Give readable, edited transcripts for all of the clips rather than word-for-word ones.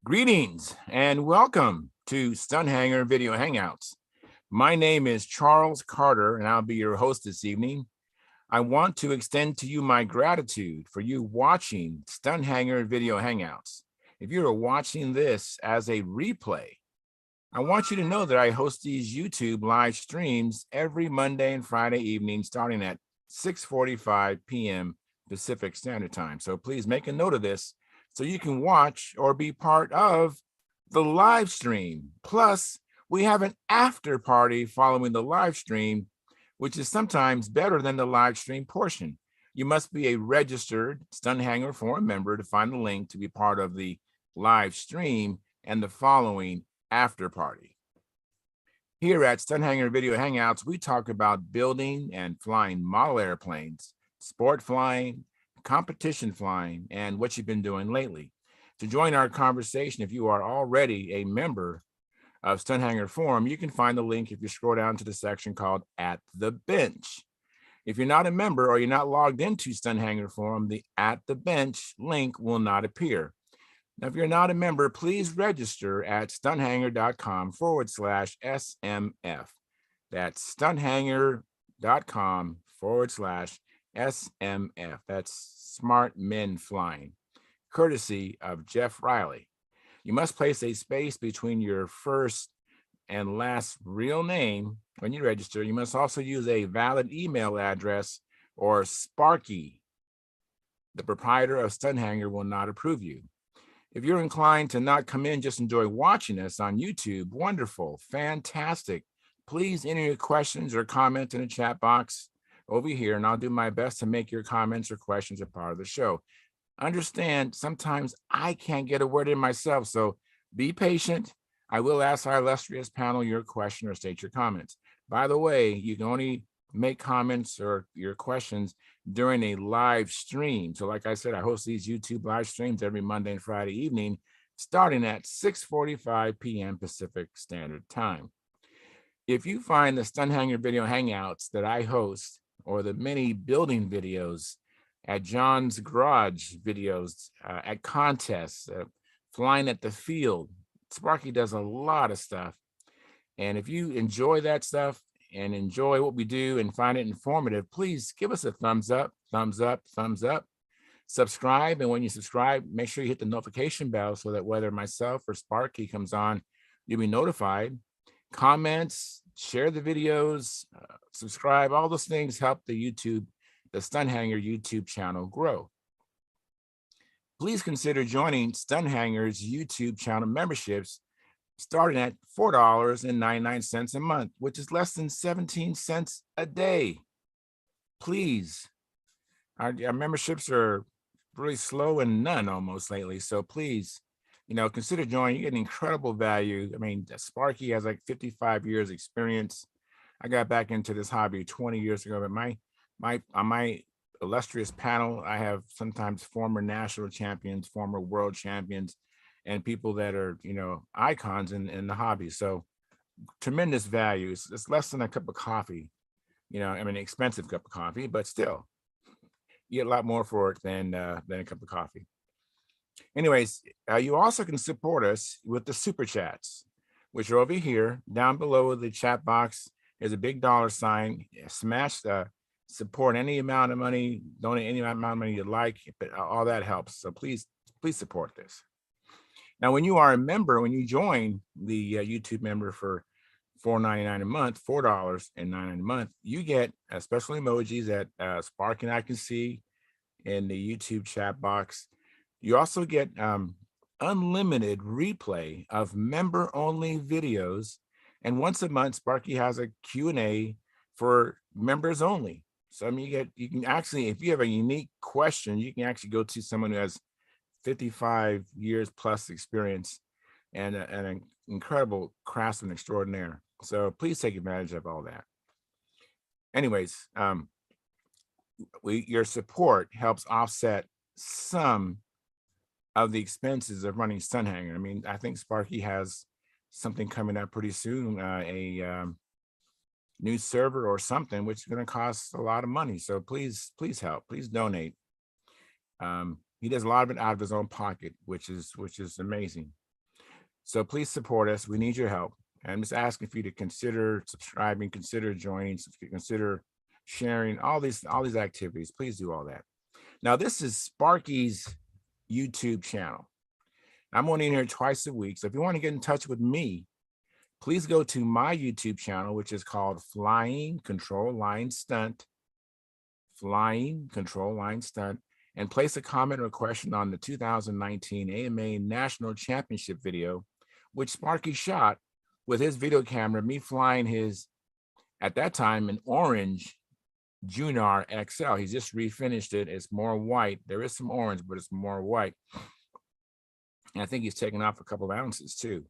Greetings and welcome to Stunthangar Video Hangouts. My name is Charles Carter and I'll be your host this evening. I want to extend to you my gratitude for you watching Stunthangar Video Hangouts. If you are watching this as a replay, I want you to know that I host these YouTube live streams every Monday and Friday evening starting at 6:45 p.m. Pacific Standard Time. So please make a note of this so you can watch or be part of the live stream. Plus, we have an after party following the live stream, which is sometimes better than the live stream portion. You must be a registered Stunthangar Forum member to find the link to be part of the live stream and the following after party. Here at Stunthangar Video Hangouts, we talk about building and flying model airplanes, sport flying, competition flying, and what you've been doing lately. To join our conversation, if you are already a member of Stunthangar Forum, you can find the link if you scroll down to the section called At the Bench. If you're not a member or you're not logged into Stunthangar Forum, the At the Bench link will not appear. Now, if you're not a member, please register at stunthangar.com/SMF. That's stunthangar.com/SMF. That's Smart Men Flying, courtesy of Jeff Riley. You must place a space between your first and last real name when you register. You must also use a valid email address or Sparky. The proprietor of Stunthangar will not approve you. If you're inclined to not come in, just enjoy watching us on YouTube, wonderful, fantastic. Please enter your questions or comments in the chat box over here, and I'll do my best to make your comments or questions a part of the show. Understand, sometimes I can't get a word in myself, so be patient. I will ask our illustrious panel your question or state your comments. By the way, you can only make comments or your questions during a live stream. So like I said, I host these YouTube live streams every Monday and Friday evening, starting at 6:45 p.m. Pacific Standard Time. If you find the Stunthangar Video Hangouts that I host or the many building videos at John's Garage videos, at contests, flying at the field, Sparky does a lot of stuff. And if you enjoy that stuff and enjoy what we do and find it informative, please give us a thumbs up, thumbs up, thumbs up. Subscribe. And when you subscribe, make sure you hit the notification bell so that whether myself or Sparky comes on, you'll be notified. Comments, share the videos, subscribe. All those things help the Stunthangar YouTube channel grow. Please consider joining Stunthangar's YouTube channel memberships starting at $4.99 a month, which is less than 17 cents a day. Please, our memberships are really slow and none almost lately. So please, consider joining. You get an incredible value. I mean, Sparky has like 55 years experience. I got back into this hobby 20 years ago, but on my illustrious panel, I have sometimes former national champions, former world champions, and people that are, icons in the hobby. So tremendous value. It's less than a cup of coffee, expensive cup of coffee, but still, you get a lot more for it than a cup of coffee. Anyways, you also can support us with the super chats, which are over here down below the chat box. There's a big $sign. Smash the support any amount of money, donate any amount of money you like, but all that helps. So please support this. Now, when you are a member, when you join the YouTube member for $4.99 a month, $4.99 a month, you get special emojis that Spark and I can see in the YouTube chat box. You also get unlimited replay of member-only videos. And once a month, Sparky has a Q&A for members only. So I mean, you can actually, if you have a unique question, you can actually go to someone who has 55 years plus experience and an incredible craftsman extraordinaire. So please take advantage of all that. Anyways, your support helps offset some of the expenses of running Stunthangar. I mean, I think Sparky has something coming up pretty soon, a new server or something, which is going to cost a lot of money. So please help, please donate. He does a lot of it out of his own pocket, which is amazing. So please support us. We need your help. And I'm just asking for you to consider subscribing, consider joining, consider sharing all these activities. Please do all that. Now, this is Sparky's YouTube channel. I'm only in here twice a week. So if you want to get in touch with me, please go to my YouTube channel, which is called Flying Control Line Stunt. Flying Control Line Stunt. And place a comment or question on the 2019 AMA National Championship video, which Sparky shot with his video camera, me flying his, at that time, an orange Junar XL. He's just refinished it. It's more white. There is some orange, but it's more white. And I think he's taken off a couple of ounces too.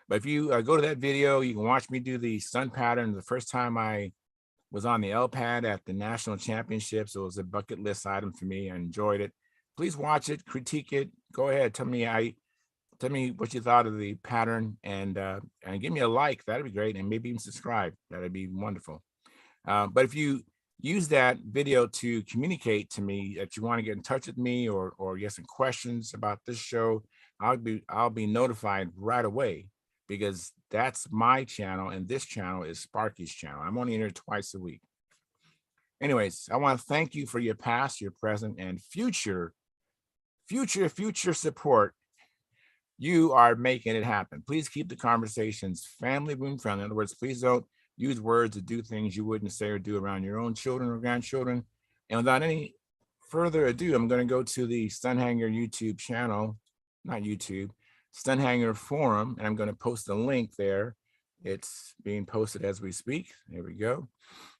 But if you go to that video, you can watch me do the stunt pattern. The first time I was on the L pad at the national championships, it was a bucket list item for me. I enjoyed it. Please watch it, critique it. Go ahead, tell me what you thought of the pattern, and give me a like. That'd be great, and maybe even subscribe. That'd be wonderful. But if you use that video to communicate to me that you want to get in touch with me, or you have some questions about this show, I'll be notified right away, because that's my channel and this channel is Sparky's channel. I'm only in here twice a week. Anyways, I want to thank you for your past, your present, and future support. You are making it happen. Please keep the conversations family room friendly. In other words, please don't use words to do things you wouldn't say or do around your own children or grandchildren. And without any further ado, I'm going to go to the Stunthangar YouTube channel, not YouTube, Stunthangar forum, and I'm going to post a link there. It's being posted as we speak. There we go.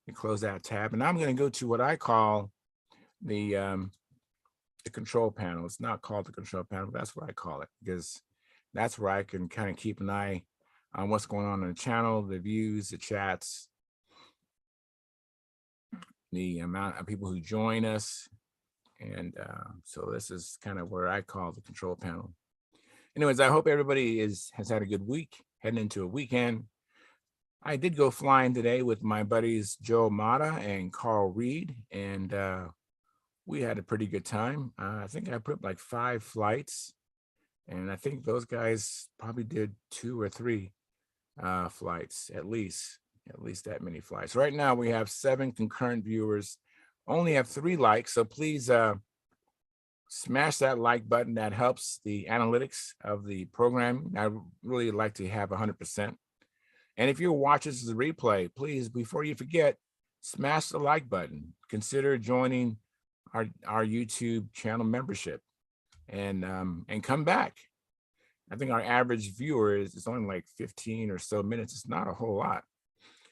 You close that tab, and I'm going to go to what I call the control panel. It's not called the control panel, but that's what I call it, because that's where I can kind of keep an eye on what's going on the channel, the views, the chats, the amount of people who join us. And so this is kind of where I call the control panel. Anyways, I hope everybody has had a good week, heading into a weekend. I did go flying today with my buddies Joe Mata and Carl Reed, and we had a pretty good time. I think I put like 5 flights, and I think those guys probably did 2 or 3 flights, at least that many flights. Right now we have 7 concurrent viewers, only have 3 likes, so please smash that like button. That helps the analytics of the program. I really like to have 100%. And if you're watching this as a replay, please, before you forget, smash the like button. Consider joining our YouTube channel membership, and come back. I think our average viewer is only like 15 or so minutes. It's not a whole lot,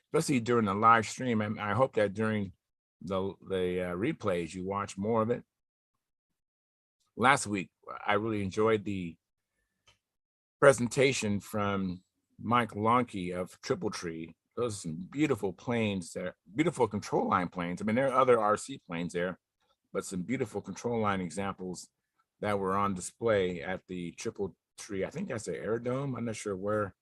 especially during the live stream. I hope that during the replays you watch more of it. Last week, I really enjoyed the presentation from Mike Lonke of Triple Tree. Those are some beautiful planes there, beautiful control line planes. I mean, there are other RC planes there, but some beautiful control line examples that were on display at the Triple Tree. I think that's the Aerodome. I'm not sure where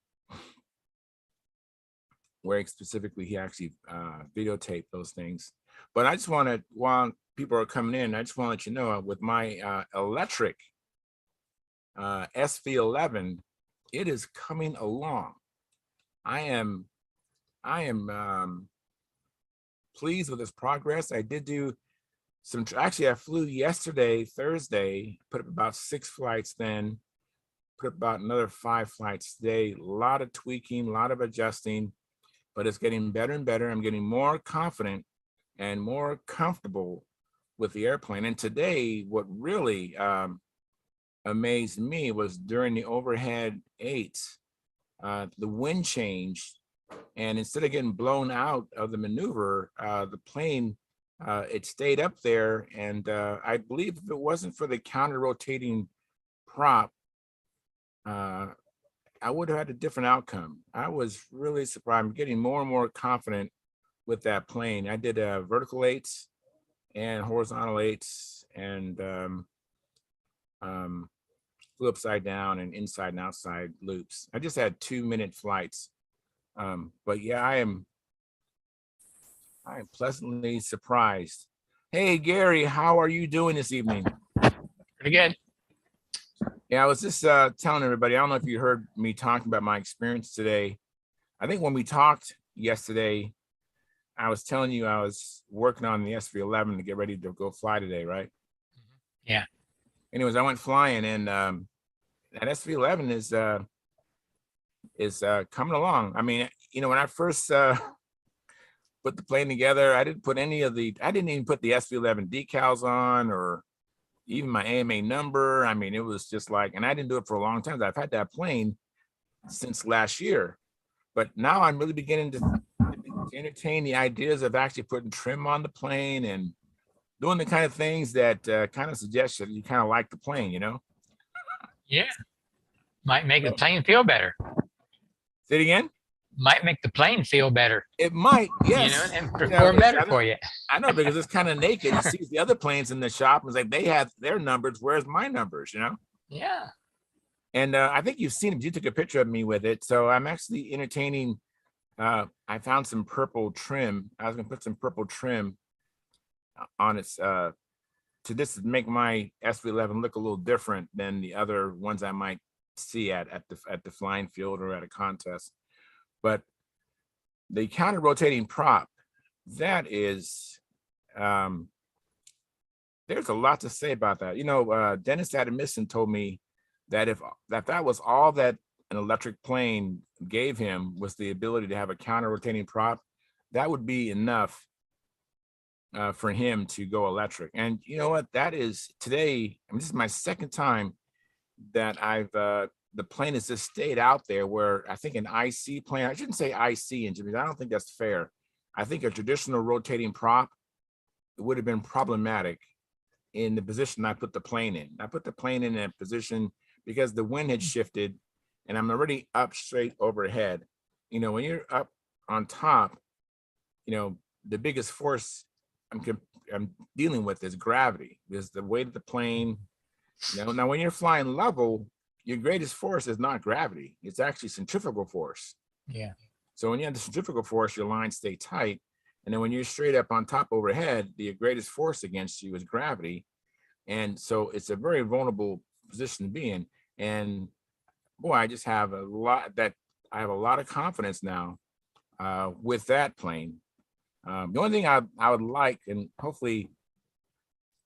specifically he actually videotaped those things. But I just wanted, while people are coming in, I just want to let you know, with my electric SV11, it is coming along. I am pleased with its progress. I did do some, actually I flew yesterday, Thursday, put up about 6 flights then, put up about another 5 flights today. A lot of tweaking, a lot of adjusting, but it's getting better and better. I'm getting more confident and more comfortable with the airplane. And today, what really amazed me was during the overhead 8s, the wind changed, and instead of getting blown out of the maneuver, the plane, it stayed up there. And I believe if it wasn't for the counter-rotating prop, I would have had a different outcome. I was really surprised. I'm getting more and more confident with that plane. I did vertical 8s and horizontal 8s, and flew upside down and inside and outside loops. I just had 2-minute flights. But yeah, I am pleasantly surprised. Hey, Gary, how are you doing this evening? Pretty good. Yeah, I was just telling everybody, I don't know if you heard me talking about my experience today. I think when we talked yesterday, I was telling you I was working on the SV11 to get ready to go fly today, right? Yeah. Anyways, I went flying, and that SV11 is coming along. I mean, when I first put the plane together, I didn't even put the SV11 decals on, or even my AMA number. I mean, it was just like, and I didn't do it for a long time. I've had that plane since last year, but now I'm really beginning to entertain the ideas of actually putting trim on the plane and doing the kind of things that kind of suggest that you kind of like the plane, Yeah. Might make the plane feel better. Say it again. Might make the plane feel better. It might, yes. And perform better for you. I know, because it's kind of naked. You see the other planes in the shop, and it's like they have their numbers. Where's my numbers? Yeah. And I think you've seen it. You took a picture of me with it, so I'm actually entertaining. I found some purple trim. I was gonna put some purple trim on its to this make my SV11 look a little different than the other ones I might see at the flying field or at a contest. But the counter rotating prop, that is, there's a lot to say about that. Dennis Adamison told me that if that was all that an electric plane gave him, was the ability to have a counter rotating prop, that would be enough for him to go electric. And you know what? That is today. I mean, this is my second time that the plane has just stayed out there, where I think an IC plane, I shouldn't say IC engine, because I don't think that's fair. I think a traditional rotating prop, it would have been problematic in the position I put the plane in. I put the plane in a position because the wind had shifted and I'm already up straight overhead. When you're up on top, the biggest force I'm dealing with is gravity. There's the weight of the plane. Now when you're flying level, your greatest force is not gravity. It's actually centrifugal force. Yeah. So when you have the centrifugal force, your lines stay tight. And then when you're straight up on top overhead, the greatest force against you is gravity. And so it's a very vulnerable position to be in. And boy, I have a lot of confidence now with that plane. The only thing I would like, and hopefully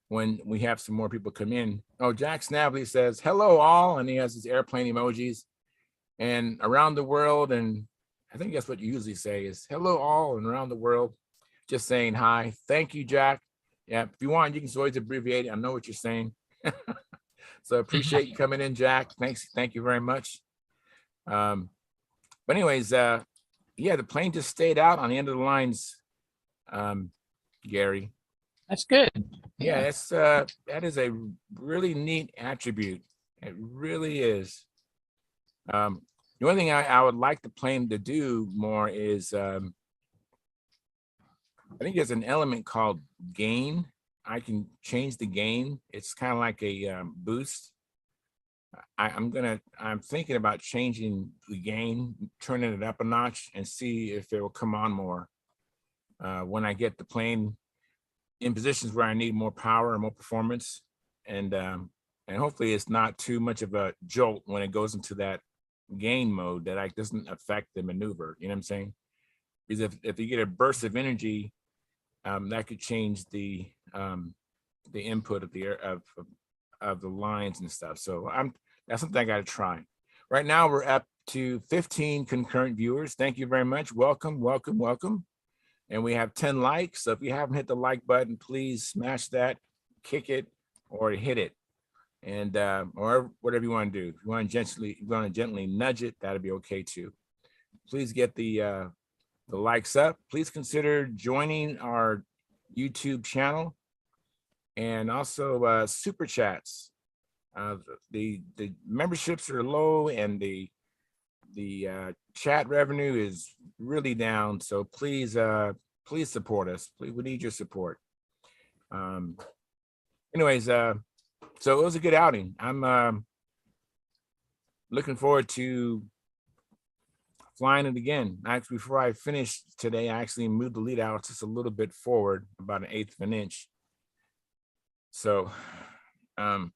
when we have some more people come in. Oh, Jack Snavely says, hello all. And he has his airplane emojis. And around the world, and I think that's what you usually say is hello all and around the world. Just saying hi. Thank you, Jack. Yeah, if you want, you can always abbreviate it. I know what you're saying. So appreciate you coming in, Jack. Thanks. Thank you very much. But anyways, yeah, the plane just stayed out on the end of the lines, Gary. That's good. Yeah, that is a really neat attribute. It really is. The only thing I would like the plane to do more is, I think there's an element called gain. I can change the gain. It's kind of like a boost. I'm thinking about changing the gain, turning it up a notch, and see if it will come on more when I get the plane in positions where I need more power and more performance, and hopefully it's not too much of a jolt when it goes into that gain mode that doesn't affect the maneuver. You know what I'm saying? Because if you get a burst of energy, that could change the input of the lines and stuff. So that's something I got to try. Right now we're up to 15 concurrent viewers. Thank you very much. Welcome, welcome, welcome. And we have 10 likes. So if you haven't hit the like button, please smash that, kick it, or hit it, and or whatever you want to do. If you want to gently nudge it, that'd be okay too. Please get the likes up. Please consider joining our YouTube channel, and also super chats. The memberships are low, and the chat revenue is really down. So please support us. Please, we need your support. Anyways, so it was a good outing. I'm looking forward to flying it again. Actually, before I finish today, I actually moved the lead out just a little bit forward, about 1/8 of an inch. So I'm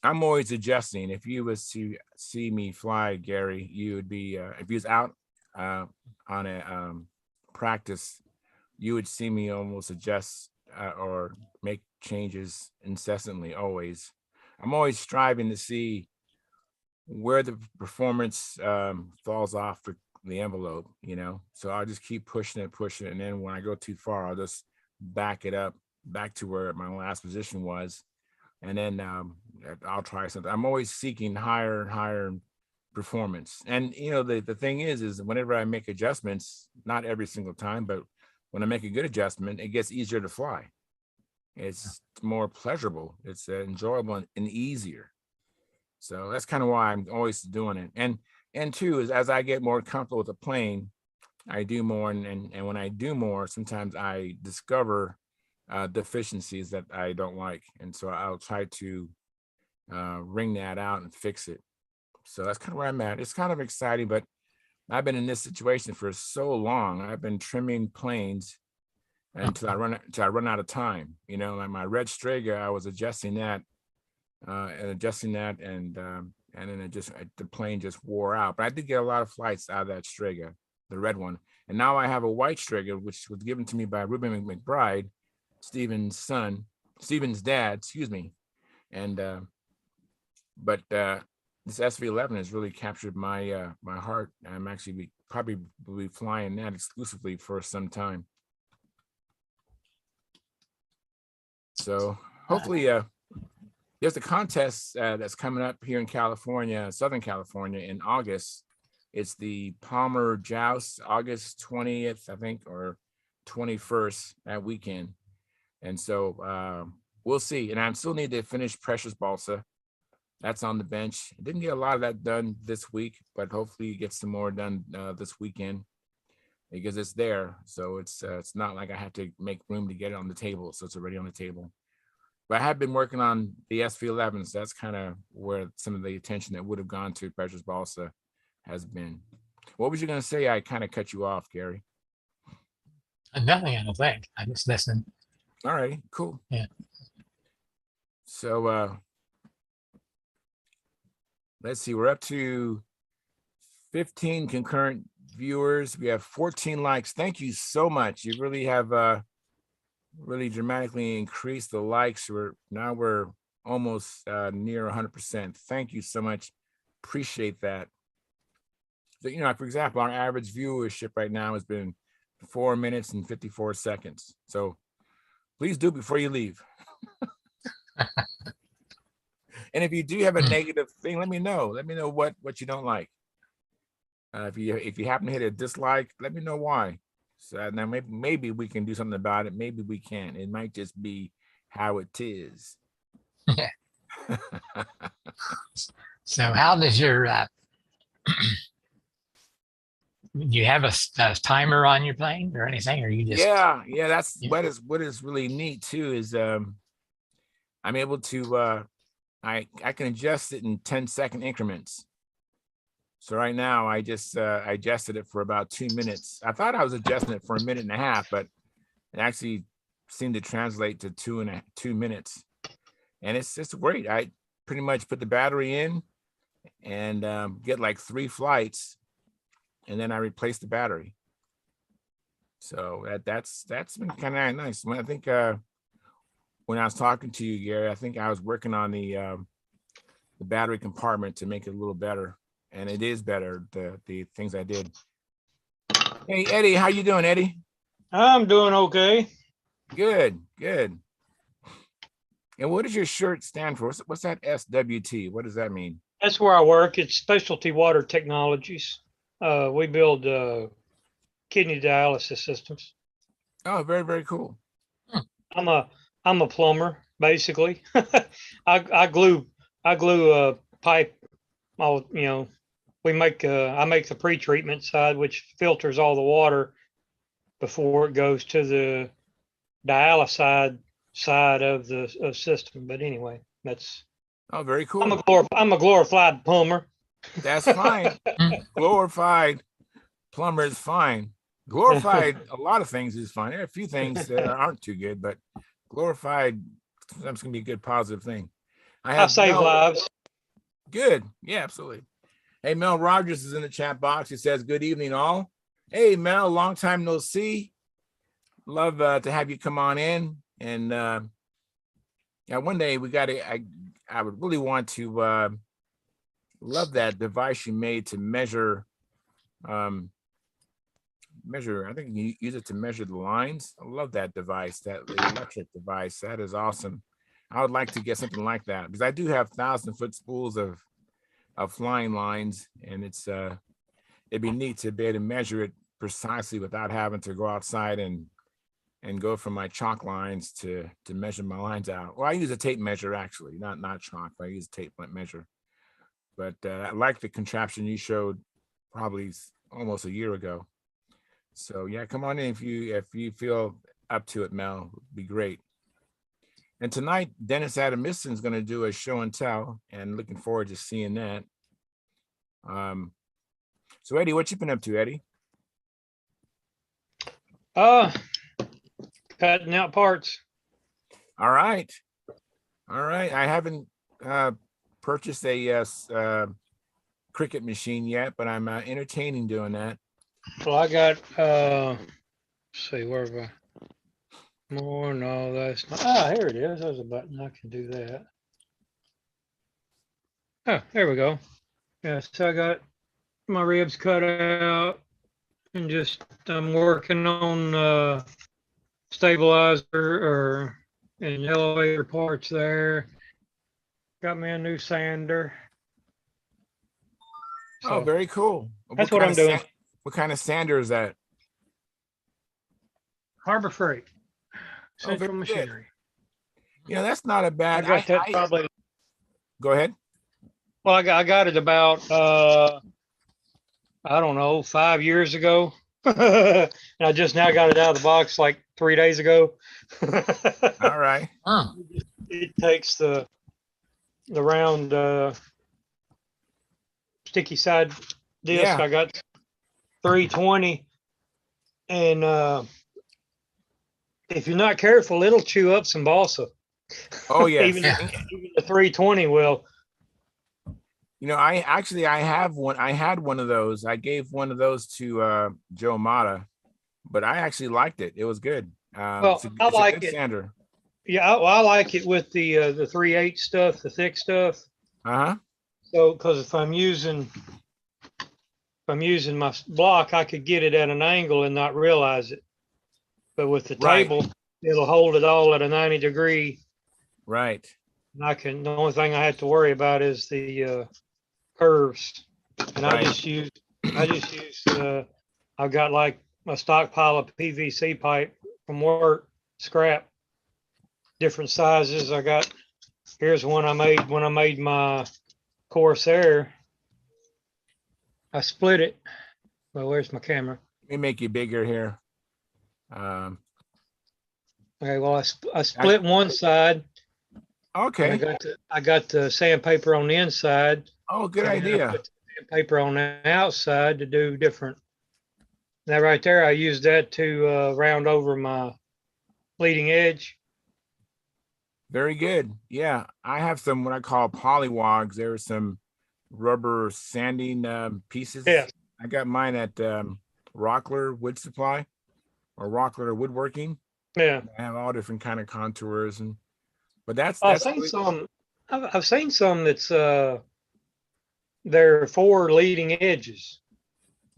I'm always adjusting. If you was to see me fly, Gary, you would be if you was out on a practice, you would see me almost adjust or make changes incessantly. Always, I'm always striving to see where the performance falls off the envelope. So I'll just keep pushing it, and then when I go too far, I'll just back it up back to where my last position was, and then I'll try something. I'm always seeking higher and higher performance. And the thing is whenever I make adjustments, not every single time, but when I make a good adjustment, it gets easier to fly. It's more pleasurable. It's enjoyable and easier. So that's kind of why I'm always doing it. And two is as I get more comfortable with the plane, I do more, and when I do more, sometimes I discover deficiencies that I don't like, and so I'll try to wring that out and fix it. So that's kind of where I'm at. It's kind of exciting, but I've been in this situation for so long. I've been trimming planes until I run out of time. Like my red Strega, I was adjusting that and then the plane just wore out. But I did get a lot of flights out of that Strega, the red one. And now I have a white Strega, which was given to me by Reuben McBride, Stephen's dad, excuse me. And but this SV11 has really captured my my heart. I'm actually probably will be flying that exclusively for some time. So hopefully there's a contest that's coming up here in California, Southern California, in August. It's the Palmer Joust, August 20th, I think, or 21st, that weekend. And so we'll see. And I still need to finish Precious Balsa. That's on the bench. I didn't get a lot of that done this week, but hopefully get some more done this weekend because it's there. So it's not like I have to make room to get it on the table. So it's already on the table. But I have been working on the SV11, so that's kind of where some of the attention that would have gone to Precious Balsa has been. What was you going to say? I kind of cut you off, Gary. Nothing, I don't think. I just listened. All right, cool. Yeah. So let's see. We're up to 15 concurrent viewers. We have 14 likes. Thank you so much. You really have really dramatically increased the likes. We're almost near 100%. Thank you so much. Appreciate that. So, for example, our average viewership right now has been 4 minutes and 54 seconds. So please do before you leave. And if you do have a negative thing, let me know. Let me know what you don't like. If you happen to hit a dislike, let me know why. So now maybe we can do something about it. Maybe we can. It might just be how it is. Yeah. So how does your do you have a timer on your plane or anything, or you just yeah that's what is really neat too is I'm able to I can adjust it in 10-second increments. So right now I just I adjusted it for about 2 minutes. I thought I was adjusting it for 1.5 minutes, but it actually seemed to translate to 2 minutes. And it's just great. I pretty much put the battery in and get like 3 flights, and then I replace the battery. So that's been kind of nice. I think when I was talking to you, Gary, I think I was working on the battery compartment to make it a little better. And it is better, the things I did. Hey, Eddie, how you doing, Eddie? I'm doing okay. Good. And what does your shirt stand for? What's that SWT? What does that mean? That's where I work. It's Specialty Water Technologies. We build kidney dialysis systems. Oh, very, very cool. I'm a plumber, basically. I glue a pipe. I make the pre-treatment side, which filters all the water before it goes to the dialysis side of the system. But anyway, that's very cool. I'm a glorified plumber. That's fine. Glorified plumber is fine. Glorified, a lot of things is fine. There are a few things that aren't too good, but glorified sometimes can be a good positive thing. I I have save Mel. lives. Good. Yeah, absolutely. Hey, Mel Rogers is in the chat box. He says, good evening, all. Hey, Mel, long time no see. Love to have you come on in. And yeah, one day we got to, I would really want to love that device you made to measure, I think you use it to measure the lines. I love that device, that electric device. That is awesome. I would like to get something like that because I do have 1,000-foot spools of flying lines, and it'd be neat to be able to measure it precisely without having to go outside and go from my chalk lines to measure my lines out. Well, I use a tape measure actually, not chalk, but I use a tape measure. But I like the contraption you showed probably almost a year ago. So yeah, come on in if you feel up to it, Mel. It'd be great. And tonight, Dennis Adamiston is going to do a show and tell, and looking forward to seeing that. So Eddie, what you been up to, Eddie? Cutting out parts. All right. I haven't purchased a cricket machine yet, but I'm entertaining doing that. Well, I got, let's see, where have I? More, no, that's not, here it is. There's a button. I can do that. Oh, there we go. Yeah, so I got my ribs cut out and just, I'm working on, stabilizer or and elevator parts there. Got me a new sander. Oh, So very cool. that's what I'm doing. What kind of sander is that? Harbor Freight, Oh, very Central good. Machinery. Yeah, that's not a I bad. got that probably. Go ahead. Well, I got it about I don't know, 5 years ago. And I just now got it out of the box like 3 days ago. All right. Huh. It takes the round sticky side disc. Yeah. I got 320, and if you're not careful, it'll chew up some balsa. Oh yes. even the 320 will. You know, I have one. I had one of those. I gave one of those to Joe Mata, but I actually liked it. It was good. Well, it's I a like good it. sander. Yeah, I like it with the 3/8 stuff, the thick stuff. Uh-huh. So, because if I'm using my block, I could get it at an angle and not realize it. But with the Right. table, it'll hold it all at a 90-degree. Right. And the only thing I have to worry about is the curves. And Right. I just use I've got like a stockpile of PVC pipe from work, scrap, different sizes. Here's one I made when I made my Corsair. I split it. Well, where's my camera? Let me make you bigger here. Okay, well, I split one side. And Okay. I got the sandpaper on the inside. Oh, good and then I idea. put the sandpaper on the outside to do different. Now, right there, I used that to round over my leading edge. Very good. Yeah, I have some what I call polywogs. There are some rubber sanding pieces. Yes. I got mine at Rockler Wood Supply or Rockler Woodworking. Yeah. I have all different kind of contours but that's I've seen really, some. I've seen some that's they're 4 leading edges,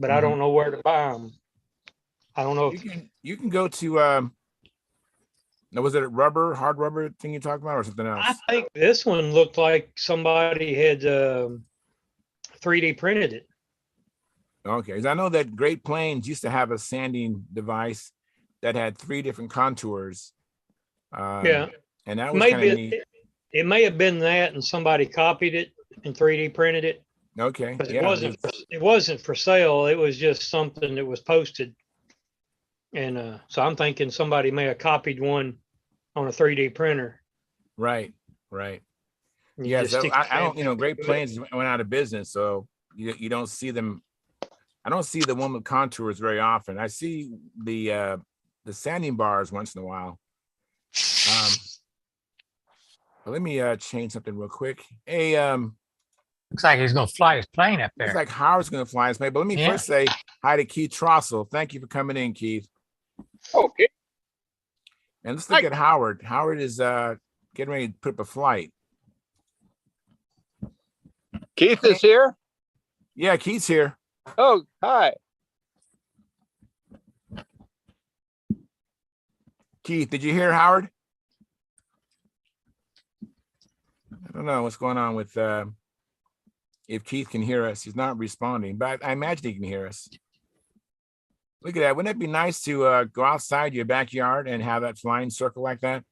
but I don't know where to buy them. I don't know. You can go to was it a hard rubber thing you talked about or something else? I think this one looked like somebody had 3D printed it. Okay, because I know that Great Plains used to have a sanding device that had 3 different contours. Yeah. And that was kind of neat. It may have been that, and somebody copied it and 3D printed it. Okay. But Yeah. it wasn't for sale. It was just something that was posted. And so I'm thinking somebody may have copied one on a 3D printer. Right. Right. You Yeah. just So stick I don't, the Great Plains went out of business, so you don't see them. I don't see the one with contours very often. I see the sanding bars once in a while. Let me change something real quick. Hey, Looks like he's going to fly his plane up it's there. like Howard's going to fly his plane, but let me Yeah. first say hi to Keith Trossel. Thank you for coming in, Keith. Okay. And let's look Hi. at Howard. Howard is getting ready to put up a flight. Keith is here. Yeah, Keith's here. Oh, hi. Keith, did you hear Howard? I don't know what's going on with if Keith can hear us. He's not responding, but I imagine he can hear us. Look at that. Wouldn't it be nice to go outside your backyard and have that flying circle like that?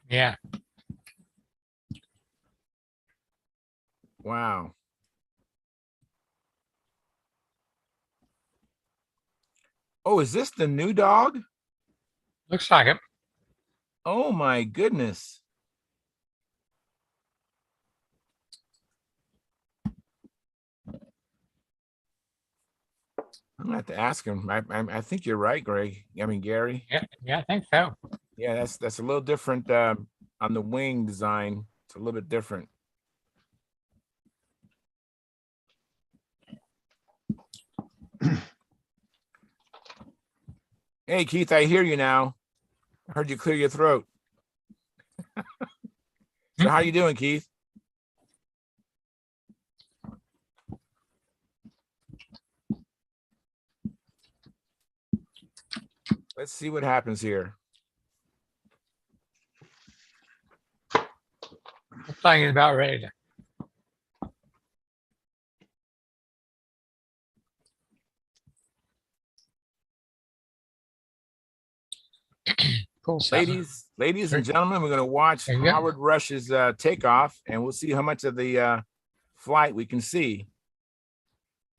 Yeah. Wow. Oh, is this the new dog? Looks like it. Oh my goodness. I'm gonna have to ask him. I think you're right, Greg. I mean, Gary. Yeah, I think so. Yeah, that's a little different on the wing design. It's a little bit different. Hey, Keith, I hear you now. I heard you clear your throat. So how you doing, Keith? Let's see what happens here. Looks like he's about ready to. Pull something. Ladies and gentlemen, we're going to watch There you go. Howard Rush's takeoff, and we'll see how much of the flight we can see.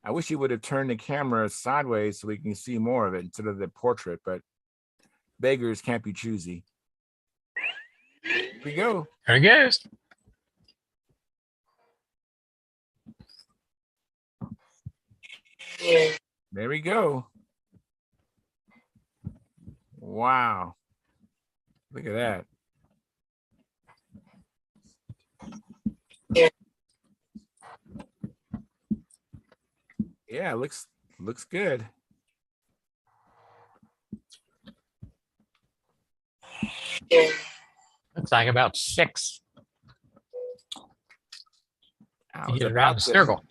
I wish you would have turned the camera sideways so we can see more of it instead of the portrait, but beggars can't be choosy. Here we go. There he goes. There we go. Wow. Look at that. Yeah, looks good. Looks like about 6 I to was get around about the to, circle.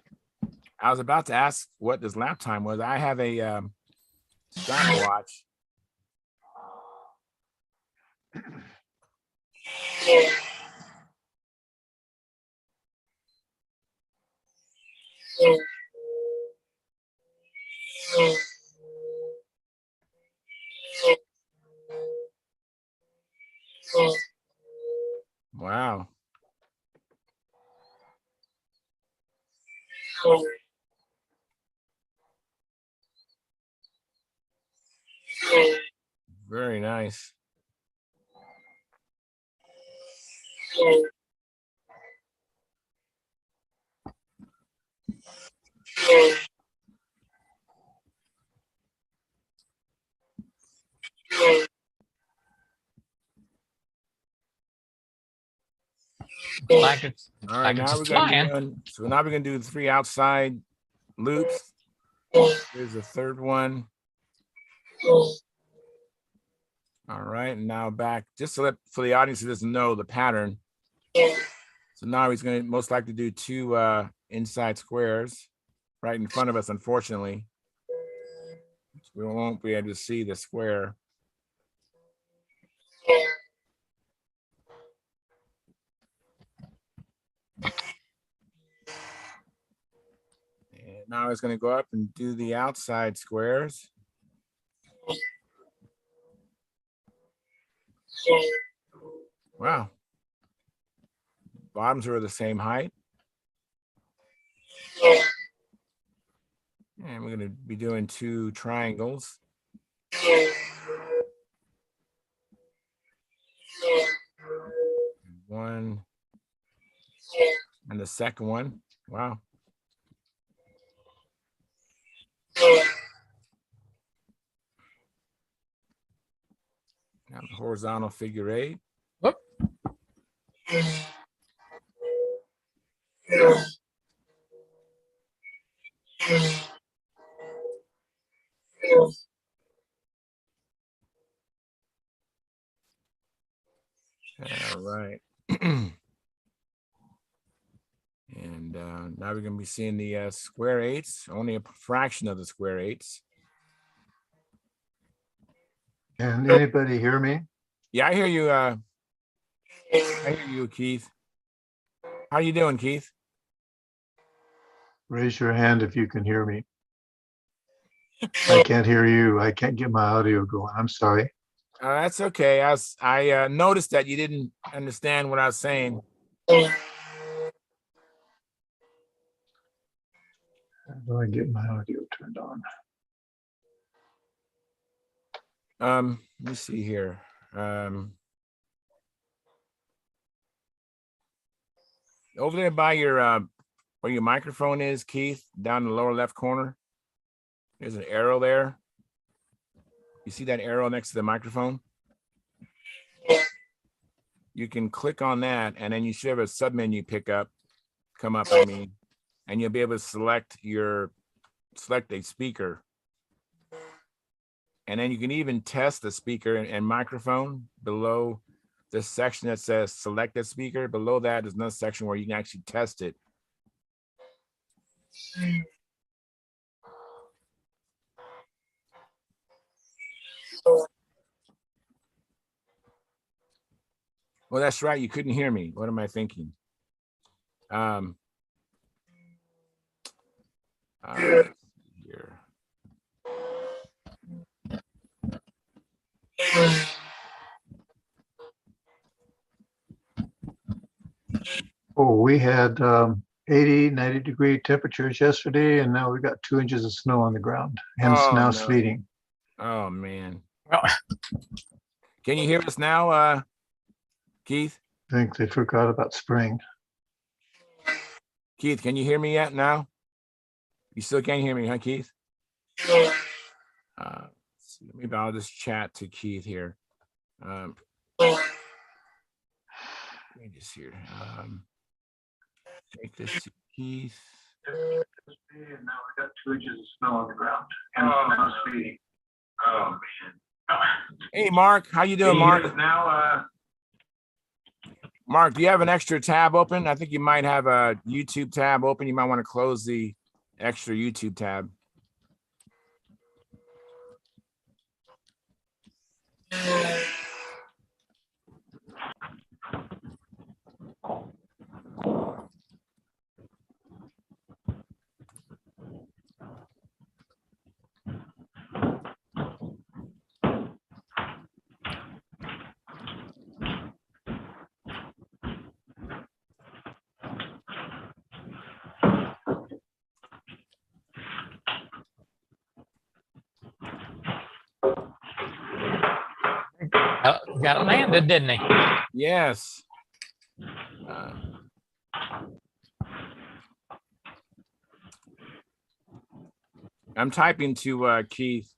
I was about to ask what this lap time was. I have a stopwatch. Wow. Very nice. Like it's, All right, like now it's we're just gonna be flying. doing. So now we're gonna do the 3 outside loops. Here's the third one. All right, and now back just to let for the audience who doesn't know the pattern. So now he's gonna most likely do 2 inside squares right in front of us. Unfortunately, we won't be able to see the square. And now he's going to go up and do the outside squares. Wow. Bottoms are the same height. And we're going to be doing 2 triangles. One and the second one. Wow. Now the horizontal figure 8. Whoop. All right. And now we're going to be seeing the square eights, only a fraction of the square eights. Can anybody hear me? Yeah, I hear you. I hear you, Keith. How you doing, Keith? Raise your hand if you can hear me. I can't hear you. I can't get my audio going. I'm sorry. That's okay. I noticed that you didn't understand what I was saying. How do I get my audio turned on? Let me see here. Over there by your where your microphone is, Keith, down in the lower left corner, there's an arrow there. You see that arrow next to the microphone? You can click on that, and then you should have a submenu come up, I mean, and you'll be able to select a speaker. And then you can even test the speaker and microphone below this section that says select a speaker. Below that is another section where you can actually test it. Well, that's right. You couldn't hear me. What am I thinking? Here. Oh, we had 80, 90-degree temperatures yesterday, and now we got 2 inches of snow on the ground, hence Oh, now no. sleeting. Oh man. Well, Can you hear us now, Keith? I think they forgot about spring. Keith, can you hear me yet now? You still can't hear me, huh, Keith? Maybe I'll just chat to Keith here. Let me just here. Take this to Keith. And now we got 2 inches of snow on the ground, hence now sleeting. Oh man. Hey, Mark, how you doing, Mark? Now, Mark, do you have an extra tab open? I think you might have a YouTube tab open. You might want to close the extra YouTube tab. got landed, didn't he? Yes. I'm typing to Keith.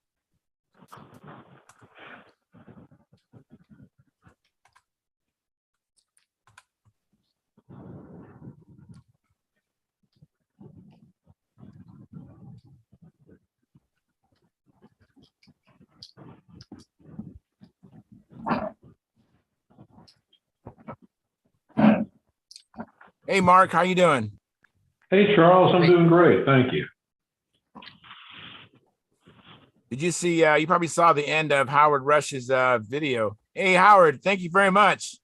Hey, Mark, how you doing? Hey, Charles, I'm doing great. Thank you. Did you see, you probably saw the end of Howard Rush's video. Hey, Howard, thank you very much.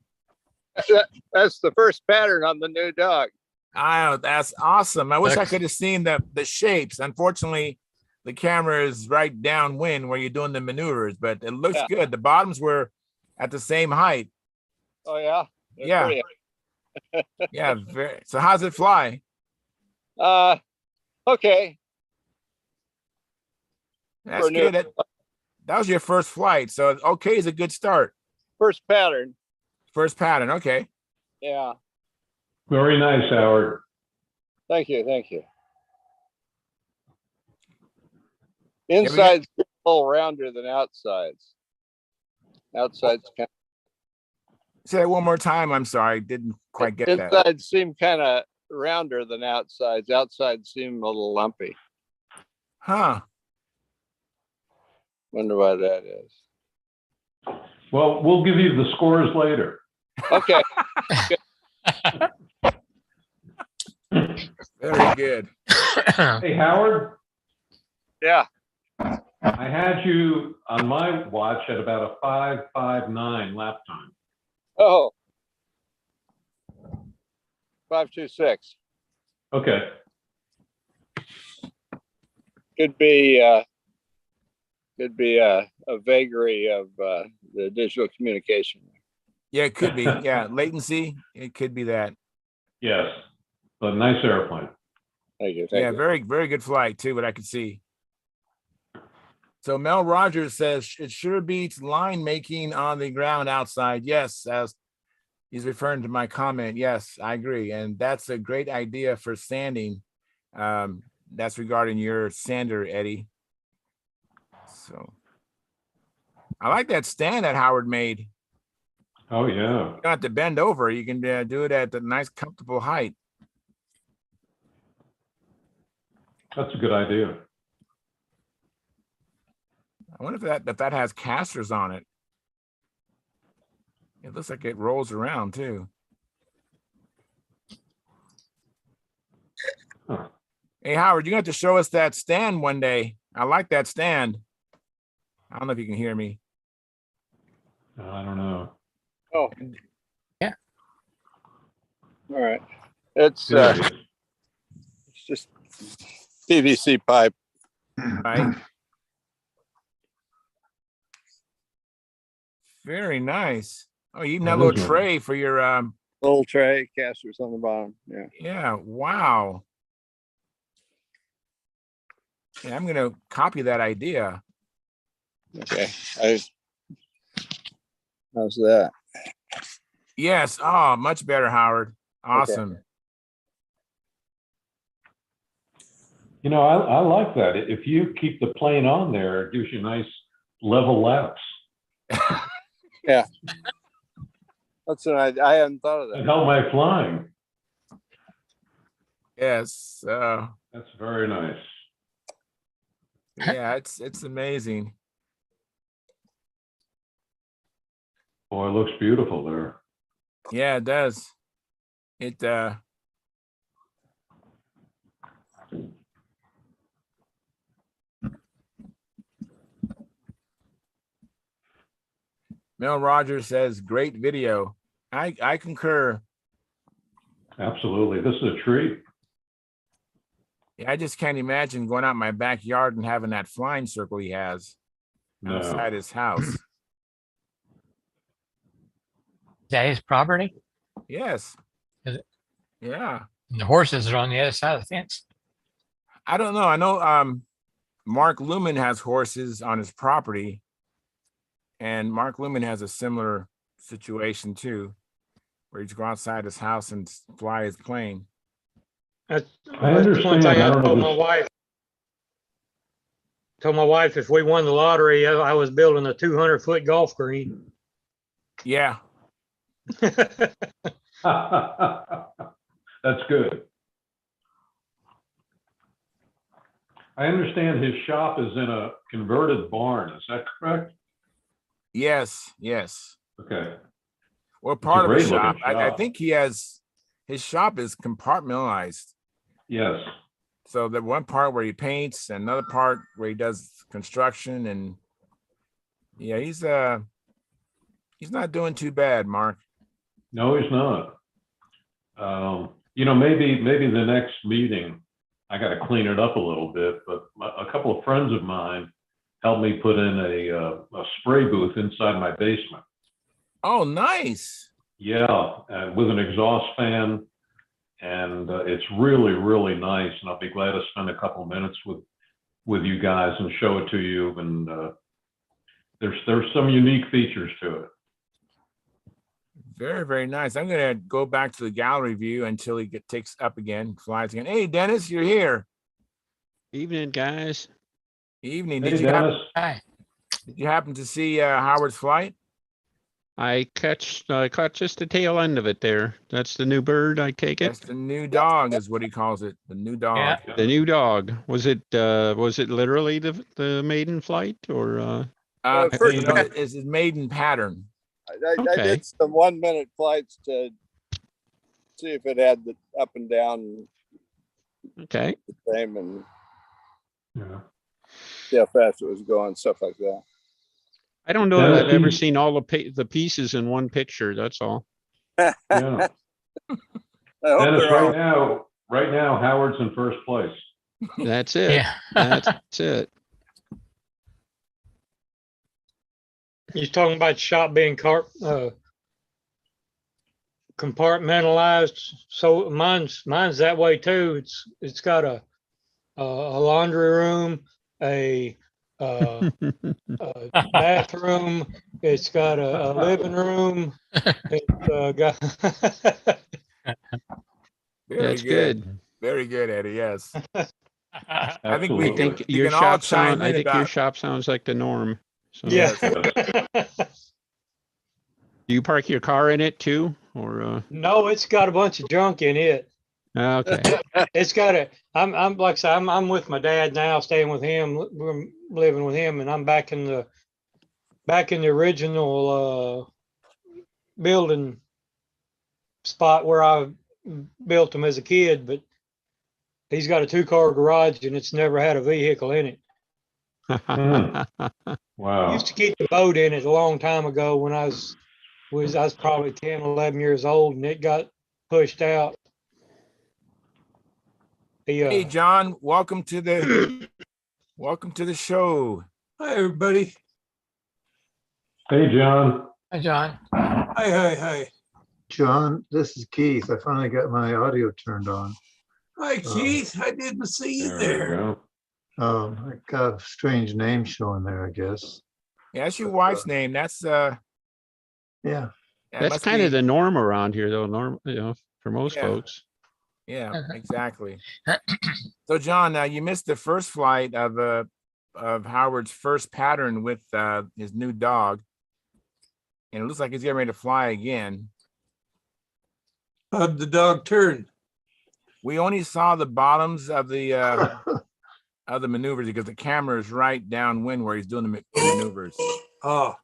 That's the first pattern on the new dog. That's awesome. I wish I Thanks. could have seen the shapes. Unfortunately, the camera is right downwind where you're doing the maneuvers, but it looks good. The bottoms were at the same height. Oh yeah. They're Yeah. pretty. Yeah. So how's it fly? Okay. That's For new- good. That was your first flight. So okay is a good start. First pattern. First pattern. Okay. Yeah. Very nice, Howard. Thank you. Thank you. we got- Inside's a little rounder than outsides. Outside's kind Say that one more time. I'm sorry. Didn't quite get that. Inside seemed kind of rounder than outsides. Outside seemed a little lumpy. Huh. Wonder why that is. Well, we'll give you the scores later. Okay. Very good. Hey, Howard, Yeah. I had you on my watch at about a 5:59 lap time. Oh. 5:26. Okay. Could be a vagary of the digital communication. Yeah, it could be. Yeah, latency. It could be that. Yes. But nice airplane. Thank you. Yeah, very, very good flight too, what I could see. So Mel Rogers says it sure beats line making on the ground outside. Yes, as he's referring to my comment. Yes, I agree. And that's a great idea for sanding. That's regarding your sander, Eddie. So I like that stand that Howard made. Oh, yeah. You don't have to bend over. You can do it at a nice, comfortable height. That's a good idea. I wonder if that has casters on it. It looks like it rolls around too. Huh. Hey, Howard, you're going to have to show us that stand one day. I like that stand. I don't know if you can hear me. I don't know. Oh. Yeah. All right. It's There it is. it's just PVC pipe. Right. Very nice. Oh, you even That have a little is nice. tray for your Little tray, casters on the bottom. Yeah. yeah, wow. Yeah, I'm gonna copy that idea. Okay. How's that? Yes. Oh, much better, Howard. Awesome. You know, I like that. If you keep the plane on there, it gives you nice level laps. Yeah. That's an idea. I hadn't thought of And that. how am I flying? Yes. That's very nice. Yeah, it's amazing. Boy, it looks beautiful there. Yeah, it does. It Mel Rogers says great video. I concur. Absolutely. This is a treat. Yeah, I just can't imagine going out in my backyard and having that flying circle he has No. outside his house. Is that his property? Yes. Is it? Yeah. And the horses are on the other side of the fence. I don't know. I know Mark Lumen has horses on his property, and Mark Lumen has a similar situation too, where he'd go outside his house and fly his plane. That's I one understand. thing I I don't told know my this- wife. Told my wife if we won the lottery, I was building a 200-foot golf green. Yeah. That's good. I understand his shop is in a converted barn. Is that correct? Yes. Yes. Okay. Well, part of the great-looking shop. I shop. think his shop is compartmentalized. Yes. So the one part where he paints, another part where he does construction, and yeah, he's not doing too bad, Mark. No, he's not. You know, maybe the next meeting, I got to clean it up a little bit, but a couple of friends of mine helped me put in a spray booth inside my basement. Oh, nice. Yeah, with an exhaust fan, and it's really, really nice. And I'll be glad to spend a couple minutes with you guys and show it to you. And there's some unique features to it. Very, very nice. I'm gonna go back to the gallery view until he takes up again, flies again. Hey, Dennis, you're here. Evening, guys. Evening. Hey, Did Dennis. Hi. you happen to see Howard's flight? I caught just the tail end of it there. That's the new bird, I take That's it. the new dog, is what he calls it. The new dog. Yeah. The new dog. Was it literally the maiden flight or first- You know, it's his maiden pattern. I Okay. did some 1 minute flights to see if it had the up and down okay. the same and Yeah. see how fast it was going, stuff like that. I don't know Yeah, that I've ever he- seen all the pieces in one picture. That's all. Yeah. I hope Dennis, they're all right now, Howard's in first place. That's it. Yeah. That's it. You're talking about shop being compartmentalized. So mine's that way too. It's got a laundry room, a bathroom. It's got a living room. It's got Very That's good. good. Very good, Eddie. Yes. I think Absolutely. I think we your can all shop chime in your about. shop sounds like the norm. So yeah. do you park your car in it too? Or No, it's got a bunch of junk in it. okay. It's got a. I'm like I said, I'm with my dad now, staying with him. We're living with him, and I'm back in the original building spot where I built him as a kid. But he's got a 2-car garage, and it's never had a vehicle in it. I Wow. used to keep the boat in it a long time ago when I was probably 10, 11 years old, and it got pushed out. Hey, John, welcome to the show. Hi, everybody. Hey, John. Hi, John. Hi. John, this is Keith. I finally got my audio turned on. Hi, Keith. I didn't see you There there. you go. I got a strange name showing there, I guess. Yeah, that's your wife's name. That's Yeah. that That's must kind be- of the norm around here, though. For most Yeah. folks. Yeah, exactly. So, John, you missed the first flight of Howard's first pattern with his new dog, and it looks like he's getting ready to fly again. How'd the dog turn? We only saw the bottoms of the maneuvers because the camera is right downwind where he's doing the maneuvers. Oh,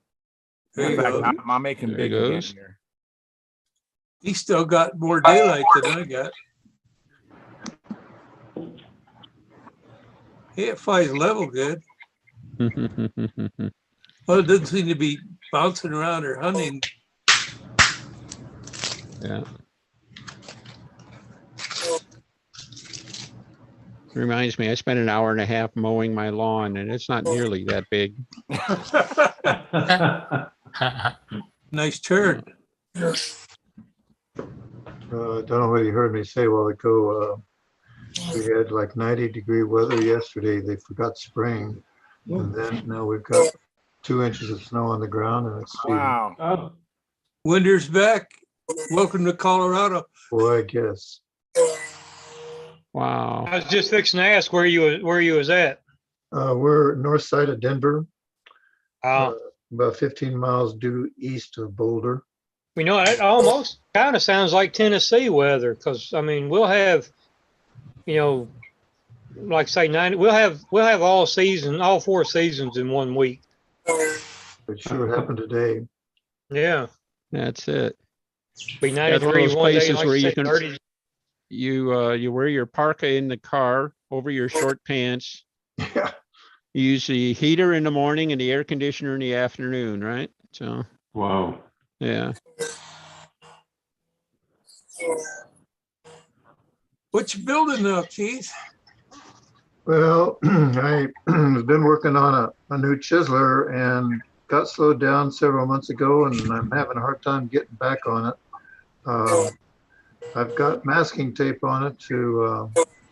there In you fact, go. I'll make him There he big again goes. here. He still got more daylight than I got. It flies level good. Well, it doesn't seem to be bouncing around or hunting. Yeah. Reminds me, I spent an hour and a half mowing my lawn, and it's not nearly that big. Nice turn. Don't know what you heard me say a while ago. We had like 90-degree weather yesterday. They forgot spring. And then now we've got 2 inches of snow on the ground and it's Wow. Oh, Winter's back. Welcome to Colorado. boy, I guess. Wow. I was just fixing to ask where you was at. We're north side of Denver, Oh, about 15 miles due east of Boulder. we know it almost kind of sounds like Tennessee weather, because I mean we'll have, like say 90. We'll have all 4 seasons in 1 week. It sure happened today. Yeah, That's it. be That's one of 93 those one day, places like where you you say, can 30. you wear your parka in the car over your short pants. Yeah. You use the heater in the morning and the air conditioner in the afternoon, right? So wow. yeah. What you building now, Keith? Well, I've been working on a new chiseler and got slowed down several months ago, and I'm having a hard time getting back on it. I've got masking tape on it to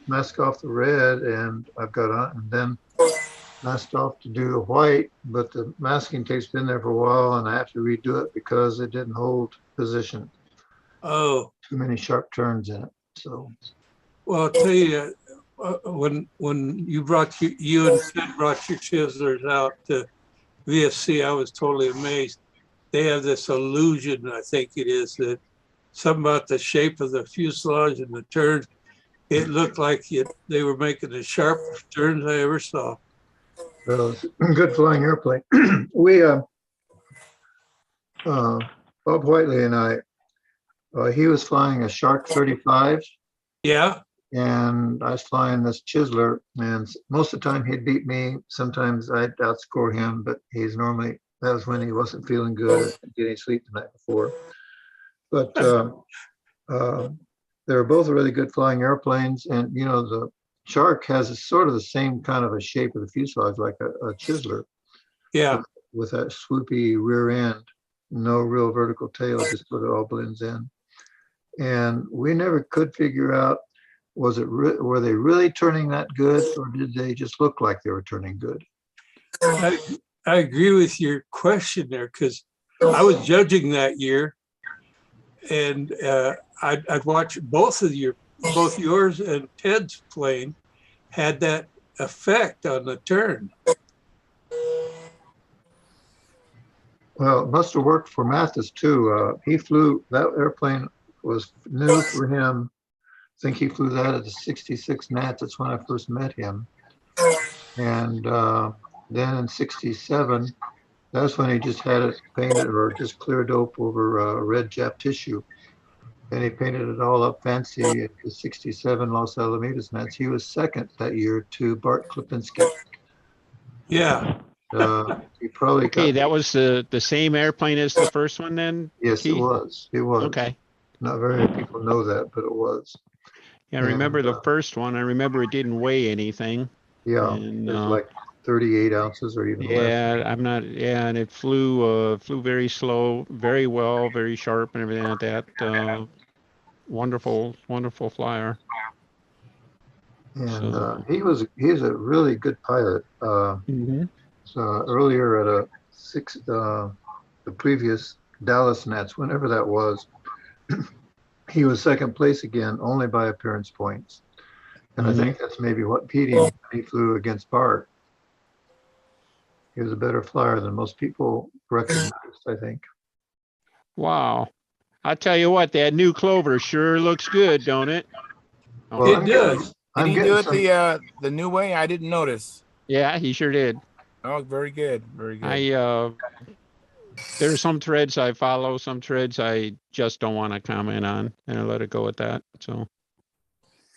mask off the red, and I've got on, and then masked off to do the white, but the masking tape's been there for a while, and I have to redo it because it didn't hold position. Oh, Too many sharp turns in it. So well, I'll tell you, when you and Ted brought your chiselers out to VSC, I was totally amazed. they have this illusion, I think it is, that something about the shape of the fuselage and the turn, it looked like they were making the sharpest turns I ever saw. Well, it's a good flying airplane. We, Bob Whiteley and I, he was flying a Shark 35 Yeah, and I was flying this Chisler, and most of the time he'd beat me. Sometimes I'd outscore him, but that was when he wasn't feeling good and getting sleep the night before. But they were both really good flying airplanes. And, you know, the Shark has sort of the same kind of a shape of the fuselage, like a Chisler, yeah. with that swoopy rear end, no real vertical tail, just sort of all blends in. And we never could figure out, were they really turning that good, or did they just look like they were turning good? I agree with your question there, because I was judging that year, and I'd watch both yours and Ted's plane had that effect on the turn. Well, it must have worked for Mathis too. He flew, that airplane was new for him. I think he flew that at the 66 Nats. That's when I first met him. And then in 67, that's when he just had it painted or just clear dope over red Jap tissue. And he painted it all up fancy at the 67 Los Alamitos Nats. He was second that year to Bart Klipinski. Yeah. He probably Okay, got, that was the same airplane as the first one then? yes, it Keith? was. It was. Okay. Not very many people know that, but it was. Yeah, I remember And, the first one. I remember it didn't weigh anything. Yeah, And it was like 38 ounces or even less. yeah, and it flew very slow, very well, very sharp and everything like that. Wonderful, wonderful flyer. And So, he's a really good pilot. mhm. So earlier at the previous Dallas Nats, whenever that was, he was second place again, only by appearance points. And I think that's maybe what beat him. He flew against Bart. He was a better flyer than most people recognized, I think. Wow. I tell you what, that new Clover sure looks good, don't it? Well, It does. Did he do it the new way? I didn't notice. Yeah, he sure did. Oh, very good, very good. There are some threads I follow, some threads I just don't want to comment on, and I let it go at that. So,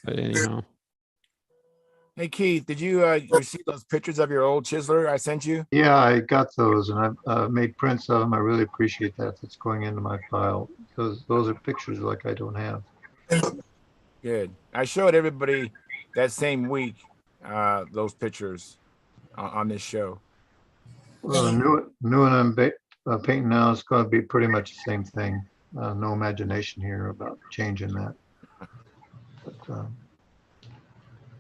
but anyhow. Hey Keith, did you receive those pictures of your old Chisler I sent you? Yeah, I got those and I've made prints of them. I really appreciate that. That's going into my file because those are pictures like I don't have. Good. I showed everybody that same week those pictures on this show. Well, the new one I'm painting now is going to be pretty much the same thing. No imagination here about changing that. But,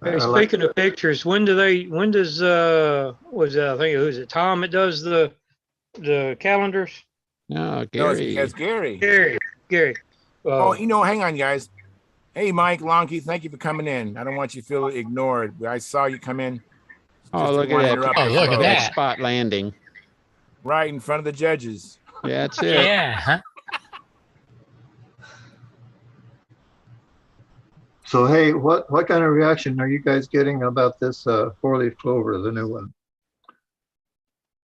Hey, speaking of pictures, when does I think who's it, Tom that does the calendars? No, No, Gary. it's Gary. Gary. Oh, hang on, guys. Hey, Mike Lonke, thank you for coming in. I don't want you to feel ignored. I saw you come in. Oh, look at that. Interrupt Oh, look at that. Spot landing. Right in front of the judges. Yeah, that's it. Yeah. Huh? So, hey, what kind of reaction are you guys getting about this four-leaf clover, the new one?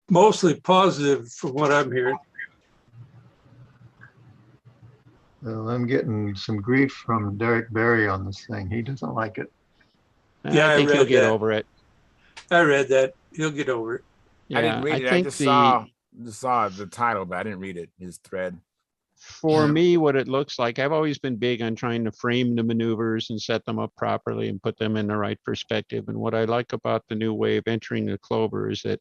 Mostly positive from what I'm hearing. Well, I'm getting some grief from Derek Barry on this thing. He doesn't like it. Yeah, I think he'll read get that. over it. I read that. He'll get over it. Yeah, I didn't read it. I just saw the title, but I didn't read it. His thread. For me, what it looks like, I've always been big on trying to frame the maneuvers and set them up properly and put them in the right perspective. And what I like about the new way of entering the Clover is that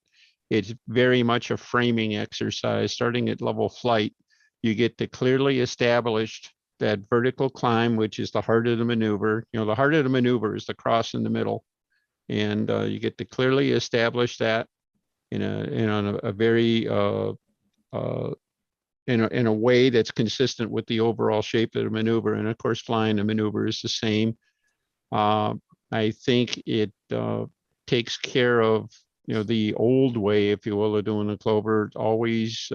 it's very much a framing exercise. Starting at level flight, you get to clearly established that vertical climb, which is the heart of the maneuver. The heart of the maneuver is the cross in the middle. And you get to clearly establish that in a very in a way that's consistent with the overall shape of the maneuver. And of course, flying the maneuver is the same. I think it takes care of, the old way, if you will, of doing the Clover. Always,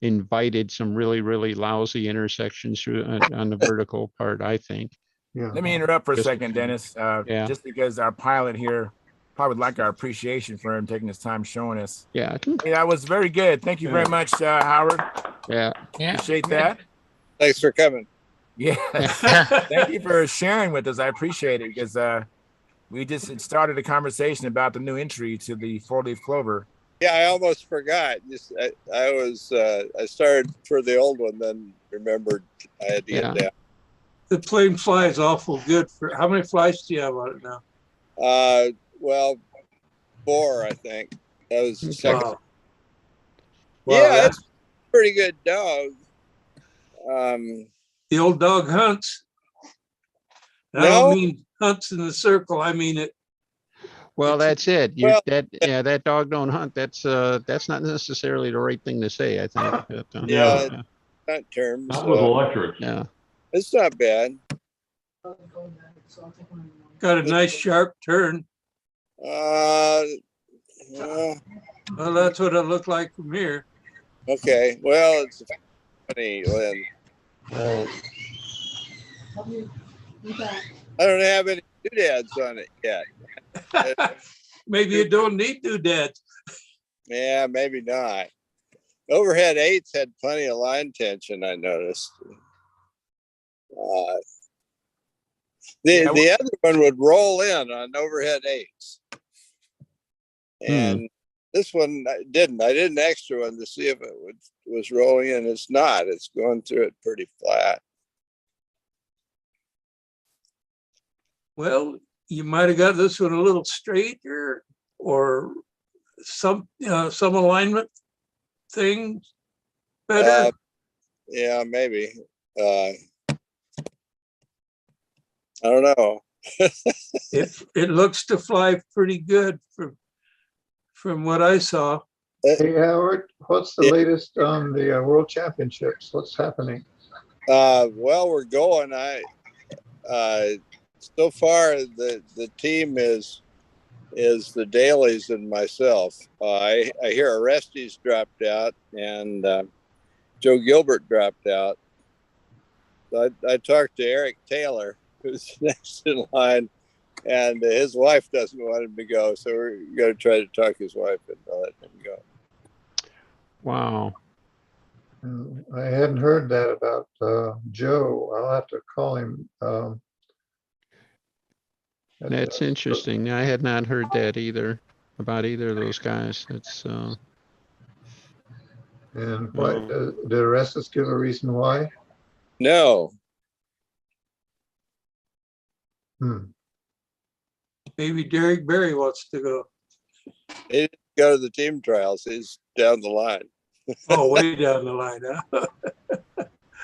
invited some really, really lousy intersections through on the vertical part, I think. Yeah. Let me interrupt for a Just- second, Dennis. Yeah. Just because our pilot here probably would like our appreciation for him taking his time showing us. Yeah. Hey, that was very good. Thank you very much, Howard. Yeah. Yeah. Appreciate good. that. Thanks for coming. Yeah. Thank you for sharing with us. I appreciate it because we just started a conversation about the new entry to the four-leaf clover. Yeah, I almost forgot. I started for the old one, then remembered I had to get down. The plane flies awful good. For how many flights do you have on it now? Well, 4, I think. That was the Okay. second. Wow. Yeah, That's it's a pretty good dog. the old dog hunts. I No. don't mean hunts in the circle. I mean it. Well, that's it. Well- That dog don't hunt. That's not necessarily the right thing to say, I think. But, Yeah. Not terms. Not with electric. yeah. It's not bad. Got a nice sharp turn. Uh, Well, that's what it looked like from here. okay. Well, it's funny, Lynn. I don't have any doodads on it yet. Maybe you don't need doodads. Yeah, maybe not. Overhead 8s had plenty of line tension, I noticed. The other one would roll in on overhead 8s. And this one didn't. I did an extra one to see if it was rolling in. It's not. It's going through it pretty flat. Well, you might have got this one a little straighter or some alignment thing better. Yeah, maybe. I don't know. It looks to fly pretty good from what I saw. Hey, Howard, what's the Yeah. latest on the World Championships? What's happening? Well, we're going. So far the team is the Dailies and myself. I hear Orestes dropped out and Joe Gilbert dropped out. So I talked to Eric Taylor, who's next in line, and his wife doesn't want him to go. So we're going to try to talk his wife and let him go. Wow. I hadn't heard that about Joe. I'll have to call him. That's interesting. I had not heard that either about either of those guys. It's And why did Orestes give a reason why? No. Maybe Derek Berry wants to go. He didn't go to the team trials. He's down the line. Oh, way down the line, huh?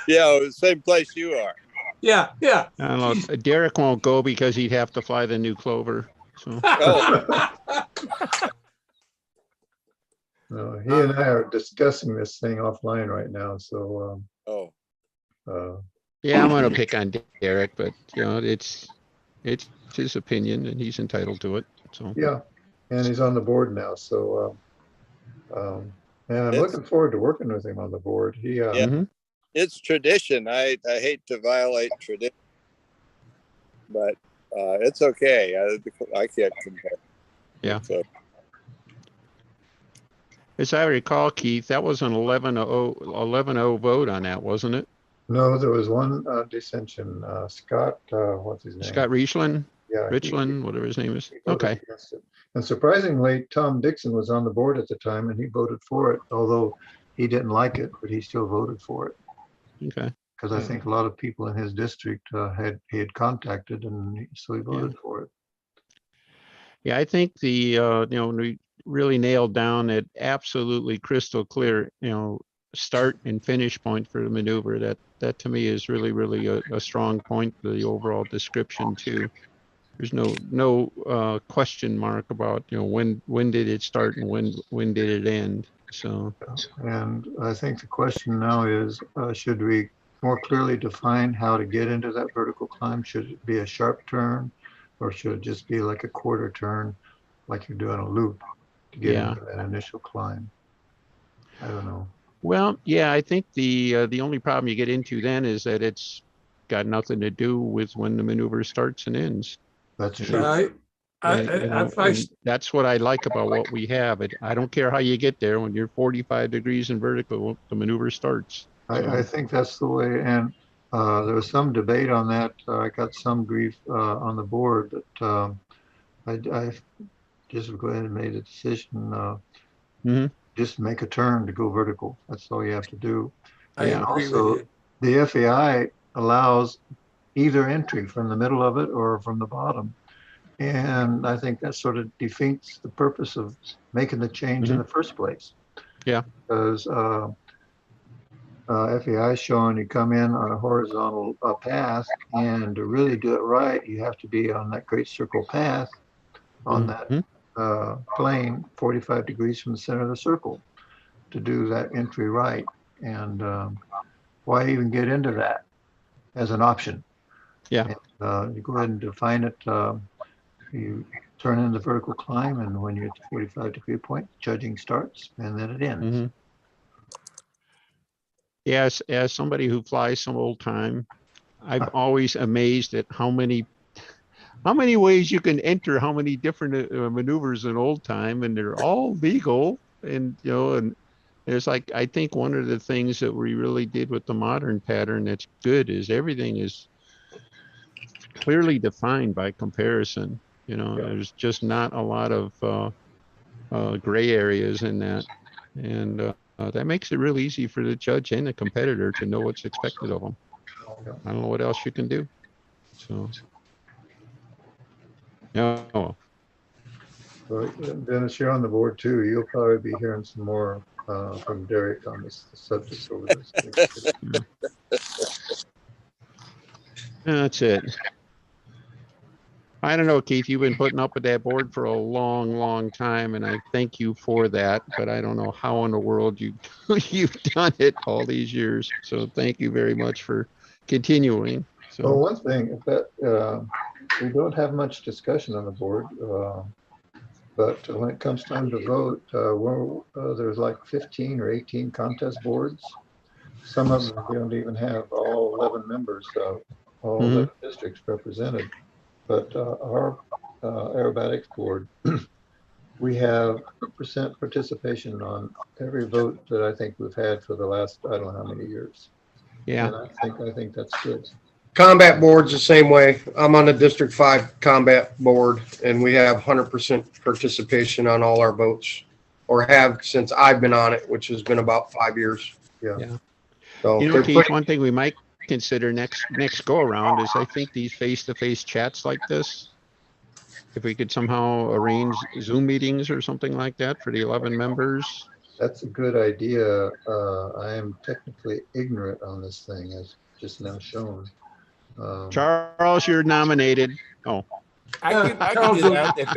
Yeah, the same place you are. Yeah. I don't know. Derek won't go because he'd have to fly the new Clover. So Oh. No, he and I are discussing this thing offline right now. So, yeah, I'm gonna pick on Derek, but it's his opinion and he's entitled to it. So yeah, and he's on the board now. So, and I'm looking forward to working with him on the board. He, It's tradition. I hate to violate tradition, but it's okay. I can't compare. Yeah. So, as I recall, Keith, that was an 11-0 vote on that, wasn't it? No, there was one dissension. Scott, what's his name? Scott Richland? Yeah, Richland, whatever his name is. he voted Okay. against it. And surprisingly, Tom Dixon was on the board at the time and he voted for it, although he didn't like it, but he still voted for it. Okay. Because I think a lot of people in his district he had contacted, and so he voted for it. Yeah, I think we really nailed down that absolutely crystal clear, start and finish point for the maneuver. That to me is really, really a strong point for the overall description too. There's no question mark about when did it start and when did it end. So, and I think the question now is, should we more clearly define how to get into that vertical climb? Should it be a sharp turn, or should it just be like a quarter turn, like you're doing a loop to get into that initial climb? I don't know. Well, yeah, I think the only problem you get into then is that it's got nothing to do with when the maneuver starts and ends. That's And true. and that's what I like about what we have. I don't care how you get there. When you're 45 degrees in vertical, the maneuver starts. I think that's the way, and there was some debate on that. I got some grief on the board, but I just go ahead and made a decision. Mhm. Just make a turn to go vertical. That's all you have to do. I And agree with also, you. the FAI allows either entry from the middle of it or from the bottom. And I think that sort of defeats the purpose of making the change in the first place. Yeah. Because FAI is showing you come in on a horizontal path, and to really do it right, you have to be on that great circle path on that plane 45 degrees from the center of the circle to do that entry right. And why even get into that as an option? Yeah. And, you go ahead and define it. You turn in the vertical climb, and when you're at the 45-degree point, judging starts, and then it ends. Yes, as somebody who flies some old time, I'm always amazed at how many ways you can enter, how many different maneuvers in old time, and they're all legal. And and there's like, I think one of the things that we really did with the modern pattern that's good is everything is clearly defined by comparison. There's just not a lot of gray areas in that, and that makes it real easy for the judge and the competitor to know what's expected of them. I don't know what else you can do. So, no. Well, Dennis, you're on the board too. You'll probably be hearing some more from Derek on this subject over this. That's it. I don't know, Keith, you've been putting up with that board for a long, long time, and I thank you for that, but I don't know how in the world you've done it all these years. So thank you very much for continuing. So, well, one thing that we don't have much discussion on the board, but when it comes time to vote, there's like 15 or 18 contest boards. Some of them don't even have all 11 members, all 11 districts represented. But our aerobatics board, we have 100% participation on every vote that I think we've had for the last, I don't know how many years. Yeah. And I think that's good. Combat board's the same way. I'm on the District 5 combat board, and we have 100% participation on all our votes, or have since I've been on it, which has been about 5 years. Yeah. So Keith, one thing we might consider next go around is I think these face-to-face chats like this, if we could somehow arrange Zoom meetings or something like that for the 11 members. That's a good idea. I am technically ignorant on this thing, as just now shown. Charles, you're nominated. Oh, I could do that. If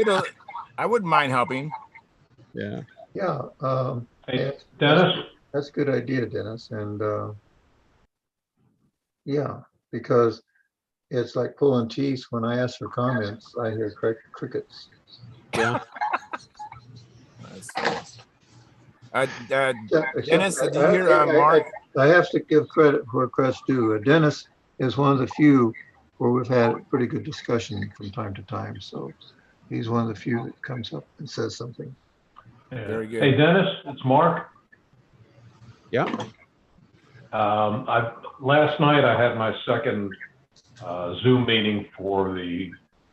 I wouldn't mind helping. Yeah. Yeah. Hey, Dennis? That's a good idea, Dennis. And yeah, because it's like pulling teeth. When I ask for comments, I hear crickets. Yeah. Dennis, did you hear Mark? I have to give credit where credit's due. Dennis is one of the few where we've had pretty good discussion from time to time. So he's one of the few that comes up and says something. Yeah. Very good. Hey, Dennis, it's Mark. Yeah. Last night I had my second Zoom meeting for the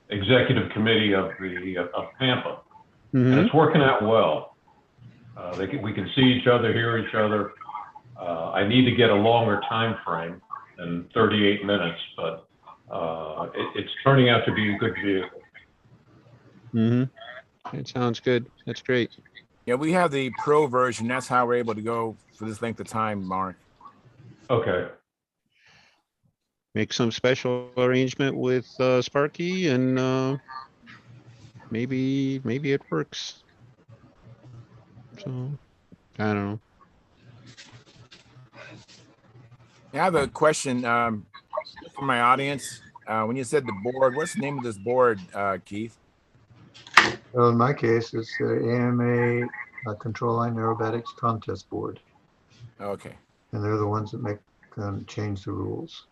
executive committee of Tampa, and it's working out well. We can see each other, hear each other. I need to get a longer time frame than 38 minutes, but it's turning out to be a good vehicle. It sounds good. That's great. Yeah, we have the pro version. That's how we're able to go for this length of time, Mark. Okay. Make some special arrangement with Sparky, and maybe it works. So I don't know. I have a question from my audience. When you said the board, what's the name of this board, Keith? Well, in my case, it's the AMA Control Line Aerobatics Contest Board. Okay. And they're the ones that change the rules.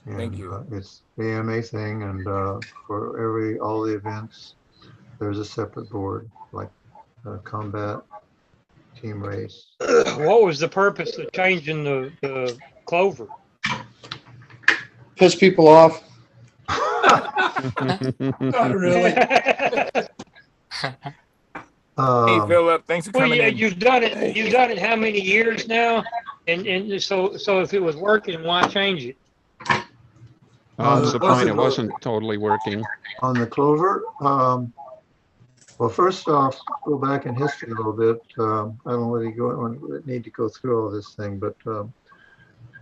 Thank And you. it's the AMA thing, and for all the events, there's a separate board, like combat, team race. What was the purpose of changing the clover? Piss people off. Not really. Hey, Um, Philip, thanks for Well, coming yeah, in. you've done it. You've done it how many years now? And so if it was working, why change it? That's the point. It wasn't- wasn't totally working. on the clover, well, first off, go back in history a little bit. I don't really need to go through all this thing, but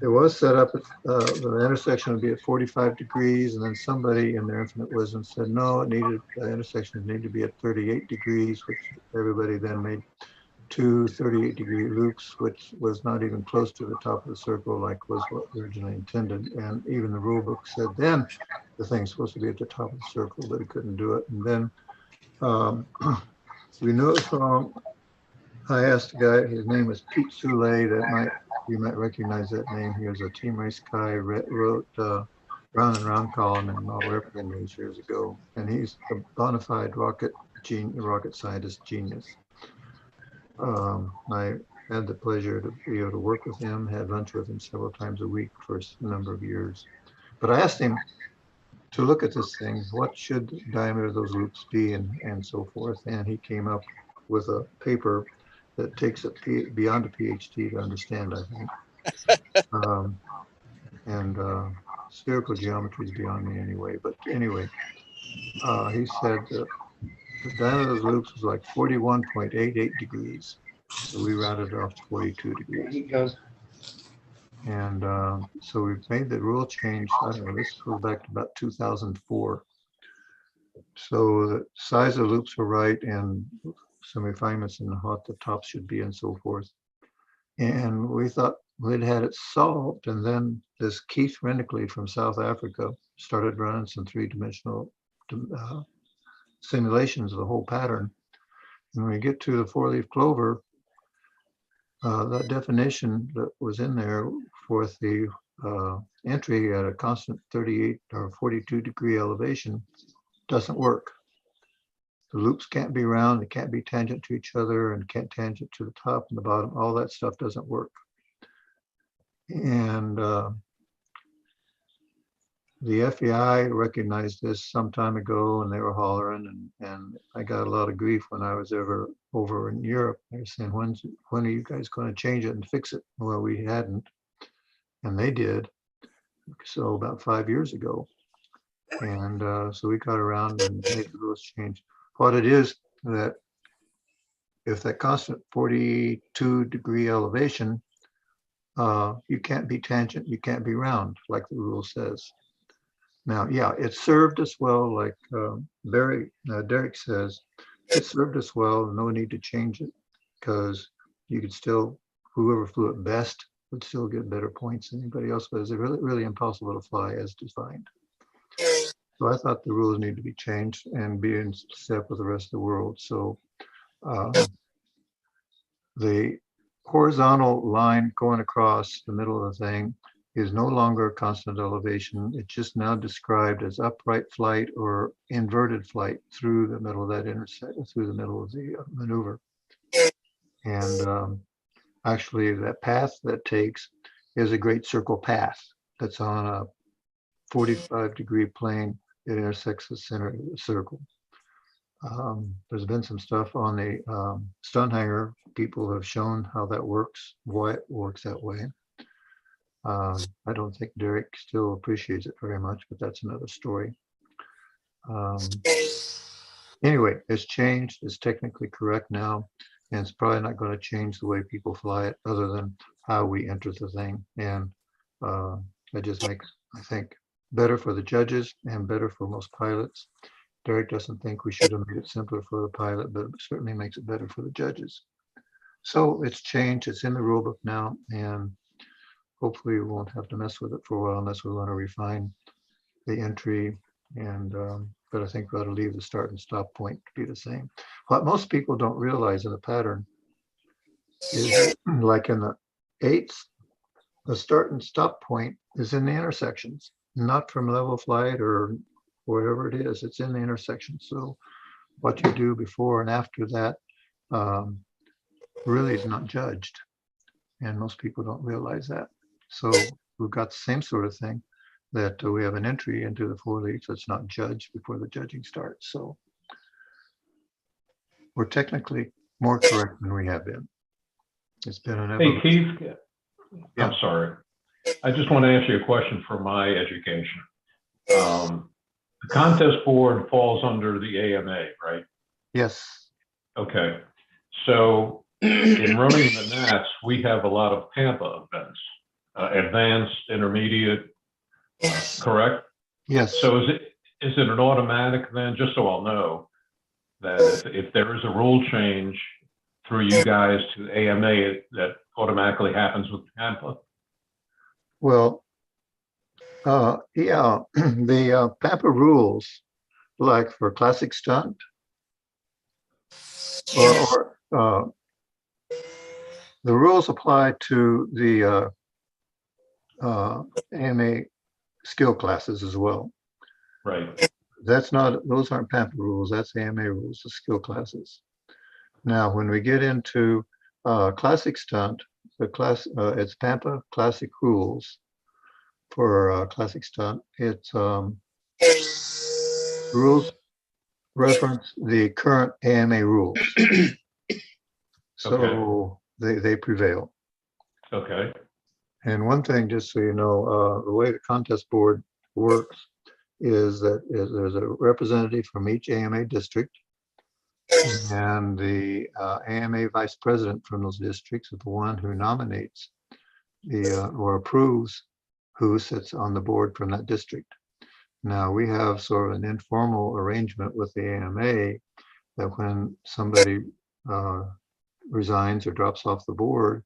it was set up at the intersection would be at 45 degrees, and then somebody in their infinite wisdom said no, the intersections need to be at 38 degrees, which everybody then made two 38-degree loops, which was not even close to the top of the circle like was what originally intended. And even the rule book said then the thing's supposed to be at the top of the circle, but it couldn't do it. And then we knew it was wrong. I asked the guy, his name was Pete Soule, you might recognize that name. He was a team race guy, wrote Round and Round column in Model Airplane News years ago. And he's a bona fide rocket scientist genius. I had the pleasure to be able to work with him, had lunch with him several times a week for a number of years. But I asked him to look at this thing, what should the diameter of those loops be and so forth. And he came up with a paper that takes it beyond a PhD to understand, I think. And spherical geometry is beyond me anyway. But anyway, he said that the diameter of those loops was like 41.88 degrees. So we rounded it off to 42 degrees. And so we made the rule change. I don't know, this goes back to about 2004. So the size of loops were right and some refinements in what the top should be and so forth. And we thought we'd had it solved. And then this Keith Rennickley from South Africa started running some three-dimensional simulations of the whole pattern. And when we get to the four-leaf clover, that definition that was in there for the entry at a constant 38 or 42 degree elevation doesn't work. The loops can't be round, they can't be tangent to each other, and can't tangent to the top and the bottom. All that stuff doesn't work. And the FEI recognized this some time ago, and they were hollering, and I got a lot of grief when I was over in Europe. They were saying, when are you guys going to change it and fix it? Well, we hadn't, and they did. So about 5 years ago. And so we got around and made the rules change. What it is that if that constant 42 degree elevation, you can't be tangent, you can't be round, like the rule says. Now, yeah, it served us well, like Derek says, it served us well, no need to change it, because you could still, whoever flew it best would still get better points than anybody else, but it's really, really impossible to fly as defined. So I thought the rules need to be changed and be in step with the rest of the world. So the horizontal line going across the middle of the thing is no longer a constant elevation. It's just now described as upright flight or inverted flight through the middle of that through the middle of the maneuver. And actually that path that takes is a great circle path that's on a 45 degree plane that intersects the center of the circle. There's been some stuff on the Stunthangar. People have shown how that works, why it works that way. I don't think Derek still appreciates it very much, but that's another story. Anyway, it's changed. It's technically correct now, and it's probably not going to change the way people fly it other than how we enter the thing. And it just makes, I think, better for the judges and better for most pilots. Derek doesn't think we should have made it simpler for the pilot, but it certainly makes it better for the judges. So it's changed. It's in the rule book now, and hopefully we won't have to mess with it for a while unless we want to refine the entry. And but I think we ought to leave the start and stop point to be the same. What most people don't realize in the pattern is like in the eights, the start and stop point is in the intersections, not from level flight or wherever it is. It's in the intersection. So what you do before and after that really is not judged. And most people don't realize that. So we've got the same sort of thing, that we have an entry into the 4 leagues that's not judged before the judging starts. So we're technically more correct than we have been. It's been an Hey, evolution. Keith, Yeah. I'm sorry. I just want to ask you a question for my education. The contest board falls under the AMA, right? Yes. Okay. So in running the Nats, we have a lot of Pampa events, advanced, intermediate, correct? Yes. So is it an automatic then, just so I'll know, that if there is a rule change through you guys to AMA, that automatically happens with Pampa? Well, yeah, the Pampa rules, like for classic stunt, or the rules apply to the AMA skill classes as well. Right. Those aren't Pampa rules, that's AMA rules, the skill classes. Now, when we get into classic stunt, it's Pampa classic rules for classic stunt. It's rules reference the current AMA rules. So they prevail. Okay. And one thing, just so you know, the way the contest board works is that there's a representative from each AMA district, and the AMA vice president from those districts is the one who nominates or approves who sits on the board from that district. Now, we have sort of an informal arrangement with the AMA that when somebody resigns or drops off the board,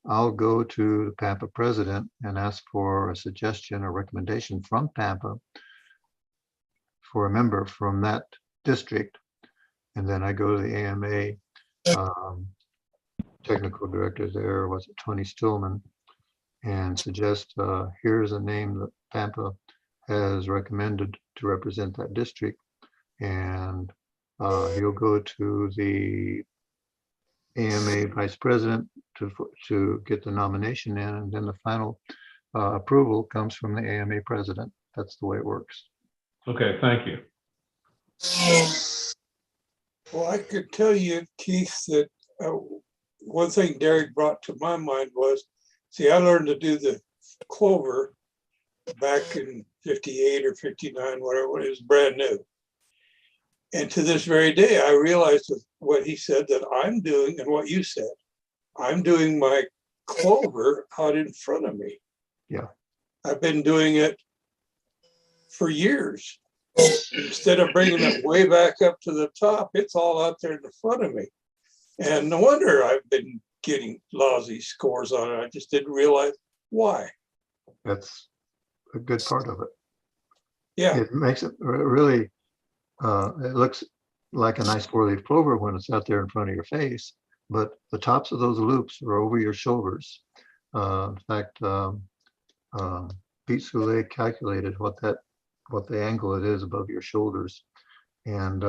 I'll go to the Pampa president and ask for a suggestion or recommendation from Pampa for a member from that district. And then I go to the AMA technical director there, was it Tony Stillman, and suggest here's a name that Pampa has recommended to represent that district. And he'll go to the AMA vice president to get the nomination in, and then the final approval comes from the AMA president. That's the way it works. Okay, thank you. Well, I could tell you, Keith, that one thing Derek brought to my mind was, see, I learned to do the clover back in 58 or 59, whatever, it was brand new. And to this very day, I realized what he said that I'm doing and what you said. I'm doing my clover out in front of me. Yeah. I've been doing it for years. Instead of bringing it way back up to the top, it's all out there in the front of me. And no wonder I've been getting lousy scores on it. I just didn't realize why. That's a good part of it. Yeah. It makes it really, it looks like a nice 4-leaf clover when it's out there in front of your face, but the tops of those loops are over your shoulders. In fact, Pete Soule calculated what the angle it is above your shoulders. And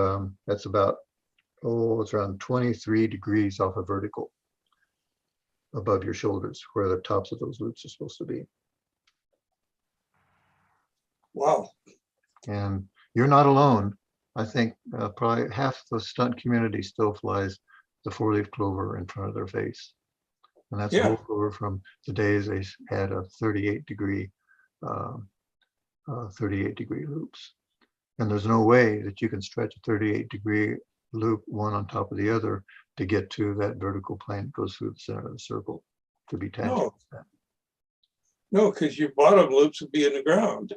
that's about, it's around 23 degrees off of vertical above your shoulders, where the tops of those loops are supposed to be. Wow. And you're not alone. I think probably half the stunt community still flies the 4-leaf clover in front of their face. And that's a whole clover from the days they had a 38 degree loops. And there's no way that you can stretch a 38 degree loop one on top of the other to get to that vertical plane that goes through the center of the circle to be tangent. No, because your bottom loops would be in the ground.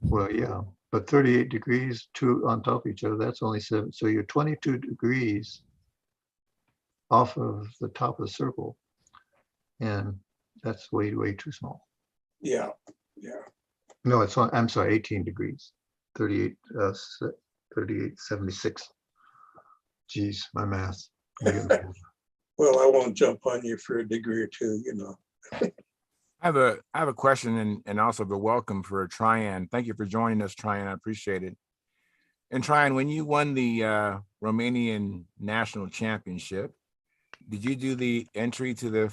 Well, yeah, but 38 degrees, two on top of each other, that's only 7. So you're 22 degrees off of the top of the circle. And that's way too small. Yeah, yeah. No, it's on, I'm sorry, 18 degrees, 38, 76. Geez, my math. Well, I won't jump on you for a degree or two, you know. I have a question and also a welcome for Tryon. Thank you for joining us, Tryon. I appreciate it. And Tryon, when you won the Romanian national championship, did you do the entry to the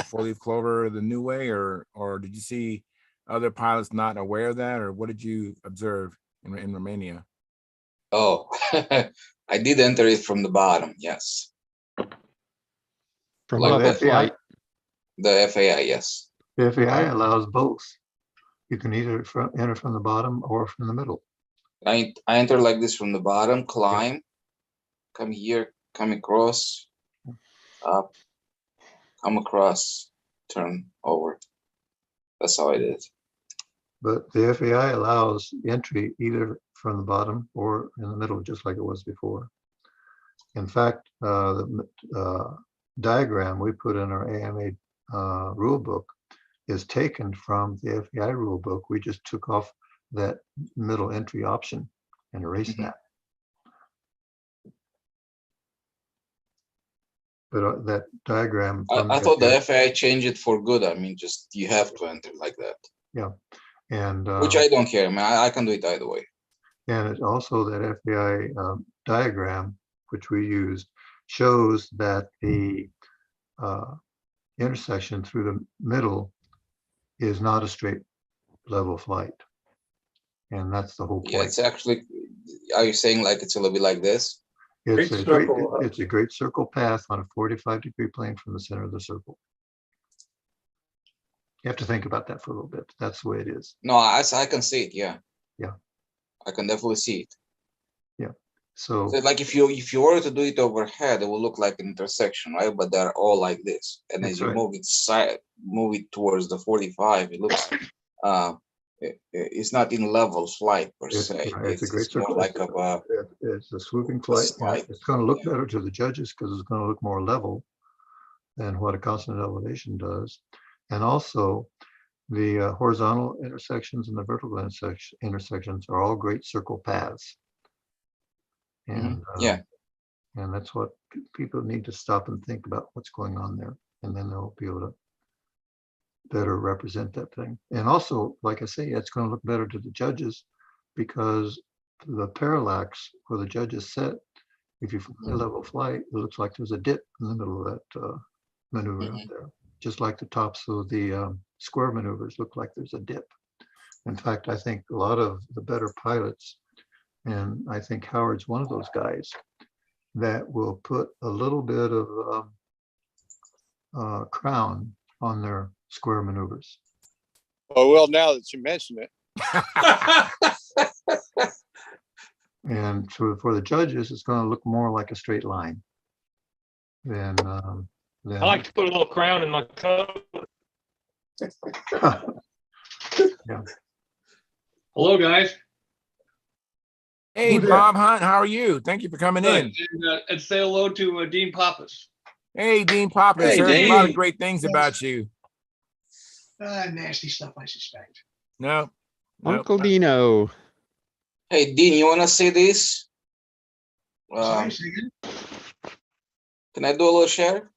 four-leaf clover the new way, or did you see other pilots not aware of that, or what did you observe in Romania? Oh, I did enter it from the bottom. Yes, From Like level that. flight. the FAI. Yes. The FAI allows both. You can either enter from the bottom or from the middle. I enter like this from the bottom, climb, come here, come across, up, come across, turn over. That's how I did it. But the FAI allows entry either from the bottom or in the middle, just like it was before. In fact, the diagram we put in our AMA rule book is taken from the FAI rule book. We just took off that middle entry option and erased that. But that diagram. I thought the FAI changed it for good. I mean, just you have to enter like that. Yeah, and Which I don't care. I mean, I can do it either way. and it also that FAI diagram, which we used, shows that the intersection through the middle is not a straight level flight. And that's the whole point. Yeah, it's actually, are you saying like it's a little bit like this? It's Great a great, circle. it's a great circle path on a 45-degree plane from the center of the circle. You have to think about that for a little bit. That's the way it is. No, I can see it. Yeah. Yeah. I can definitely see it. So So like if you were to do it overhead, it will look like an intersection, right? But they're all like this. And That's as you right. move it towards the 45, it looks it's not in level flight per it's, se. it's a great more circle. like a It's a swooping flight. slide. It's going to look Yeah. better to the judges because it's going to look more level than what a constant elevation does. And also the horizontal intersections and the vertical intersections are all great circle paths. And Yeah. and that's what people need to stop and think about what's going on there. And then they'll be able to better represent that thing. And also, like I say, it's going to look better to the judges because the parallax where the judges set, if you fly a level flight, it looks like there's a dip in the middle of that maneuver out there. Just like the tops of the square maneuvers look like there's a dip. In fact, I think a lot of the better pilots, and I think Howard's one of those guys, that will put a little bit of crown on their square maneuvers. Oh, well, now that you mention it. And for the judges, it's going to look more like a straight line than. I like to put a little crown in my coat. Hello, guys. Hey, Bob Hunt, how are you? Thank you for coming in. And say hello to Dean Pappas. Hey, Dean Pappas, Hey, heard a lot of Dean. great things about you. Nasty stuff, I suspect. No. Uncle Dino. Hey, Dean, you want to see this? Sorry, say again? Can I do a little share?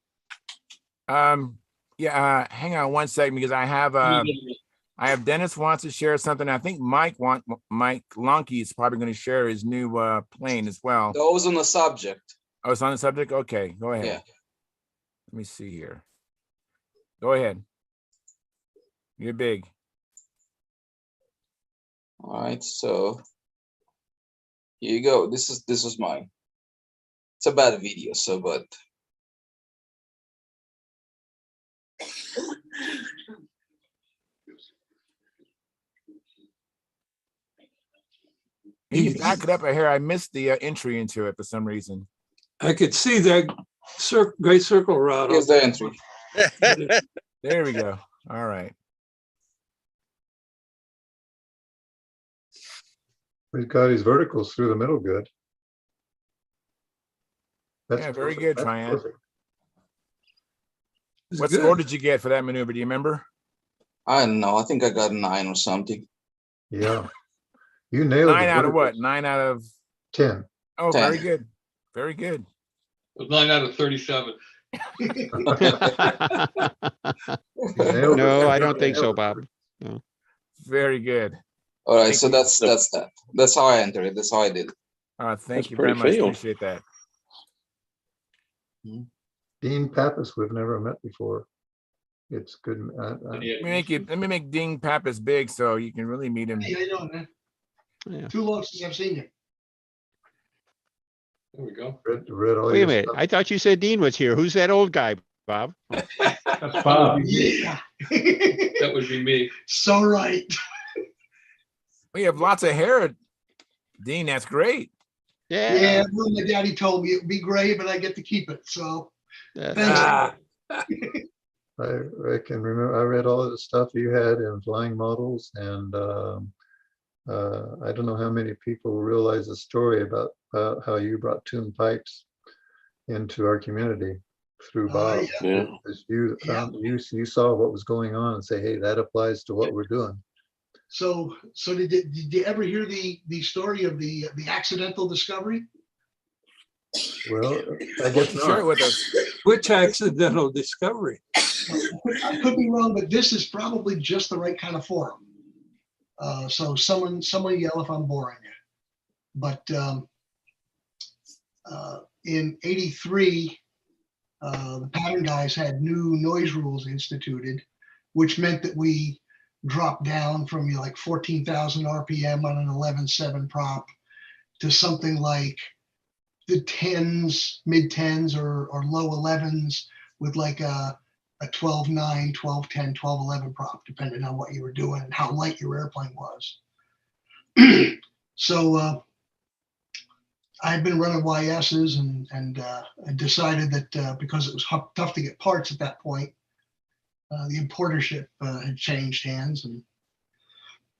Yeah, hang on one second because I have Dennis wants to share something. I think Mike Lonke is probably going to share his new plane as well. That was on the subject. Oh, it's on the subject? Okay, go ahead. Yeah. Let me see here. Go ahead. You're big. All right, so here you go. This is mine. It's a bad video, so but Can you back it up a hair? I missed the entry into it for some reason. I could see that great circle route. here's the entry. There we go. All right. He's got his verticals through the middle good. Yeah, very good, That's Tryon. perfect. It's What good. score did you get for that maneuver? Do you remember? I don't know. I think I got 9 or something. Yeah. You nailed 9 the out of what? verticals. 9 out of 10. Oh, 10. very good. Very good. It was 9 out of 37. No, I don't think so, Bob. Very good. All right, Thank so you. that's that. That's how I entered it. That's how I did it. Thank That's you very pretty much. field. Appreciate that. Dean Pappas, we've never met before. It's good. Let me make Ding Pappas big so you can really meet him. Hey, how you doing, man? Yeah. Too long since I've seen you. There we go. read all Wait a your minute. stuff. I thought you said Dean was here. Who's that old guy, Bob? That's Bob. Yeah. That would be me. So right. We have lots of hair, Dean. That's great. Yeah, well, my daddy told me it would be gray, but I get to keep it. So thanks. Ah, I can remember, I read all of the stuff you had in Flying Models, and I don't know how many people realize the story about how you brought tune pipes into our community through Bob. Yeah. Yeah. Because you found, you saw what was going on and say, hey, that applies to what we're doing. So did you ever hear the story of the accidental discovery? Well, I why guess don't you share it not. with us. Which accidental discovery? I could be wrong, but this is probably just the right kind of forum. So someone yell if I'm boring you. But in '83, the pattern guys had new noise rules instituted, which meant that we dropped down from like 14,000 RPM on an 11.7 prop to something like the tens, mid tens or low 11s with like a 12.9, 12.10, 12.11 prop, depending on what you were doing and how light your airplane was. So I'd been running YSs and I decided that because it was tough to get parts at that point, the importership had changed hands and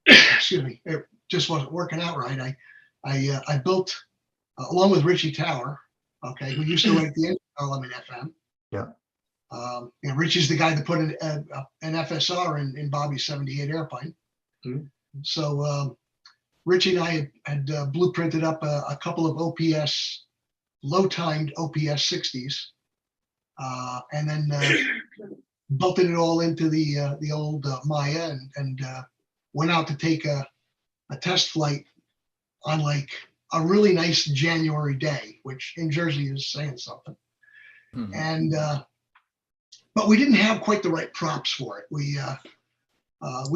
excuse me, it just wasn't working out right. I built, along with Richie Tower, okay, who used to write the engine column in FM. Yeah. You know, Richie's the guy that put an FSR in Bobby's 78 airplane. Mhm. So Richie and I had blueprinted up a couple of OPS, low-timed OPS 60s, and then bolted it all into the old Maya and went out to take a test flight on like a really nice January day, which in Jersey is saying something. Mhm. And but we didn't have quite the right props for it. We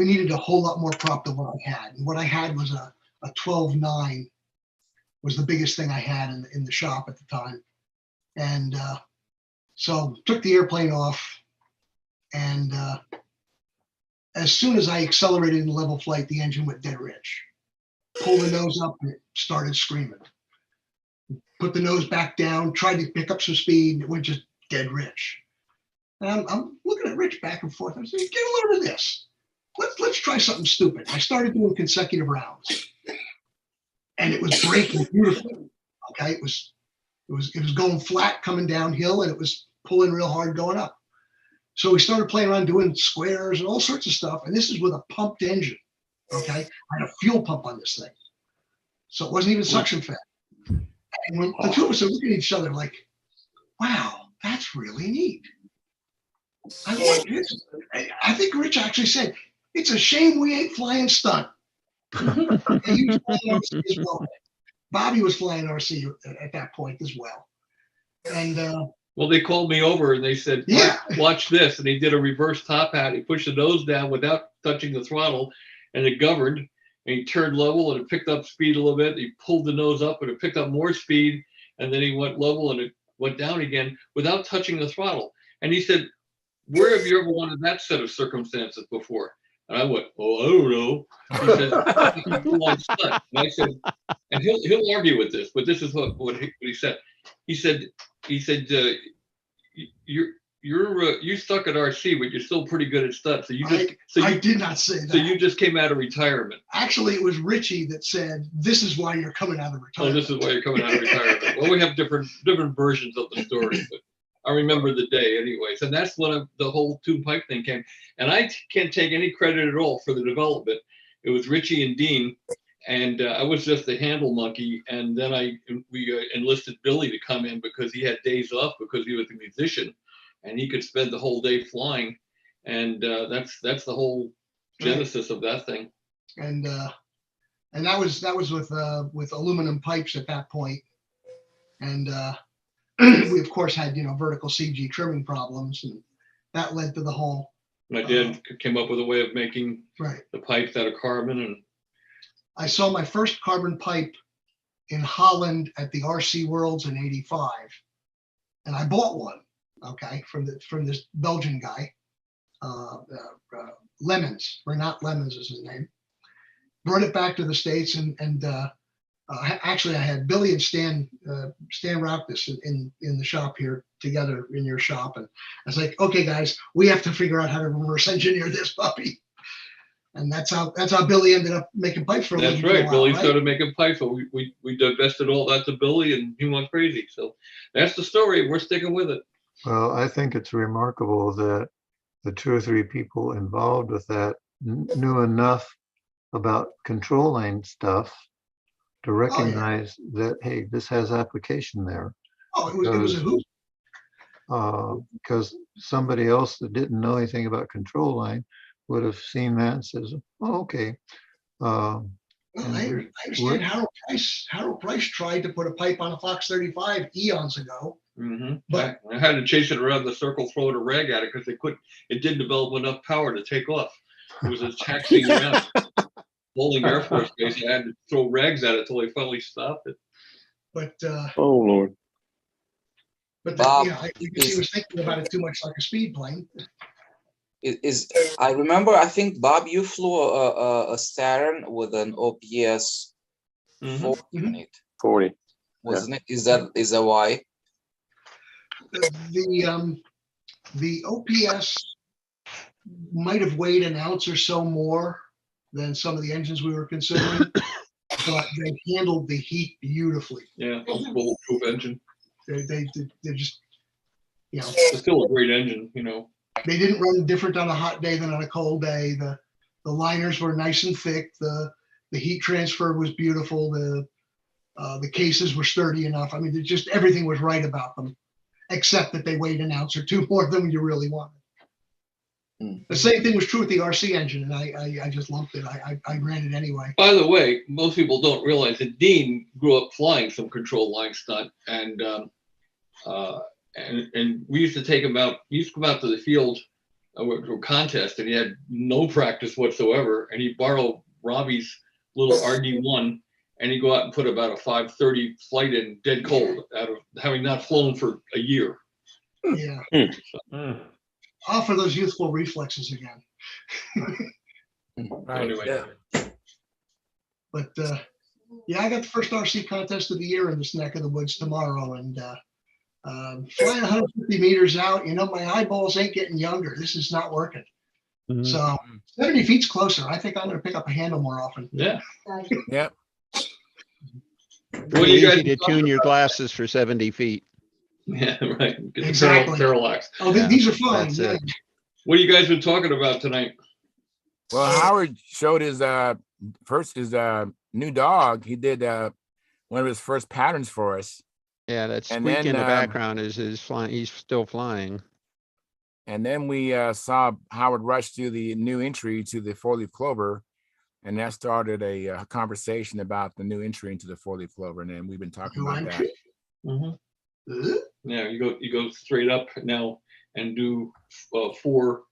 needed a whole lot more prop than what I had. And what I had was a 12.9 was the biggest thing I had in the shop at the time. And so took the airplane off, and as soon as I accelerated in level flight, the engine went dead rich. Pulled the nose up and it started screaming. Put the nose back down, tried to pick up some speed, and it went just dead rich. And I'm looking at Rich back and forth. I said, get a load of this. Let's try something stupid. I started doing consecutive rounds, and it was braking beautifully. Okay, it was going flat coming downhill, and it was pulling real hard going up. So we started playing around doing squares and all sorts of stuff. And this is with a pumped engine. Okay, I had a fuel pump on this thing, so it wasn't even suction fed. And when the two of us are looking at each other like, "Wow, that's really neat." I think Rich actually said, "It's a shame we ain't flying stunt." He was flying RC as well. Bobby was flying RC at that point as well. And Well, they called me over and they said, Yeah. watch this. And he did a reverse top hat. He pushed the nose down without touching the throttle, and it governed. And he turned level and it picked up speed a little bit. He pulled the nose up and it picked up more speed. And then he went level and it went down again without touching the throttle. And he said, where have you ever wanted that set of circumstances before? And I went, oh, I don't know. He says, and I said, and he'll argue with this, but this is what he said. He said, you stuck at RC, but you're still pretty good at stuff. So I did not say that. So you just came out of retirement. Actually, it was Richie that said, "This is why you're coming out of retirement." Oh, this is why you're coming out of retirement. Well, we have different versions of the story, but I remember the day anyways. And that's when the whole tube pipe thing came. And I can't take any credit at all for the development. It was Richie and Dean. And I was just a handle monkey. And then we enlisted Billy to come in because he had days off because he was a musician. and he could spend the whole day flying. And that's the whole genesis of that thing. And that was with aluminum pipes at that point. And we of course had, vertical CG trimming problems, and that led to the whole. My dad came up with a way of making Right. the pipes out of carbon, and I saw my first carbon pipe in Holland at the RC Worlds in '85, and I bought one. Okay, from this Belgian guy, Lemons, Renat Lemons is his name. Brought it back to the States, and actually I had Billy and Stan wrapped this in the shop here together in your shop, and I was like, okay guys, we have to figure out how to reverse engineer this puppy. And that's how Billy ended up making pipes for a that's living for a right. while, Billy right? started making pipes, but we divested all that to Billy, and he went crazy. So that's the story. We're sticking with it. Well, I think it's remarkable that the 2 or 3 people involved with that knew enough about control line stuff to recognize that, hey, this has application there. Oh, it was a hoot. Because somebody else that didn't know anything about control line would have seen that and says, oh, okay. Well, I understand Harold Price tried to put a pipe on a Fox 35 eons ago. Mm-hmm. But I had to chase it around the circle, throw it a rag at it because it didn't develop enough power to take off. It was a taxiing around Bowling Air Force Base. I had to throw rags at it till they finally stopped it. But Oh, Lord. but Bob, you can see he was thinking about it too much like a speed plane. I remember, I think, Bob, you flew a Saturn with an OPS 40 in it, 40. wasn't it? Is that why? The OPS might have weighed an ounce or so more than some of the engines we were considering, but they handled the heat beautifully. Yeah, bulletproof engine. They just, It's still a great engine, They didn't run different on a hot day than on a cold day. The liners were nice and thick. The heat transfer was beautiful. The cases were sturdy enough. I mean, just everything was right about them, except that they weighed an ounce or two more than you really wanted. The same thing was true with the RC engine, and I just lumped it. I ran it anyway. By the way, most people don't realize that Dean grew up flying some control line stunt, and we used to take him out. He used to come out to the field to a contest, and he had no practice whatsoever. And he'd borrow Robbie's little RD1, and he'd go out and put about a 5:30 flight in dead cold, out of having not flown for a year. Yeah. Offer those youthful reflexes again. Right. Anyway. Yeah. But I got the first RC contest of the year in this neck of the woods tomorrow, and flying 150 meters out, my eyeballs ain't getting younger. This is not working. Mhm. So 70 feet's closer. I think I'm going to pick up a handle more often. Yeah. Yep. What do Pretty you guys easy to tune your glasses for 70 feet. Yeah, right. Get the Exactly. parallax. Oh, Yeah, these are fine. that's Yeah. it. What have you guys been talking about tonight? Well, Howard showed his new dog. He did one of his first patterns for us. Yeah, that And squeak in then, the background is flying. He's still flying. And then we saw Howard rush to the new entry to the 4-leaf clover, and that started a conversation about the new entry into the 4-leaf clover. And then we've been talking about that. Mm-hmm. Yeah, you go straight up now and do 4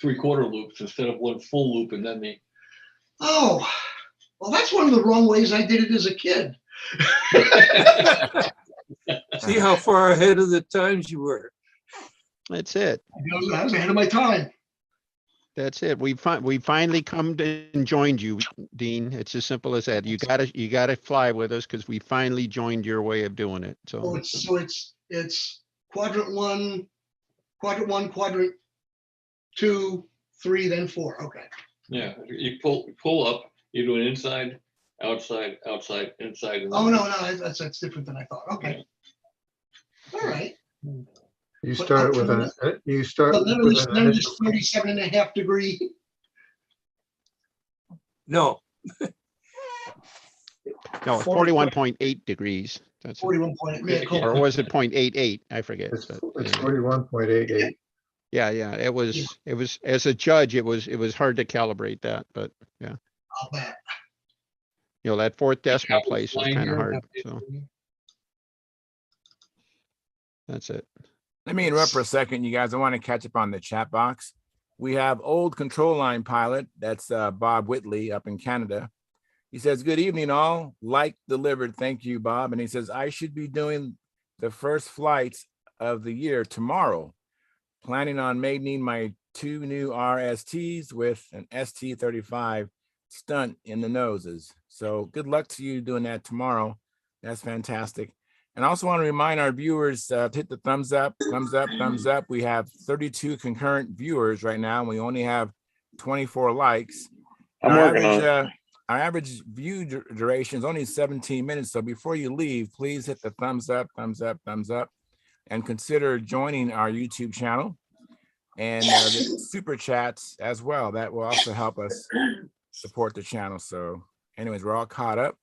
3/4 loops instead of 1 full loop, and then the. Oh, well, that's one of the wrong ways I did it as a kid. See how far ahead of the times you were. That's it. I was ahead of my time. That's it. We finally come to and joined you, Dean. It's as simple as that. You gotta fly with us because we finally joined your way of doing it. So It's quadrant 1, quadrant 2, 3, then 4. Okay. Yeah, you pull up. You do an inside, outside, outside, inside. And Oh no, that's different than I thought. Okay. Yeah. All right. You start with But none of this 37.5 degree. No. No, 41.8 degrees. That's it. 41 point, man, Or cool. was it 0.88? I forget. It's but it's anyway. 41.88. Yeah, it was, as a judge, it was hard to calibrate that, but I'll bet. that fourth decimal place was Line kind of here, hard. have to- So that's it. Let me interrupt for a second, you guys. I want to catch up on the chat box. We have old control line pilot. That's Bob Whitley up in Canada. He says, good evening, all. Like delivered. Thank you, Bob. And he says, I should be doing the first flights of the year tomorrow. Planning on mating my 2 new RSTs with an ST35 stunt in the noses. So good luck to you doing that tomorrow. That's fantastic. And I also want to remind our viewers to hit the thumbs up, thumbs up, thumbs up. We have 32 concurrent viewers right now. And we only have 24 likes. I'm working on it. Our average view duration is only 17 minutes. So before you leave, please hit the thumbs up, thumbs up, thumbs up, and consider joining our YouTube channel and the super chats as well. That will also help us support the channel. So anyways, we're all caught up.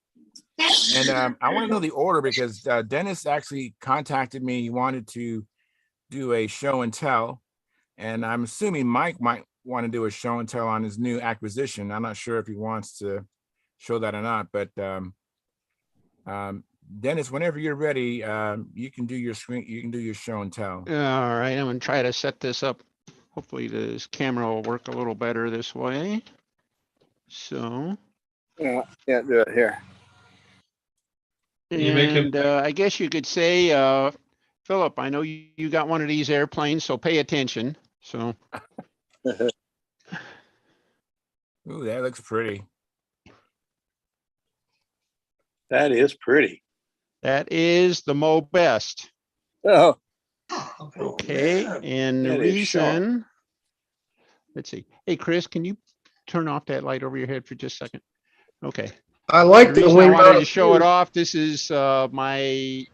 And I want to know the order because Dennis actually contacted me. He wanted to do a show and tell. And I'm assuming Mike might want to do a show and tell on his new acquisition. I'm not sure if he wants to show that or not, but Dennis, whenever you're ready, you can do your screen, you can do your show and tell. All right, I'm gonna try to set this up. Hopefully this camera will work a little better this way. So. Yeah, can't do it here. You make him- And I guess you could say, Philip, I know you got one of these airplanes, so pay attention. So. Ooh, that looks pretty. That is pretty. That is the Mo Best. Oh, Okay, man, and the that is sharp. reason, let's see. Hey, Chris, can you turn off that light over your head for just a second? Okay. I like The the reason I wing wanted to mount show it view. off, this is the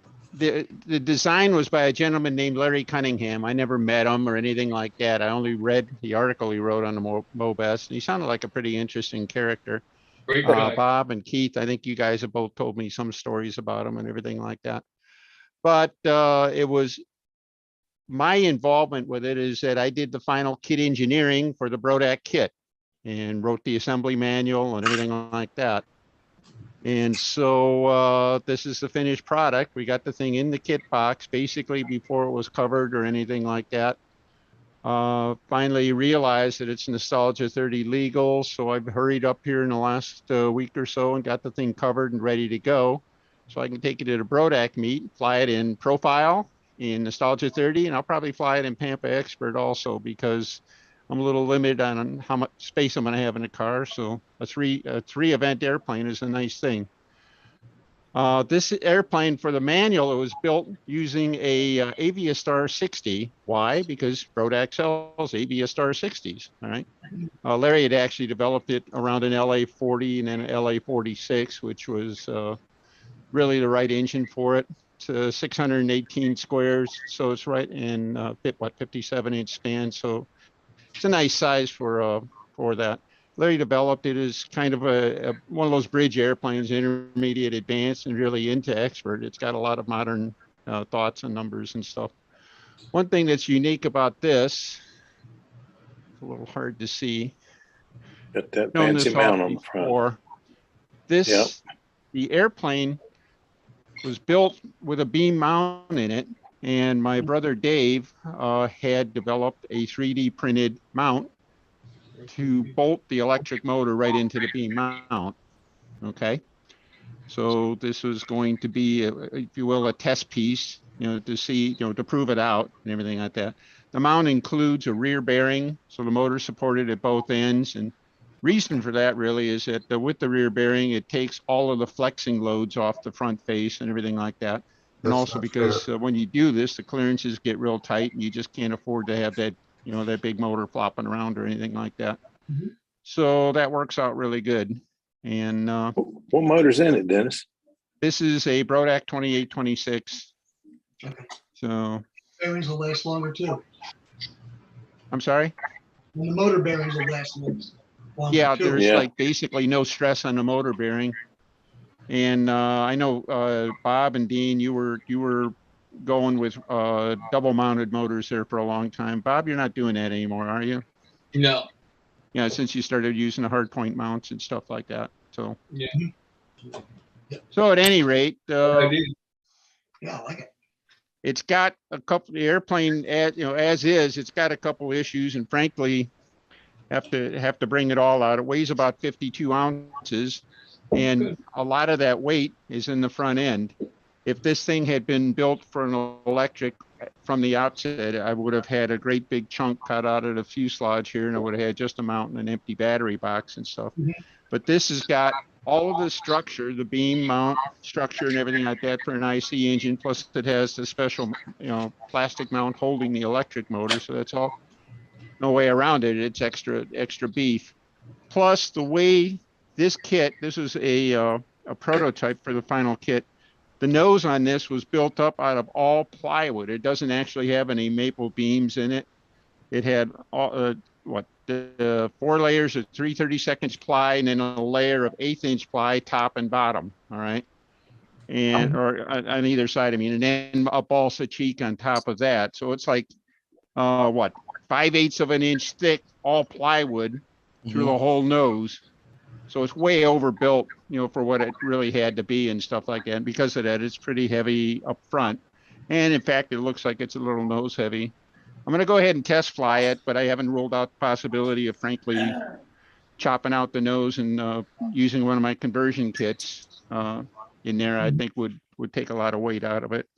design was by a gentleman named Larry Cunningham. I never met him or anything like that. I only read the article he wrote on the Mo Best. And he sounded like a pretty interesting character. Great guy. Bob and Keith, I think you guys have both told me some stories about him and everything like that. But it was my involvement with it is that I did the final kit engineering for the Brodak kit and wrote the assembly manual and everything like that. And so this is the finished product. We got the thing in the kit box basically before it was covered or anything like that. Finally realized that it's Nostalgia 30 legal. So I've hurried up here in the last week or so and got the thing covered and ready to go. So I can take it to the Brodak meet, fly it in profile in Nostalgia 30, and I'll probably fly it in Pampa Expert also because I'm a little limited on how much space I'm going to have in the car. So a three event airplane is a nice thing. This airplane for the manual, it was built using a Aviastar 60. Why? Because Brodak sells Aviastar 60s. All right. Larry had actually developed it around an LA 40 and then an LA 46, which was really the right engine for it. It's 618 squares, so it's right in 57-inch span. So it's a nice size for that. Larry developed it as kind of one of those bridge airplanes, intermediate, advanced, and really into expert. It's got a lot of modern thoughts and numbers and stuff. One thing that's unique about this, it's a little hard to see. Got that Shown fancy this mount off on the front. before. This, Yep. the airplane was built with a beam mount in it, and my brother Dave had developed a 3D printed mount to bolt the electric motor right into the beam mount. Okay, so this was going to be, if you will, a test piece, to see, to prove it out and everything like that. The mount includes a rear bearing, so the motor supported at both ends. And reason for that really is that with the rear bearing, it takes all of the flexing loads off the front face and everything like that. And That's also not because fair. when you do this, the clearances get real tight and you just can't afford to have that, that big motor flopping around or anything like that. Mhm. So that works out really good. And What motor's in it, Dennis? this is a Brodak 2826. Okay. So Bearings will last longer too. I'm sorry. And the motor bearings will last longer Yeah, too. there's Yeah. like basically no stress on the motor bearing. And I know Bob and Dean, you were going with double mounted motors there for a long time. Bob, you're not doing that anymore, are you? No. Yeah, since you started using the hard point mounts and stuff like that. So Yeah. so at any rate, I did. Yeah, I like it. it's got a couple, the airplane as is, it's got a couple issues, and frankly, have to bring it all out. It weighs about 52 ounces, and a lot of that weight is in the front end. If this thing had been built for an electric from the outset, I would have had a great big chunk cut out of the fuselage here, and I would have had just a mount and an empty battery box and stuff. Mhm. But this has got all of the structure, the beam mount structure and everything like that for an IC engine. Plus it has the special, plastic mount holding the electric motor. So that's all, no way around it. It's extra beef. Plus the way this kit, this is a prototype for the final kit. The nose on this was built up out of all plywood. It doesn't actually have any maple beams in it. It had all, the 4 layers of 3/32 ply, and then a layer of 1/8 inch ply, top and bottom. All right. And, or on either side, I mean, and then a balsa cheek on top of that. So it's like, 5/8 of an inch thick, all plywood through the whole nose. So it's way overbuilt, for what it really had to be and stuff like that. And because of that, it's pretty heavy up front. And in fact, it looks like it's a little nose heavy. I'm going to go ahead and test fly it, but I haven't ruled out the possibility of frankly chopping out the nose and using one of my conversion kits in there. I think would take a lot of weight out of it.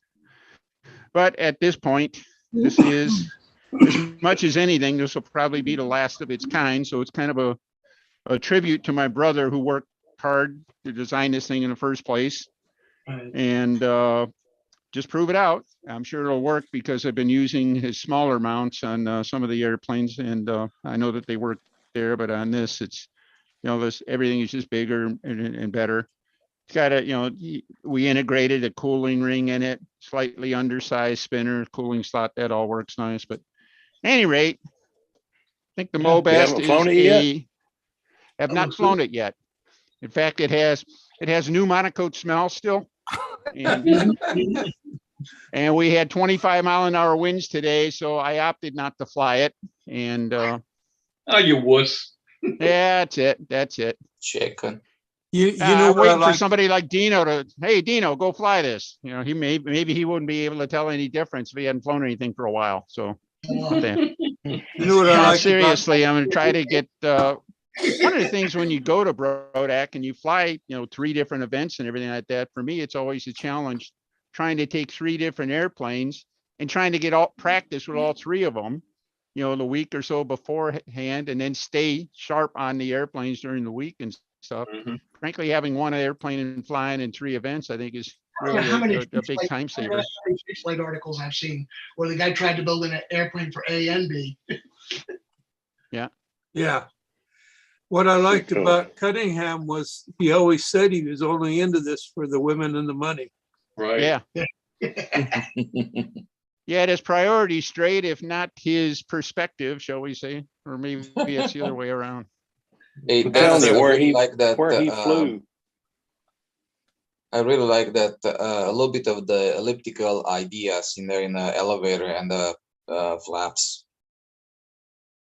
But at this point, this is, as much as anything, this will probably be the last of its kind. So it's kind of a tribute to my brother who worked hard to design this thing in the first place. And just prove it out. I'm sure it'll work because I've been using his smaller mounts on some of the airplanes, and I know that they work there. But on this, it's everything is just bigger and better. It's got we integrated a cooling ring in it, slightly undersized spinner, cooling slot. That all works nice. But at any rate, I think the Mobest is a. Have not flown it yet. In fact, it has new monocoque smell still. And we had 25-mile-an-hour winds today, so I opted not to fly it. And oh, you wuss. Yeah, that's it. Chicken. You know, waiting for somebody like Dino to, hey, Dino, go fly this. He maybe he wouldn't be able to tell any difference if he hadn't flown anything for a while. So, you know what I like seriously, I'm going to try to get. One of the things when you go to Brodak and you fly, 3 different events and everything like that, for me, it's always a challenge trying to take 3 different airplanes and trying to get all practice with all 3 of them, the week or so beforehand, and then stay sharp on the airplanes during the week and stuff. Frankly, having one airplane and flying in 3 events, I think is really a big time saver. Flight articles I've seen where the guy tried to build an airplane for A and B. Yeah. What I liked about Cunningham was he always said he was only into this for the women and the money. Right. Yeah. He had his priorities straight, if not his perspective, shall we say, or maybe it's the other way around. Hey, I'm telling you, where he he flew. I really like that a little bit of the elliptical ideas in there in the elevator and the flaps.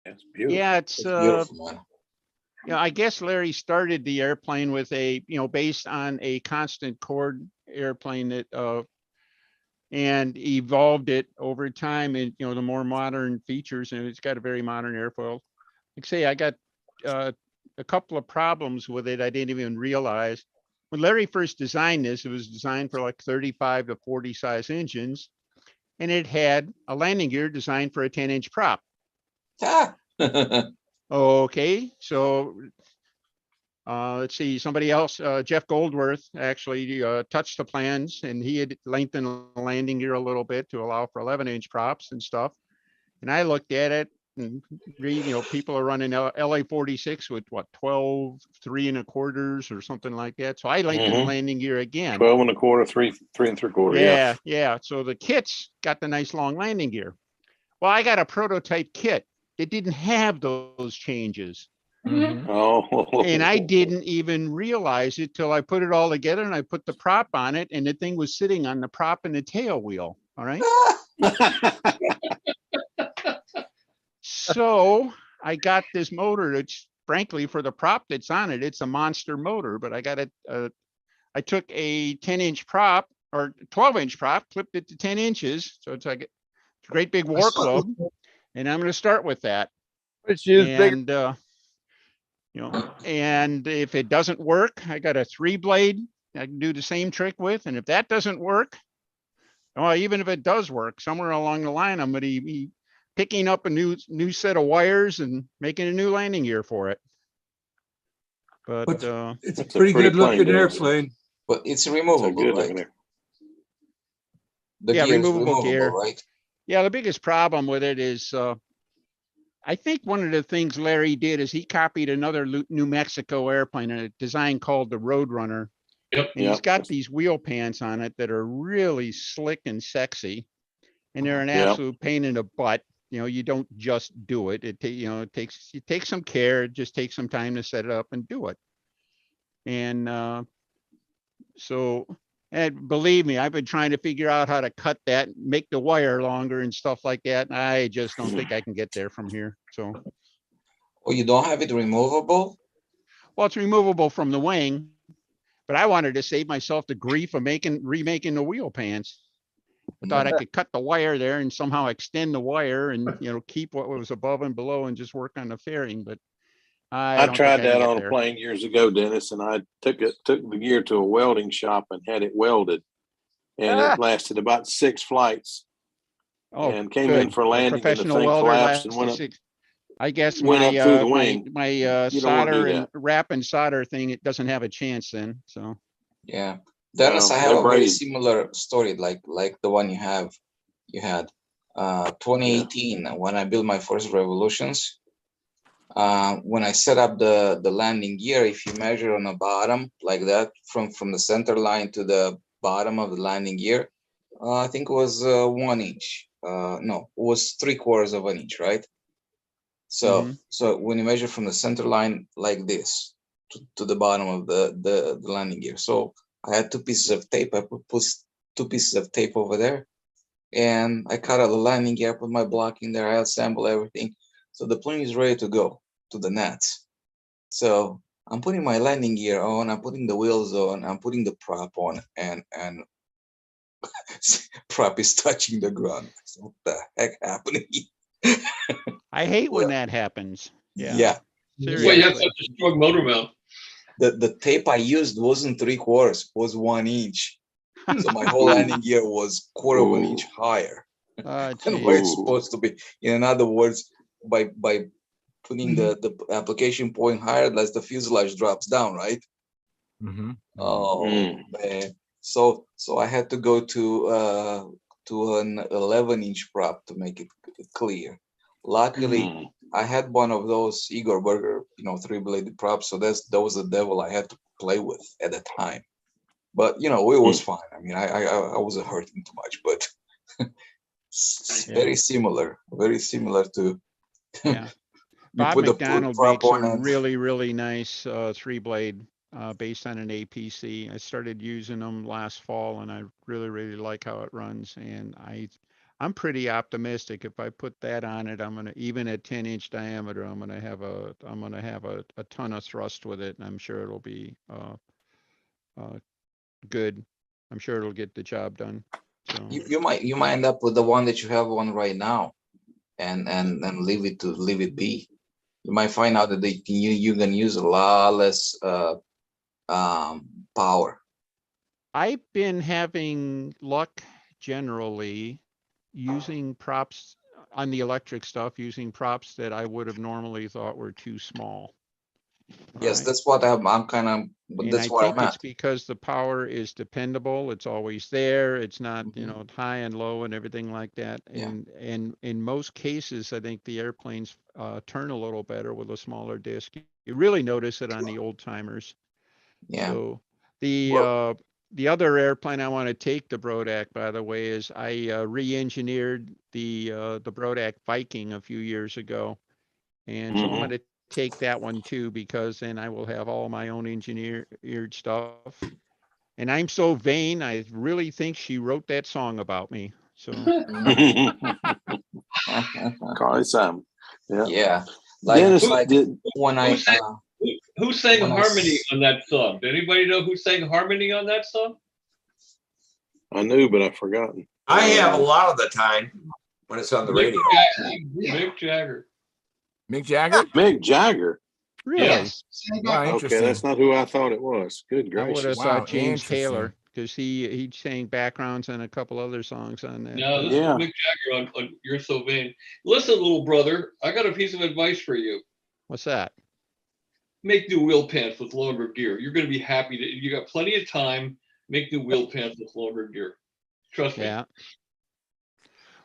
That's beautiful. Yeah, it's beautiful, man. I guess Larry started the airplane with a, based on a constant chord airplane that, and evolved it over time and, the more modern features, and it's got a very modern airfoil. Like I say, I got a couple of problems with it I didn't even realize. When Larry first designed this, it was designed for like 35 to 40 size engines, and it had a landing gear designed for a 10-inch prop. Okay, so let's see, somebody else, Jeff Goldworth, actually touched the plans, and he had lengthened the landing gear a little bit to allow for 11-inch props and stuff. And I looked at it and read, people are running LA-46 with 12 3 1/4 or something like that. So I lengthened the landing gear again. 12 1/4, 3 3 3/4. Yeah. So the kit's got the nice long landing gear. Well, I got a prototype kit that didn't have those changes. Mhm. Oh. And I didn't even realize it till I put it all together and I put the prop on it and the thing was sitting on the prop and the tail wheel. All right. So I got this motor that's frankly for the prop that's on it, it's a monster motor, but I got it. I took a 10-inch prop or 12-inch prop, clipped it to 10 inches. So it's like a great big war club. And I'm going to start with that. It's used bigger. And, you know, and if it doesn't work, I got a 3-blade I can do the same trick with. And if that doesn't work, well, even if it does work, somewhere along the line, I'm going to be picking up a new set of wires and making a new landing gear for it. But It's a That's a pretty pretty good looking plane, dude. airplane. But it's It's a removable, good right? looking air. The yeah, gear is removable gear. right? Yeah, the biggest problem with it is I think one of the things Larry did is he copied another New Mexico airplane, a design called the Roadrunner. Yep. And he's got these wheel pants on it that are really slick and sexy. And they're an Yep. absolute pain in the butt. You know, you don't just do it. It takes some care. It just takes some time to set it up and do it. And and believe me, I've been trying to figure out how to cut that, make the wire longer and stuff like that. And I just don't think I can get there from here. So, Oh, you don't have it removable? well, it's removable from the wing, but I wanted to save myself the grief of remaking the wheel pans. I thought I could cut the wire there and somehow extend the wire and, you know, keep what was above and below and just work on the fairing. But I don't tried think I can that get on a there. plane years ago, Dennis, and I took the gear to a welding shop and had it welded, and it lasted about 6 flights. Oh, and came good. in for A landing, and the professional thing welder collapsed and lasted went up. 6. I guess went my up through the wing. my You don't wanna do solder and that. wrap and solder thing, it doesn't have a chance then. So Yeah. Dennis, I have they're a very brave. similar story like the one you had. 2018 when I built my first Revolutions. When I set up the landing gear, if you measure on the bottom like that, from the center line to the bottom of the landing gear, I think it was 1 inch. No, it was 3/4 of an inch, right? So so when you measure from the center line like this to the bottom of the landing gear, so I had 2 pieces of tape. I put 2 pieces of tape over there, and I cut out the landing gear, put my block in there, I assemble everything. So the plane is ready to go to the nets. So I'm putting my landing gear on, I'm putting the wheels on, I'm putting the prop on, and prop is touching the ground. So what the heck happening? I hate when that happens. Yeah. That's why you have Seriously. such a strong motor mount. The tape I used wasn't 3/4, was 1 inch. So my whole landing gear was 1/4 of an inch higher than where it's supposed to be. In other words, by putting the application point higher, as the fuselage drops down, right? Oh man. So I had to go to an 11-inch prop to make it clear. Luckily, I had one of those Igor Berger, 3-bladed props. So that was the devil I had to play with at the time. But it was fine. I mean, I wasn't hurting too much, but very similar to. Yeah. You Bob put the McDonald prop makes a on and really nice 3-blade based on an APC. I started using them last fall and I really like how it runs. And I'm pretty optimistic if I put that on it, I'm gonna, even at 10-inch diameter, I'm gonna have a ton of thrust with it, and I'm sure it'll be good. I'm sure it'll get the job done. So you might end up with the one that you have on right now, and leave it be. You might find out that you can use a lot less power. I've been having luck generally using props on the electric stuff, using props that I would have normally thought were too small. Yes, that's what I'm kind of. That's where I'm I think it's at. because the power is dependable. It's always there. It's not, high and low and everything like that. And in most cases, I think the airplanes turn a little better with a smaller disc. You really notice it on the old timers. Yeah. So the other airplane I want to take the Brodak, by the way, is I re-engineered the Brodak Viking a few years ago. And so I'm going to take that one too, because then I will have all my own engineered stuff. And I'm so vain, I really think she wrote that song about me. So Call it something. Yeah. Yeah, like Dennis, like did, when I Who sang when I harmony s- on that song? Did anybody know who sang harmony on that song? I knew, but I've forgotten. I have a lot of the time when it's on the radio. Mick Jagger. Mick Jagger? Mick Jagger. really, Yes. Wow, Okay, interesting. that's not who I thought it was. Good I would have gracious. Wow, thought James interesting. Taylor, because he sang backgrounds and a couple other songs on that. No, this Yeah. is Mick Jagger on You're So Vain. Listen, little brother, I got a piece of advice for you. What's that? Make new wheel pants with longer gear. You're going to be happy. You got plenty of time. Make new wheel pants with longer gear. Trust me. Yeah.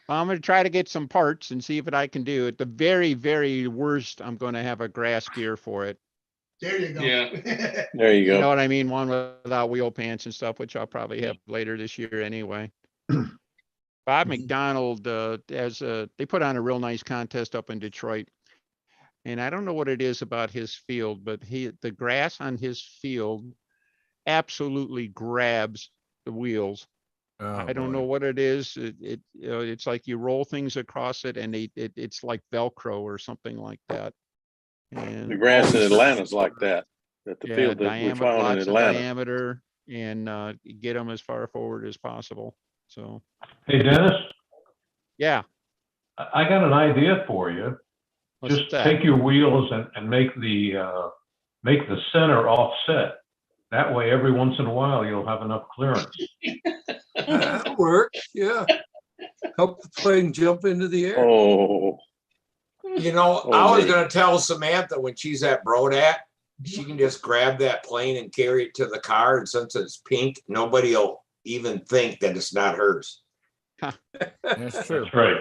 Well, I'm going to try to get some parts and see if I can do it. The very, very worst, I'm going to have a grass gear for it. There you go. Yeah. There you You know go. what I mean? One without wheel pants and stuff, which I'll probably have later this year anyway. Bob McDonald, they put on a real nice contest up in Detroit. And I don't know what it is about his field, but the grass on his field absolutely grabs the wheels. Oh, I don't know what it is. It's like you roll things across it and it's like Velcro or something like that. And The grass in Atlanta's like that. At the yeah, field that we found in lots of Atlanta. diameter, and get them as far forward as possible. So Hey, Dennis, yeah, I got an idea for you. what's Just that? take your wheels and make the center offset. That way, every once in a while, you'll have enough clearance. That'll work. Yeah. Help the plane jump into the air. Oh, You know, Oh, I was man. going to tell Samantha when she's at Brodat, she can just grab that plane and carry it to the car. And since it's pink, nobody will even think that it's not hers. That's true. That's right.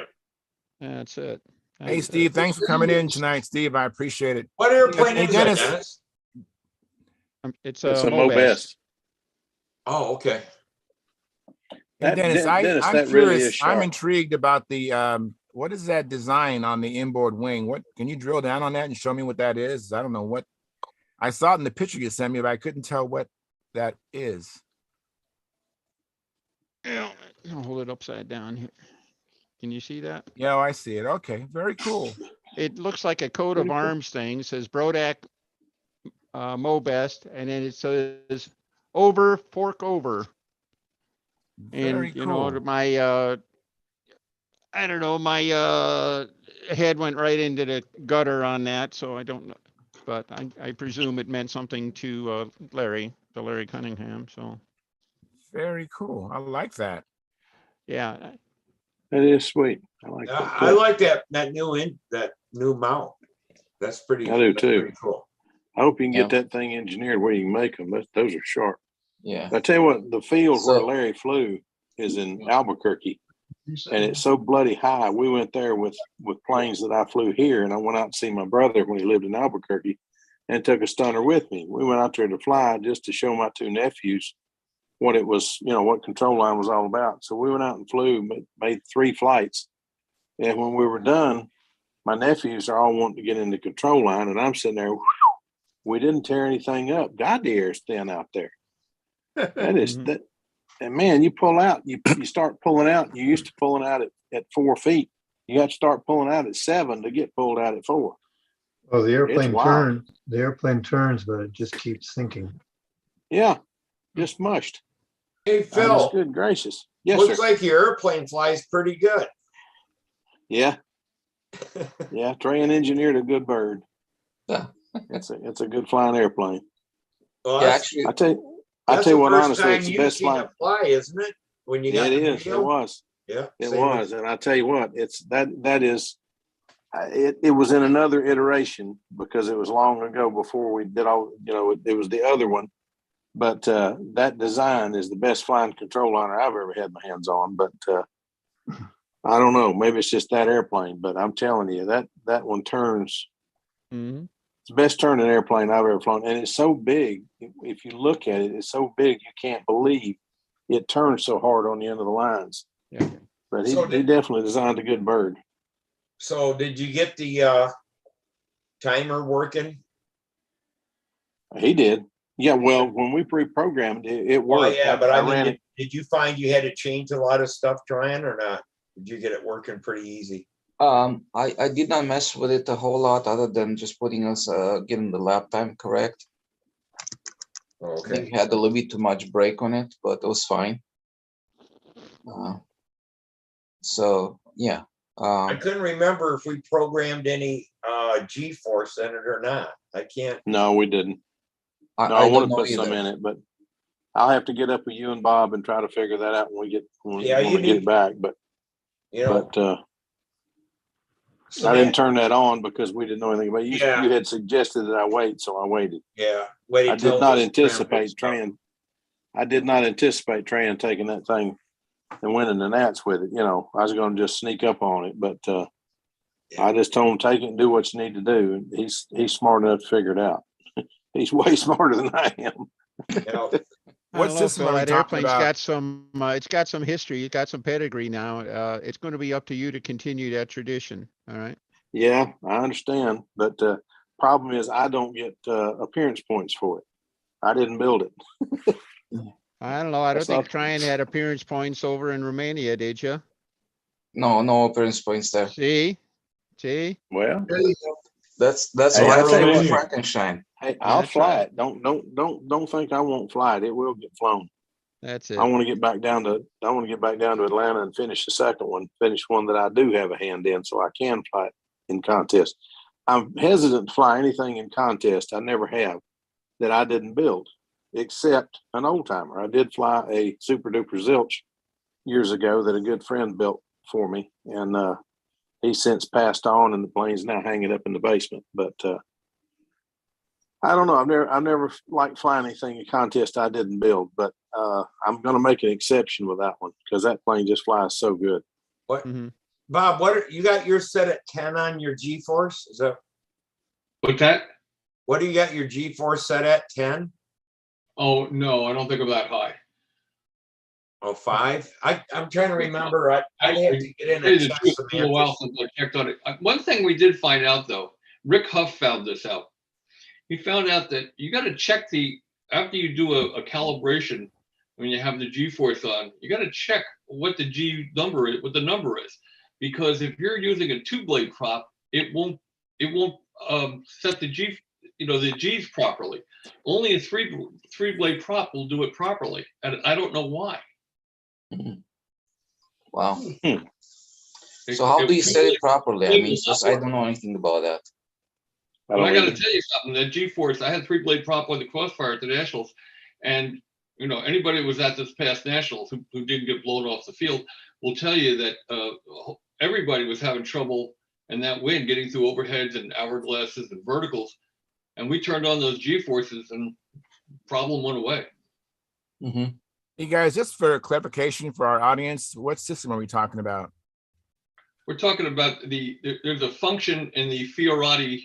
That's it. Hey, That's Steve, it. thanks for coming in tonight, Steve. I appreciate it. What airplane Hey, is that, Dennis. Dennis? It's it's a a Mobest. Mobest. Oh, okay. Hey, Dennis, Dennis, I'm that curious. really is I'm sharp. intrigued about the what is that design on the inboard wing? What can you drill down on that and show me what that is? I don't know what I saw it in the picture you sent me, but I couldn't tell what that is. Yeah, I'll hold it upside down here. Can you see that? Yeah, I see it. Okay, very cool. It looks like a coat of Pretty cool. arms thing. It says Brodak Mobest, and then it says over, fork over. Very And you know, cool. my I don't know, my head went right into the gutter on that, so I don't know. But I presume it meant something to Larry Cunningham. So Very cool. I like that. yeah, That is sweet. I like that. I too. like that new mount. That's pretty. I do that's too. pretty cool. I hope you can get Yeah. that thing engineered where you can make them. Those are sharp. Yeah. I tell you what, the field where So- Larry flew is in Albuquerque, and it's so bloody high. We went there with planes that I flew here, and I went out to see my brother when he lived in Albuquerque, and took a stunner with me. We went out there to fly just to show my two nephews what it was, what control line was all about. So we went out and flew, made 3 flights, and when we were done, my nephews are all wanting to get in the control line, and I'm sitting there. We didn't tear anything up. God, the air is thin out there. That is Mhm. that. And man, you pull out, you start pulling out. You used to pulling out at 4 feet. You got to start pulling out at 7 to get pulled out at 4. Well, the airplane wild. turns, but it just keeps sinking. Yeah, just mushed. Hey, Phil, Good gracious. Yes, looks sir. like your airplane flies pretty good. Yeah. Yeah, Trey engineered a good bird. Yeah. It's a good flying airplane. Well, Yeah, that's, actually, I tell you that's what, the first honestly, time it's the you've best seen flying. it fly, isn't it? When you got It the is. video? It was. Yeah, It same was. And I tell you what, it's that is. It was in another iteration because it was long ago before we did all. It was the other one, but that design is the best flying control liner I've ever had my hands on. But I don't know. Maybe it's just that airplane, but I'm telling you that one turns. Mhm. It's the best turning airplane I've ever flown, and it's so big. If you look at it, it's so big you can't believe it turns so hard on the end of the lines. Yeah. But So he definitely designed a good bird. So did you get the timer working? He did. Yeah, well, when we pre-programmed it, it Well, worked. yeah, but I mean, ran it. did you find you had to change a lot of stuff trying or not? Did you get it working pretty easy? I did not mess with it a whole lot other than just putting us getting the lap time correct. I think Okay. we had a little bit too much brake on it, but it was fine. So yeah. I couldn't remember if we programmed any G-force in it or not. I can't. No, we didn't. No, I don't want to know put some either. in it, but I'll have to get up with you and Bob and try to figure that out when we get Yeah, when you we get need- it back. But You know, I didn't turn that on because we didn't know anything about it. Yeah. You had suggested that I wait, so I waited. yeah. Wait I until did not this anticipate tram Tran taking that thing and winning the Nats with it. You know, I was going to just sneak up on it, but I just told him take it and do what you need to do. And he's smart enough to figure it out. He's way smarter than I am. You know, I What don't know, system Phil, are we that talking airplane's about? got some, it's got some history, it's got some pedigree now. It's going to be up to you to continue that tradition. All right. Yeah, I understand, but problem is I don't get appearance points for it. I didn't build it. I don't know. I don't That's think not- Tryon had appearance points over in Romania, did you? No appearance points there. See? Well, There you go. That's Hey, why I I'll think tell it was you. Frankenstein. hey, I'll That's fly right. it. Don't think I won't fly it. It will get flown. That's it. I want to get back down to Atlanta and finish the second one, finish one that I do have a hand in, so I can fly it in contest. I'm hesitant to fly anything in contest. I never have that I didn't build, except an old timer. I did fly a Super Duper Zilch years ago that a good friend built for me, and he's since passed on, and the plane's now hanging up in the basement. But I don't know. I've never liked flying anything in contest I didn't build, but I'm going to make an exception with that one because that plane just flies so good. what, Mhm. Bob? You got yours set at 10 on your G-force? Is that What's that? what do you got your G-force set at? 10? Oh, no, I don't think of that high. Oh, 5? I'm trying to remember. I'd have to get in Tell and you the check truth, it's been a while semantics. since I checked on it. One thing we did find out though, Rick Huff found this out. He found out that you got to check after you do a calibration, when you have the G-force on, you got to check what the number is, because if you're using a 2-blade prop, it won't set the the G's properly. Only a 3-blade prop will do it properly, and I don't know why. Wow. So how do you set it properly? I mean, just I don't know anything about that. But I got to tell you something. That G-force, I had 3-blade prop on the Crossfire at the Nationals, and anybody who was at this past Nationals who didn't get blown off the field will tell you that everybody was having trouble in that wind getting through overheads and hourglasses and verticals, and we turned on those G-forces and problem went away. Mm-hmm. Hey guys, just for clarification for our audience, what system are we talking about? We're talking about there's a function in the Fiorati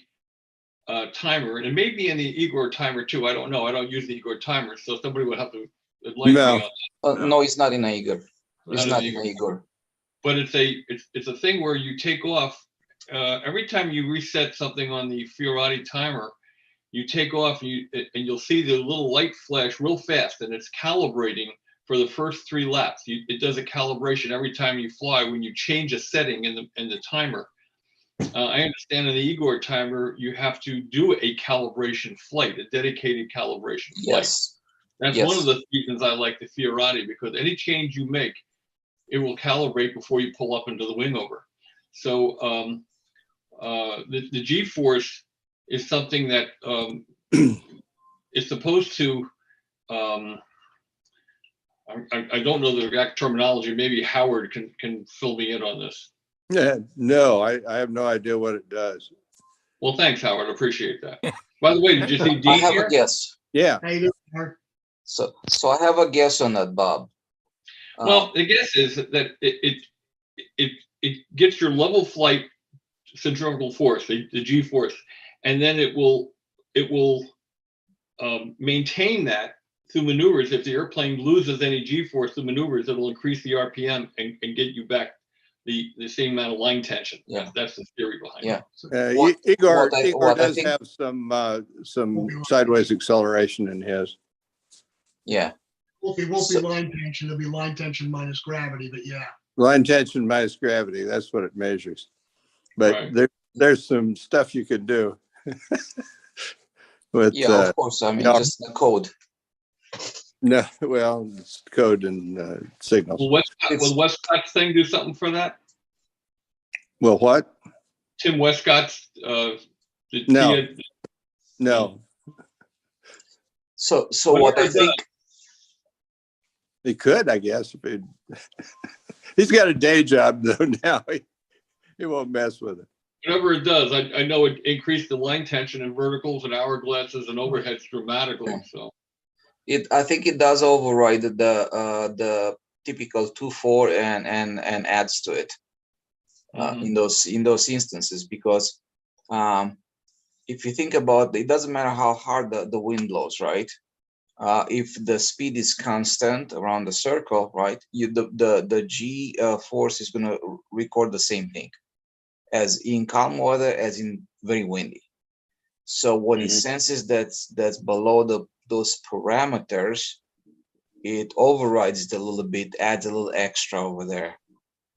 timer, and it may be in the Igor timer too. I don't know. I don't use the Igor timer, so somebody would have to enlighten me on that. No, it's not in Igor. It's Not not in in Igor. But it's a thing where you take off every time you reset something on the Fiorati timer. You take off and you'll see the little light flash real fast, and it's calibrating for the first 3 laps. It does a calibration every time you fly when you change a setting in the timer. I understand in the Igor timer you have to do a calibration flight, a dedicated calibration flight. Yes. That's Yes. one of the reasons I like the Fiorati, because any change you make, it will calibrate before you pull up into the wing over. So the G-force is something that is supposed to, I don't know the exact terminology. Maybe Howard can fill me in on this. Yeah, no, I have no idea what it does. Well, thanks, Howard. I appreciate that. By the way, did you see I Dean have here? a guess. Yeah. How you doing, Mark? So I have a guess on that, Bob. Well, the guess is that it gets your level flight centrifugal force, the G-force, and then it will maintain that through maneuvers. If the airplane loses any G-force through maneuvers, it'll increase the RPM and get you back the same amount of line tension. Yeah. That's the theory behind Yeah. it. Igor what I does think- have some sideways acceleration in his. Yeah. It won't be line tension. It'll be line tension minus gravity, but yeah. Line tension minus gravity, that's what it measures. But there's some stuff you could do with Yeah, of course. I mean, just the code. No, well, it's code and signals. Will Westcott's thing do something for that? Well, what? Tim Westcott's No. No. So what I think he could, I guess. If he's got a day job though now. He won't mess with it. Whatever it does, I know it increased the line tension in verticals and hourglasses and overheads dramatically. So I think it does override the typical 2-4 and adds to it in those instances, because if you think about it, it doesn't matter how hard the wind blows, right? If the speed is constant around the circle, right, the G force is going to record the same thing as in calm weather as in very windy. So when it senses that's below those parameters, it overrides it a little bit, adds a little extra over there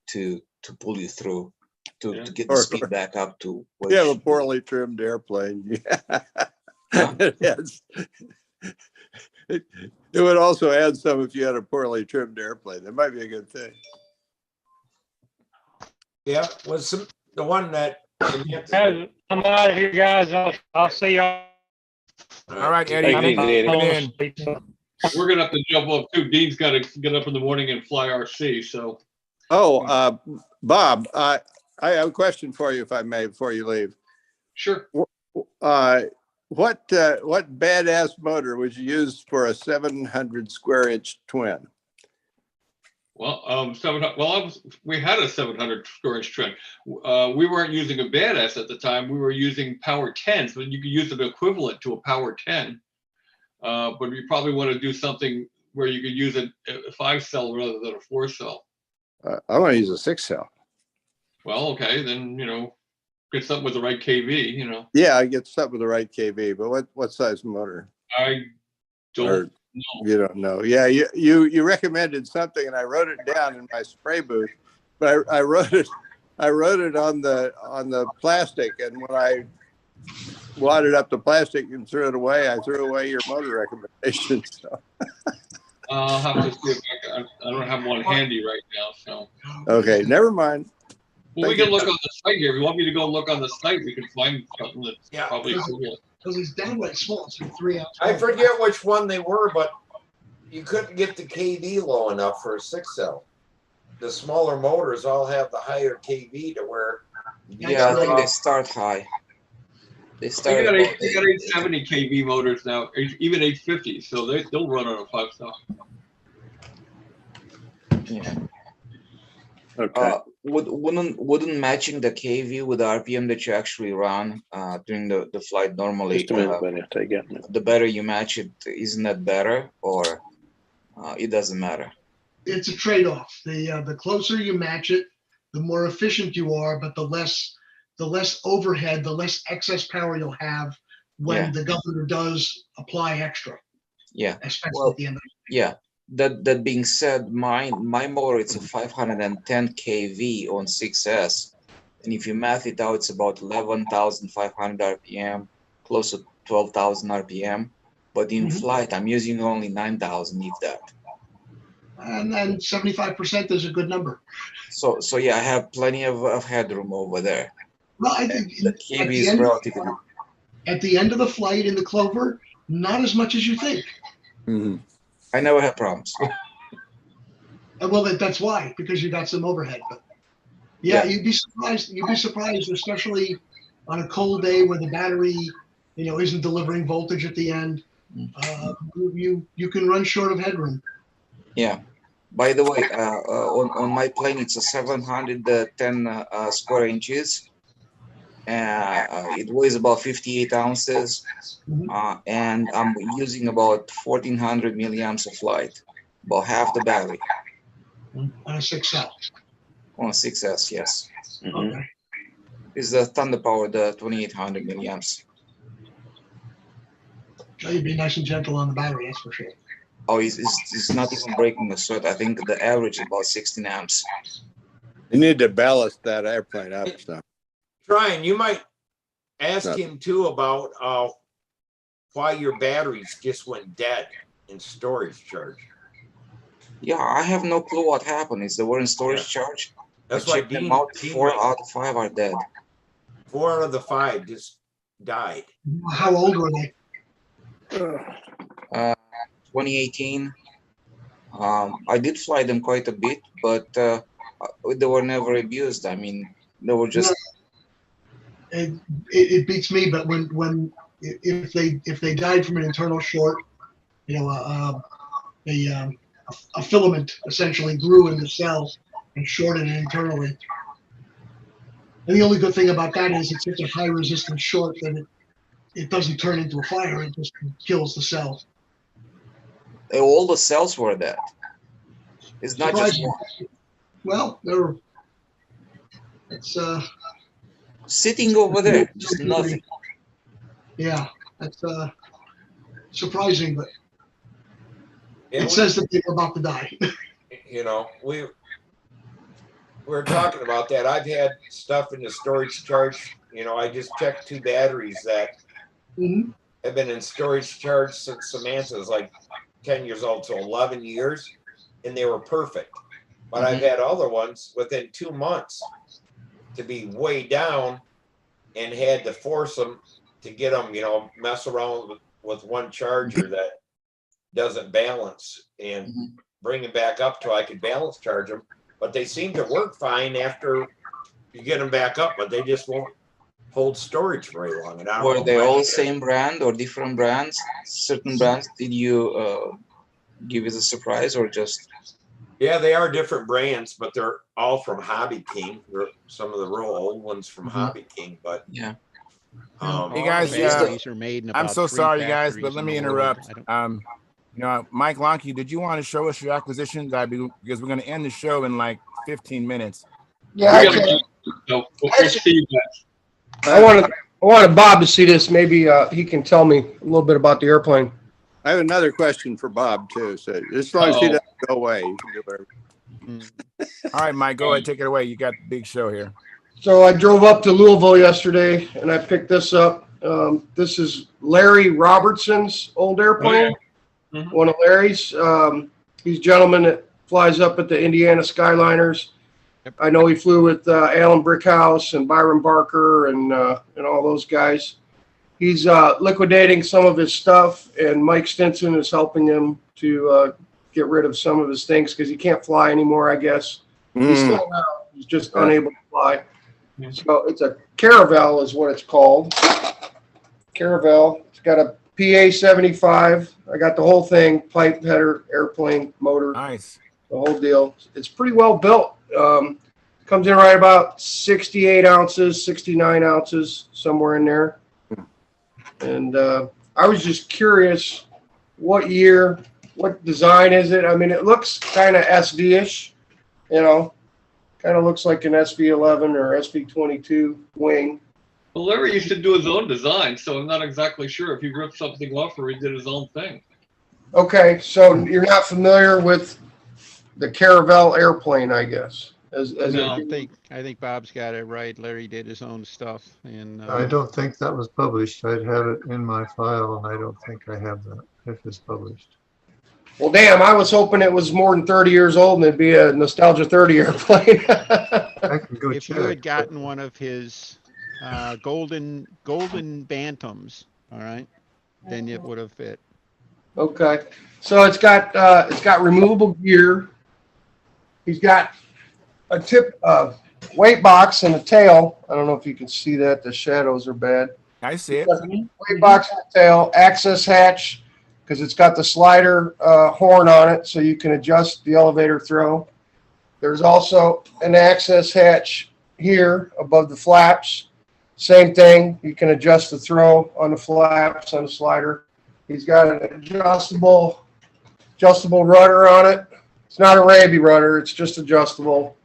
to pull you through to get the speed back up to. You have a poorly trimmed airplane. It would also add some if you had a poorly trimmed airplane. That might be a good thing. Yeah, was the one that. I'm out of here, guys. I'll see y'all. All right, Eddie. We're gonna have to jump up too. Dean's got to get up in the morning and fly RC. So. Oh, Bob, I have a question for you, if I may, before you leave. Sure. What badass motor was used for a 700 square inch twin? Well, we had a 700 square inch twin. We weren't using a badass at the time. We were using power 10s, but you could use an equivalent to a power 10. But you probably want to do something where you could use a 5-cell rather than a 4-cell. I want to use a 6-cell. Well, okay, then get something with the right KV. Yeah, I get something with the right KV, but what size motor? I don't know. You don't know. Yeah, you recommended something, and I wrote it down in my spray booth, but I wrote it on the plastic, and when I wadded up the plastic and threw it away, I threw away your motor recommendation. So. I'll have to see if I don't have one handy right now. So. Okay, never mind. Well, we can look on the site here. If you want me to go look on the site, we can find something that's probably cool. Because it's downright small. It's like 3 ounce. I forget which one they were, but you couldn't get the KV low enough for a 6-cell. The smaller motors all have the higher KV to where. Yeah, I think they start high. They start. You got 870 kV motors now, even 850, so they'll run on a 5-cell. Yeah. Okay. Wouldn't matching the KV with the RPM that you actually run during the flight normally, Just a minute, buddy. I'll take it. the better you match it, isn't that better, or it doesn't matter? It's a trade-off. The closer you match it, the more efficient you are, but the less overhead, the less excess power you'll have when the governor does apply extra. Yeah. Especially at the end of the Yeah. That being said, my motor, it's a 510 kV on 6S, and if you math it out, it's about 11,500 RPM, close to 12,000 RPM. But in flight, I'm using only 9,000, if that. And then 75% is a good number. So yeah, I have plenty of headroom over there. Well, I think the KV is relatively. At the end of the flight in the Clover, not as much as you think. Mm-hmm. I never had problems. Well, that's why, because you got some overhead. But yeah, you'd be surprised. You'd be surprised, especially on a cold day where the battery, isn't delivering voltage at the end. You can run short of headroom. Yeah. By the way, on my plane, it's a 710 square inches. It weighs about 58 ounces, and I'm using about 1,400 milliamps of light, about half the battery. On a 6-cell. Oh, 6S, yes. Okay. Is the Thunder Power, the 2800 milliamps. So you'd be nice and gentle on the battery, that's for sure. Oh, it's not even breaking a sweat. I think the average is about 16 amps. You need to ballast that airplane up stuff. Brian, you might ask Nothing. him too about why your batteries just went dead in storage charge. Yeah, I have no clue what happened. Is they were in storage charge? That's I why checked them Dean out. 4 out of 5 are dead. 4 out of the 5 just died. How old were they? 2018. I did fly them quite a bit, but they were never abused. I mean, they were just. It beats me, but if they died from an internal short, you know, a filament essentially grew in the cell and shorted it internally. And the only good thing about that is it's such a high resistance short that it doesn't turn into a fire; it just kills the cell. All the cells were dead. It's not just Surprising. one. Well, it's Sitting over there, just nothing. Yeah, that's surprising, but Yeah, it says that they're about to die. You know, we're talking about that. I've had stuff in the storage charge. You know, I just checked 2 batteries that have been in storage charge since Samantha's like 10 years old, so 11 years, and they were perfect. But I've had other ones within 2 months to be way down and had to force them to get them, you know, mess around with one charger that doesn't balance and bring them back up till I could balance charge them. But they seem to work fine after you get them back up, but they just won't hold storage very long. And I don't Were know they why. all same brand or different brands? Certain brands? Did you give it a surprise or just? Yeah, they are different brands, but they're all from Hobby King. They're some of the real old ones from Hobby King, but yeah. Hey guys, batteries are made in I'm about so 3 sorry, you guys, factories but let in me the world. interrupt. You know, Mike Lonke, did you want to show us your acquisitions? Because we're going to end the show in like 15 minutes. Yeah, I can. We'll see you guys. I wanted Bob to see this. Maybe he can tell me a little bit about the airplane. I have another question for Bob too. So as long as he doesn't go away, you can do whatever. All right, Mike, go ahead, take it away. You got the big show here. So I drove up to Louisville yesterday and I picked this up. This is Larry Robertson's old airplane. One of Larry's. He's a gentleman that flies up at the Indiana Skyliners. I know he flew with Alan Brickhouse and Byron Barker and all those guys. He's liquidating some of his stuff, and Mike Stinson is helping him to get rid of some of his things because he can't fly anymore, I guess. He's still out. He's just unable to fly. So it's a Caravel is what it's called. Caravel. It's got a PA 75. I got the whole thing, pipe, header, airplane, motor. Nice. The whole deal. It's pretty well built. Comes in right about 68 ounces, 69 ounces, somewhere in there. And I was just curious, what year, what design is it? I mean, it looks kind of SV-ish, you know, kind of looks like an SV-11 or SV-22 wing. Well, Larry used to do his own design, so I'm not exactly sure if he ripped something off or he did his own thing. Okay, so you're not familiar with the Caravel airplane, I guess. No, I think Bob's got it right. Larry did his own stuff, and I don't think that was published. I'd have it in my file, and I don't think I have that if it's published. Well, damn, I was hoping it was more than 30 years old and it'd be a Nostalgia 30 airplane. I can go if check. you had gotten one of his golden Bantams, all right, then it would have fit. Okay, so it's got removable gear. He's got a weight box and a tail. I don't know if you can see that. The shadows are bad. I see it. Weight box and a tail, access hatch, because it's got the slider horn on it, so you can adjust the elevator throw. There's also an access hatch here above the flaps. Same thing. You can adjust the throw on the flaps on the slider. He's got an adjustable rudder on it. It's not a Raby rudder. It's just adjustable.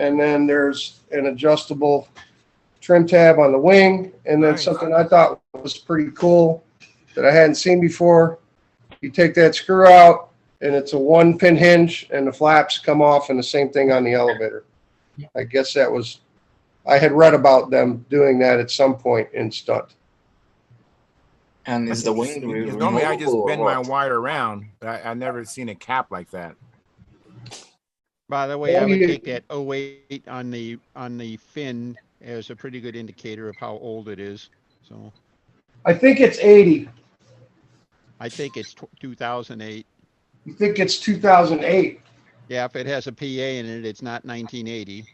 and then there's an adjustable trim tab on the wing, and then Nice. something I thought was pretty cool that I hadn't seen before. You take that screw out, and it's a 1-pin hinge, and the flaps come off, and the same thing on the elevator. I guess that was, I had read about them doing that at some point in Stunt. And is the wing Because normally I just removable or bend my what? wire around, but I've never seen a cap like that. By the way, I Well, would you- take that 08 on the fin as a pretty good indicator of how old it is. So I think it's 80. I think it's 2008. You think it's 2008? Yeah, if it has a PA in it, it's not 1980.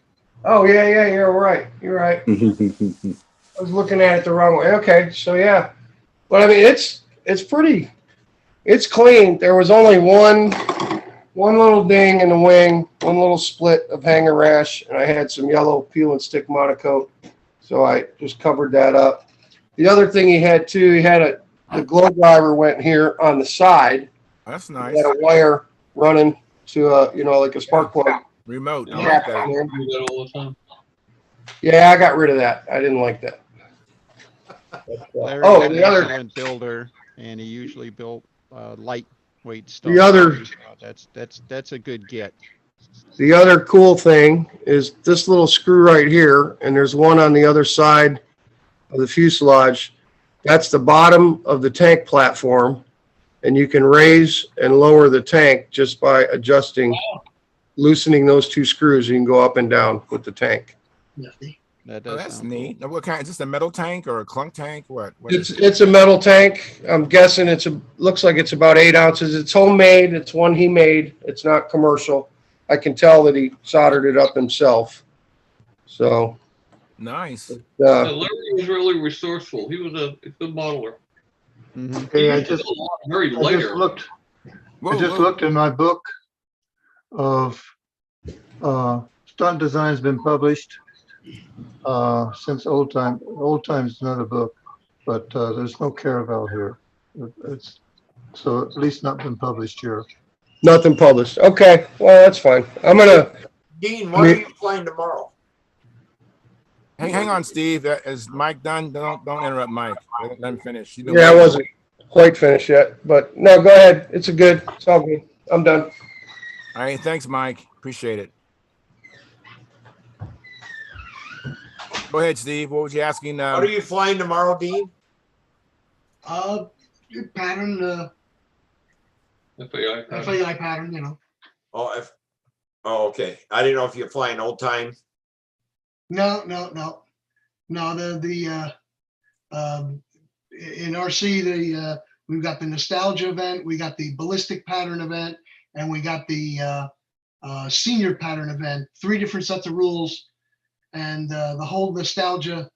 Oh, yeah, you're right. You're right. I was looking at it the wrong way. Okay, so yeah. But I mean, it's pretty, it's clean. There was only one little ding in the wing, one little split of hanger rash, and I had some yellow peel and stick monocoat. So I just covered that up. The other thing he had too, the glow driver went here on the side. That's He nice. had a wire running to like a spark plug. Remote. I Yeah. like that. I do that all the time. Yeah, I got rid of that. I didn't like that. Larry's Oh, an the other, excellent builder, and he usually built lightweight stuff. The other- That's a good get. the other cool thing is this little screw right here, and there's one on the other side of the fuselage. That's the bottom of the tank platform, and you can raise and lower the tank just by adjusting, loosening those two screws. You can go up and down with the tank. Nifty. That Oh, does that's sound neat. Now, what kind? Is this a metal tank or a clunk tank? What? It's a metal tank. I'm guessing looks like it's about 8 ounces. It's homemade. It's one he made. It's not commercial. I can tell that he soldered it up himself. So, Nice. Yeah, Larry was really resourceful. He was a good modeler. Mhm. Okay, I He did just, a lot very I just later. looked, Whoa, I just whoa. looked in my book of, stunt design's been published, since old time. Old time's another book, but, there's no Caravel here. It's, so at least not been published here. nothing published. Okay, well, that's fine. I'm gonna, Dean, what are you flying tomorrow? Hang on, Steve. Is Mike done? Don't interrupt Mike. Let him finish. He's been yeah, I waiting. wasn't quite finished yet, but no, go ahead. It's all good. I'm done. All right. Thanks, Mike. Appreciate it. Go ahead, Steve. What was you asking? What are you flying tomorrow, Dean? Pattern, FAI. FAI pattern, you know. Oh, okay. I didn't know if you're flying old time. No, in RC, we've got the nostalgia event, we got the ballistic pattern event, and we got the senior pattern event, 3 different sets of rules. And the whole nostalgia,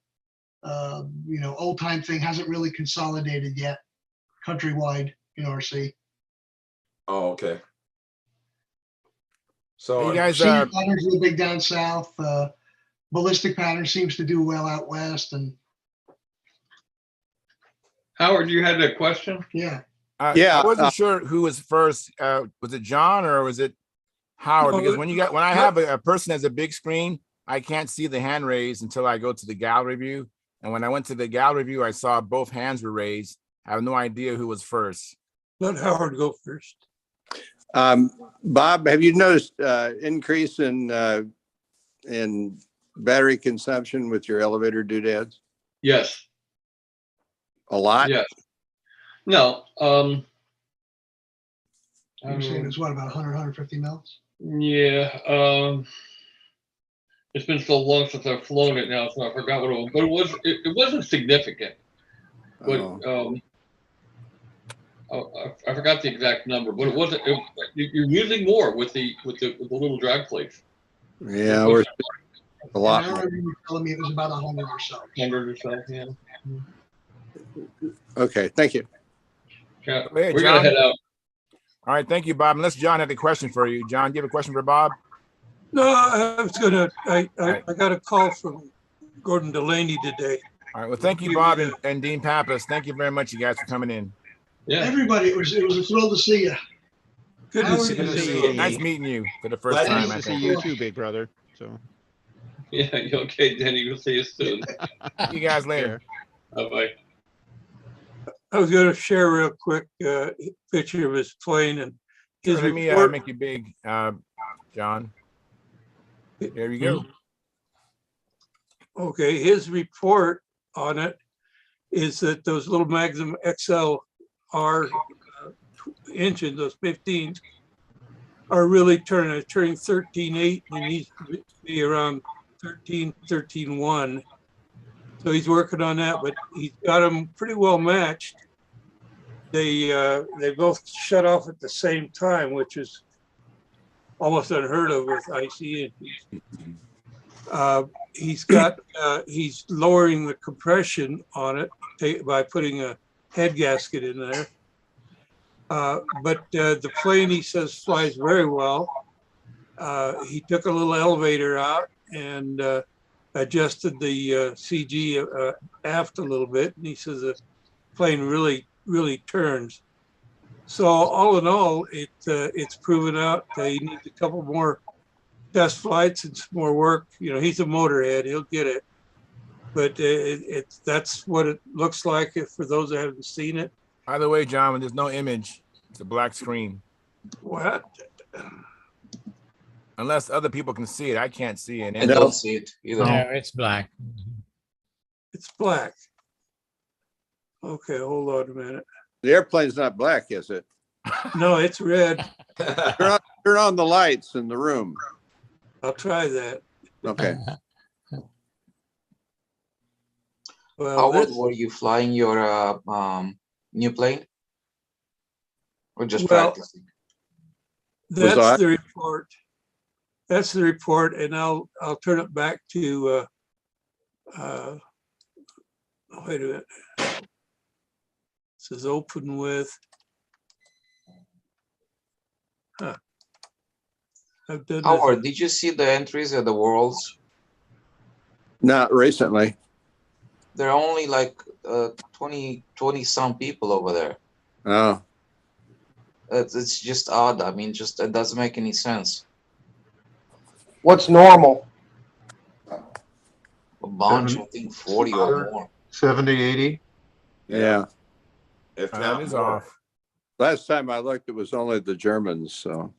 old time thing hasn't really consolidated yet countrywide in RC. Oh, okay. Hey, So you guys, Senior pattern's really big down south. Ballistic pattern seems to do well out west, and Howard, you had a question? yeah. Yeah, I wasn't sure who was first. Was it John or was it Howard? No, Because when I have a person as a big screen, I can't see the hand raised until I go to the gallery view. And when I went to the gallery view, I saw both hands were raised. I have no idea who was first. let Howard go first. Bob, have you noticed increase in battery consumption with your elevator doodads? Yes. A lot? Yes. No. You're saying it's what, about 100, 150 mils? Yeah. It's been so long since I've flown it now, so I forgot what it was. But it wasn't significant. But I forgot the exact number. But it wasn't. You're using more with the little drag plates. Yeah, we're a lot I more. remember you telling me it was about 100 or so. 100 or so. Yeah. Okay, thank you. Yeah. Hey, We're gonna John. head out. All right, thank you, Bob. Unless John had a question for you. John, do you have a question for Bob? No, I got a call from Gordon Delaney today. All right. Well, thank you, Bob and Dean Pappas. Thank you very much, you guys, for coming in. Yeah. Everybody, it was a thrill to see you. Good to Howard, see Good to you. see you. Nice meeting you for the first Glad time. Nice I to see think. you too, big brother. So Yeah, okay, Danny. We'll see you soon. See you guys later. Bye-bye. I was going to share real quick picture of his plane and his Sure, let me report. make you big, John. There you go. Okay, his report on it is that those little Magnum XLR engines, those 15s, are really turning 13.8 and needs to be around 13.1. So he's working on that, but he's got them pretty well matched. They both shut off at the same time, which is almost unheard of with IC engines. He's lowering the compression on it by putting a head gasket in there. But the plane, he says, flies very well. He took a little elevator out and adjusted the CG aft a little bit, and he says the plane really turns. So all in all, it's proven out that he needs a couple more test flights and some more work. You know, he's a motorhead; he'll get it. But that's what it looks like for those that haven't seen it. By the way, John, when there's no image, it's a black screen. What? Unless other people can see it, I can't see it. I don't see it either. No, it's black. It's black. Okay, hold on a minute. The airplane's not black, is it? No, it's red. Turn on the lights in the room. I'll try that. Okay. Well, Howard, were you flying your new plane? Or just practicing? That's the report. That's the report, and I'll turn it back to wait a minute. It says open with. I've done Howard, did you see the entries at the Worlds? Not recently. There are only like 20 some people over there. Oh. It's just odd. I mean, just it doesn't make any sense. What's normal? A bunch, I think 40 or more. 70, 80. Yeah. If That not is more. off. Last time I looked, it was only the Germans. So.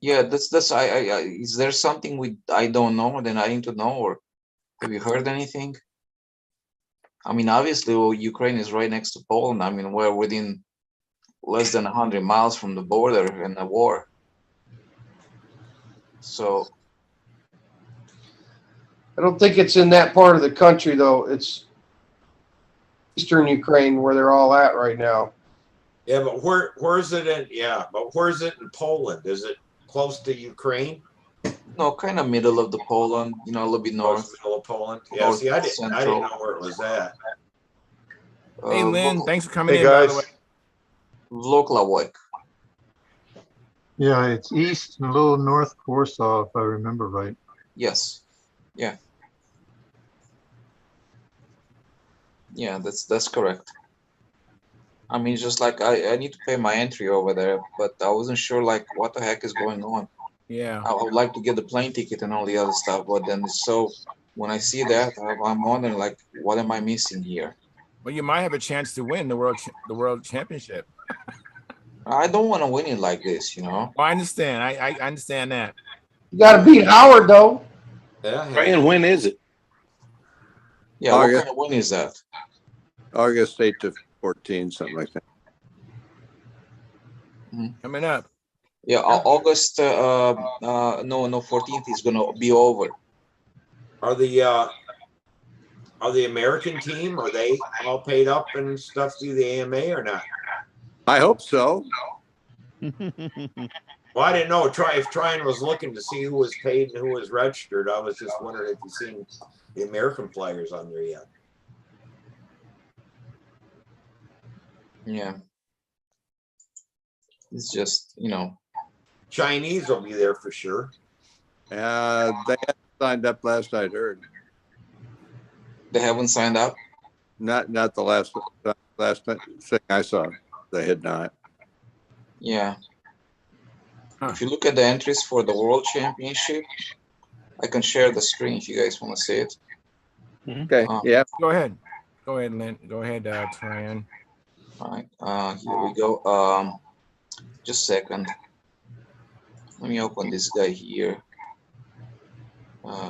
Yeah, that's is there something I don't know then I need to know, or have you heard anything? I mean, obviously, Ukraine is right next to Poland. I mean, we're within less than 100 miles from the border in a war. So I don't think it's in that part of the country, though. It's eastern Ukraine where they're all at right now. Yeah, but where's it in? Yeah, but where's it in Poland? Is it close to Ukraine? no, kind of middle of the Poland, you know, a little bit north. Middle of Poland. Yeah, North see, I didn't central. know where it was at. Hey, Lynn, thanks for coming Hey, in, by the guys. way. Vloklavok. Yeah, it's east and a little north Warsaw, if I remember right. Yes. Yeah. Yeah, that's correct. I mean, just like I need to pay my entry over there, but I wasn't sure like what the heck is going on. Yeah. I would like to get the plane ticket and all the other stuff, but then so when I see that, I'm wondering like, what am I missing here? Well, you might have a chance to win the world championship. I don't want to win it like this, you know. Well, I understand. I understand that. You got to beat Howard, though. Yeah. And when is it? Yeah, what August. kind of win is that? August 8 to 14, something like that. Coming up. Yeah, August. No, 14th is gonna be over. Are the American team, are they all paid up and stuff through the AMA or not? I hope so. Well, I didn't know. If Tryon was looking to see who was paid and who was registered, I was just wondering if you've seen the American players on there yet. Yeah. It's just, you know. Chinese will be there for sure. They hadn't signed up last I'd heard. They haven't signed up? Not the last thing I saw. They had not. Yeah. If you look at the entries for the World Championship, I can share the screen if you guys want to see it. Okay. Yeah. Go ahead. Go ahead, Lynn. Go ahead, Tryon. All right. Here we go. Just a second. Let me open this guy here.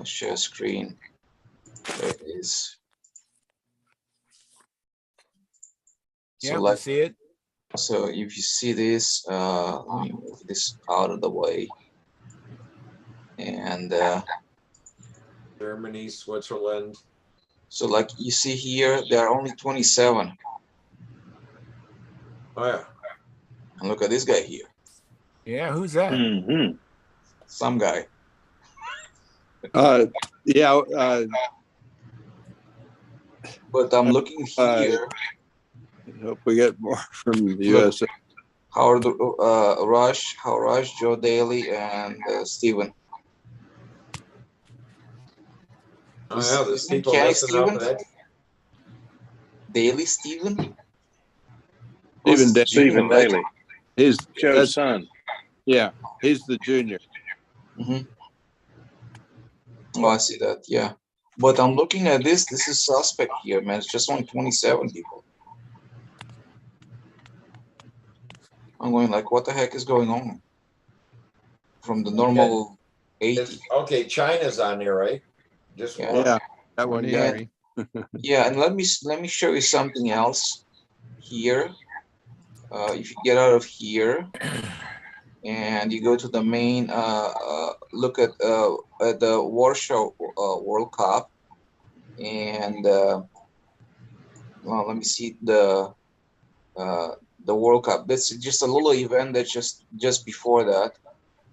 Share screen. There it is. Yeah, So I see it. So if you see this, let me move this out of the way. And Germany, Switzerland. so like you see here, there are only 27. Oh yeah. And look at this guy here. Yeah, who's that? Mm-hmm. Some guy. Yeah. But I'm looking here. Hope we get more from the Look, USA. Howard Rush, Joe Daly, and Steven. Oh yeah, there's Isn't people Kenny listening up Steven? to that. Daly Steven? Stephen right? Daly. He's Joe's son. Yeah, he's the junior. Mm-hmm. Oh, I see that. Yeah. But I'm looking at this. This is suspect here, man. It's just only 27 people. I'm going like, what the heck is going on? From the normal 80. Okay, China's on there, right? Just Yeah. one. Yeah, that one guy. Yeah, and let me show you something else here. If you get out of here and you go to the main, look at the Warsaw World Cup, and well, let me see the World Cup. This is just a little event that's just before that.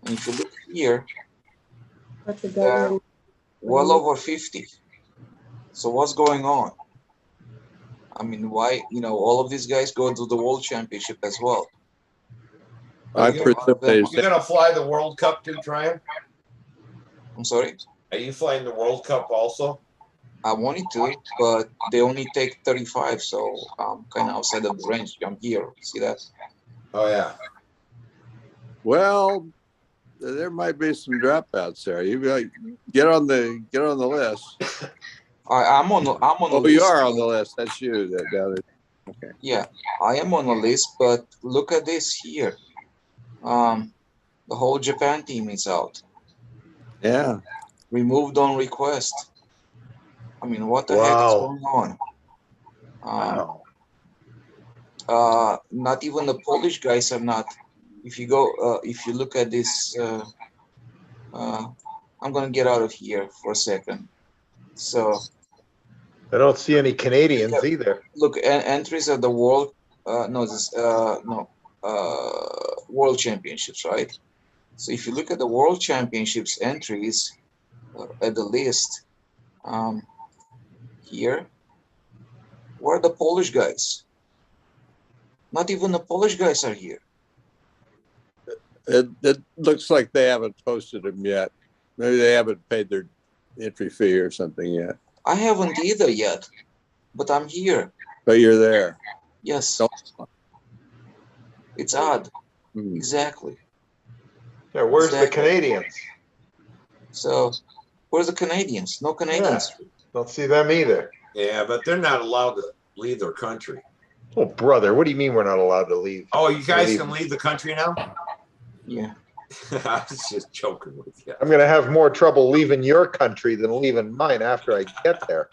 And if you look here, there are well over 50. So what's going on? I mean, why, all of these guys go to the World Championship as well? You're gonna fly the World Cup too, Tryon? I'm sorry? Are you flying the World Cup also? I wanted to, but they only take 35, so I'm kind of outside of the range. I'm here. See that? Oh yeah. Well, there might be some dropouts there. You like get on the list. I'm on the Oh, list. you are on the list. That's you. That down there. Okay. Yeah, I am on the list, but look at this here. The whole Japan team is out. Yeah. Removed on request. I mean, what the heck is going on? Not even the Polish guys are not. If you go, if you look at this, I'm gonna get out of here for a second. So I don't see any Canadians either. look, entries at the world, World Championships, right? So if you look at the World Championships entries at the list, here, where are the Polish guys? Not even the Polish guys are here. It looks like they haven't posted them yet. Maybe they haven't paid their entry fee or something yet. I haven't either yet, but I'm here. But you're there. Yes. It's odd. Exactly. Yeah, where's the Canadians? So, where's the Canadians? No Canadians. Yeah, don't see them either. Yeah, but they're not allowed to leave their country. Oh, brother, what do you mean we're not allowed to leave? Oh, you guys can leave the country now? Yeah. I was just joking with you. I'm going to have more trouble leaving your country than leaving mine after I get there.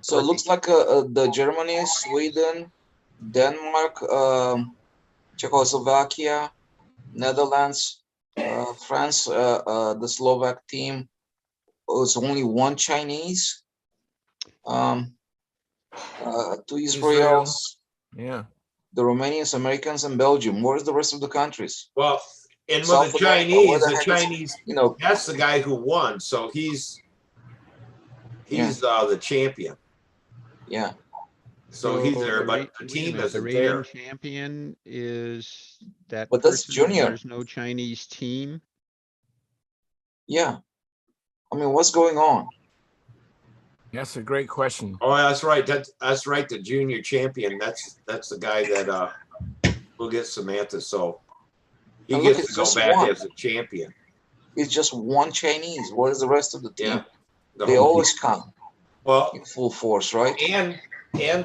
So it looks like the Germany, Sweden, Denmark, Czechoslovakia, Netherlands, France, the Slovak team. It's only one Chinese. 2 Israels. Yeah. The Romanians, Americans, and Belgium. Where's the rest of the countries? Well, and with South the America, Chinese, that's the guy who won. So he's the champion. Yeah. So he's there, but the team isn't the there. reigning champion is that. But that's person, junior. There's no Chinese team. Yeah. I mean, what's going on? That's a great question. Oh, that's right. That's right. The junior champion. That's the guy that will get Samantha. So he And look, gets to it's go just back one. as a champion. it's just one Chinese. What is the rest of the team? Yeah, the They whole always team. come Well, in full force, right? and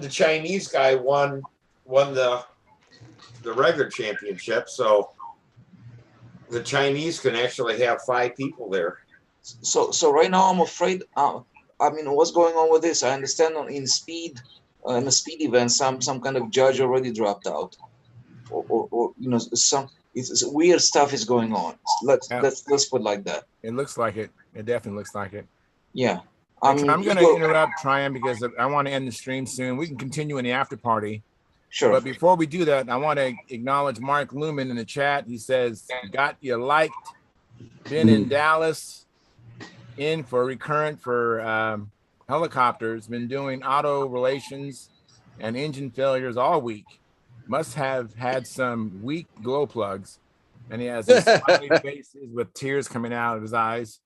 the Chinese guy won the regular championship, so the Chinese can actually have 5 people there. So right now I'm afraid. I mean, what's going on with this? I understand in speed, in the speed event, some kind of judge already dropped out, or you know, it's weird stuff is going on. Let's put it like that. It looks like it. It definitely looks like it. Yeah. I'm going to interrupt Tryon because I want to end the stream soon. We can continue in the after party. Sure. But before we do that, I want to acknowledge Mark Lumen in the chat. He says, got you liked, been in Dallas, in for recurrent for helicopters, been doing auto relations and engine failures all week. Must have had some weak glow plugs. And he has these smiley faces with tears coming out of his eyes.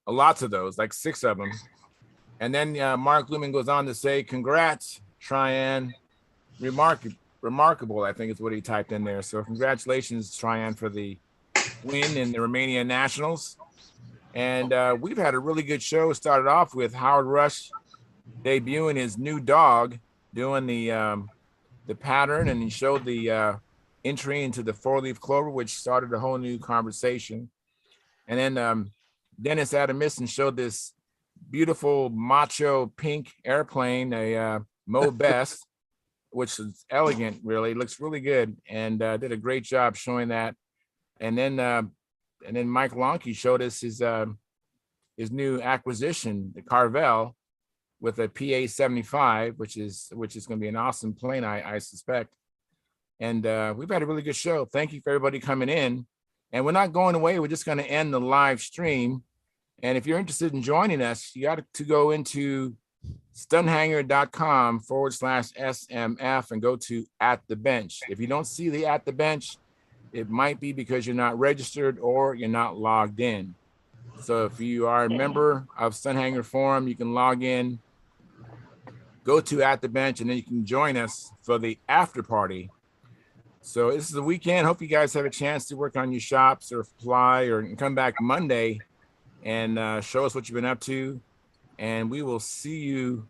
Lots of those, like 6 of them. And then Mark Lumen goes on to say, congrats, Tryon. Remarkable, I think is what he typed in there. So congratulations, Tryon, for the win in the Romanian Nationals. And we've had a really good show. Started off with Howard Rush debuting his new dog, doing the pattern, and he showed the entry into the 4-leaf clover, which started a whole new conversation. And then Dennis Adamison showed this beautiful macho pink airplane, a Mo Best, which is elegant, really looks really good, and did a great job showing that. And then Mike Lonke showed us his new acquisition, the Carvel, with a PA-75, which is going to be an awesome plane, I suspect. And we've had a really good show. Thank you for everybody coming in. And we're not going away. We're just going to end the live stream. And if you're interested in joining us, you got to go into stunthangar.com/SMF and go to At the Bench. If you don't see the At the Bench, it might be because you're not registered or you're not logged in. So if you are a member of Stunthangar Forum, you can log in, go to At the Bench, and then you can join us for the after party. So this is the weekend. Hope you guys have a chance to work on your shops or fly or come back Monday and show us what you've been up to. And we will see you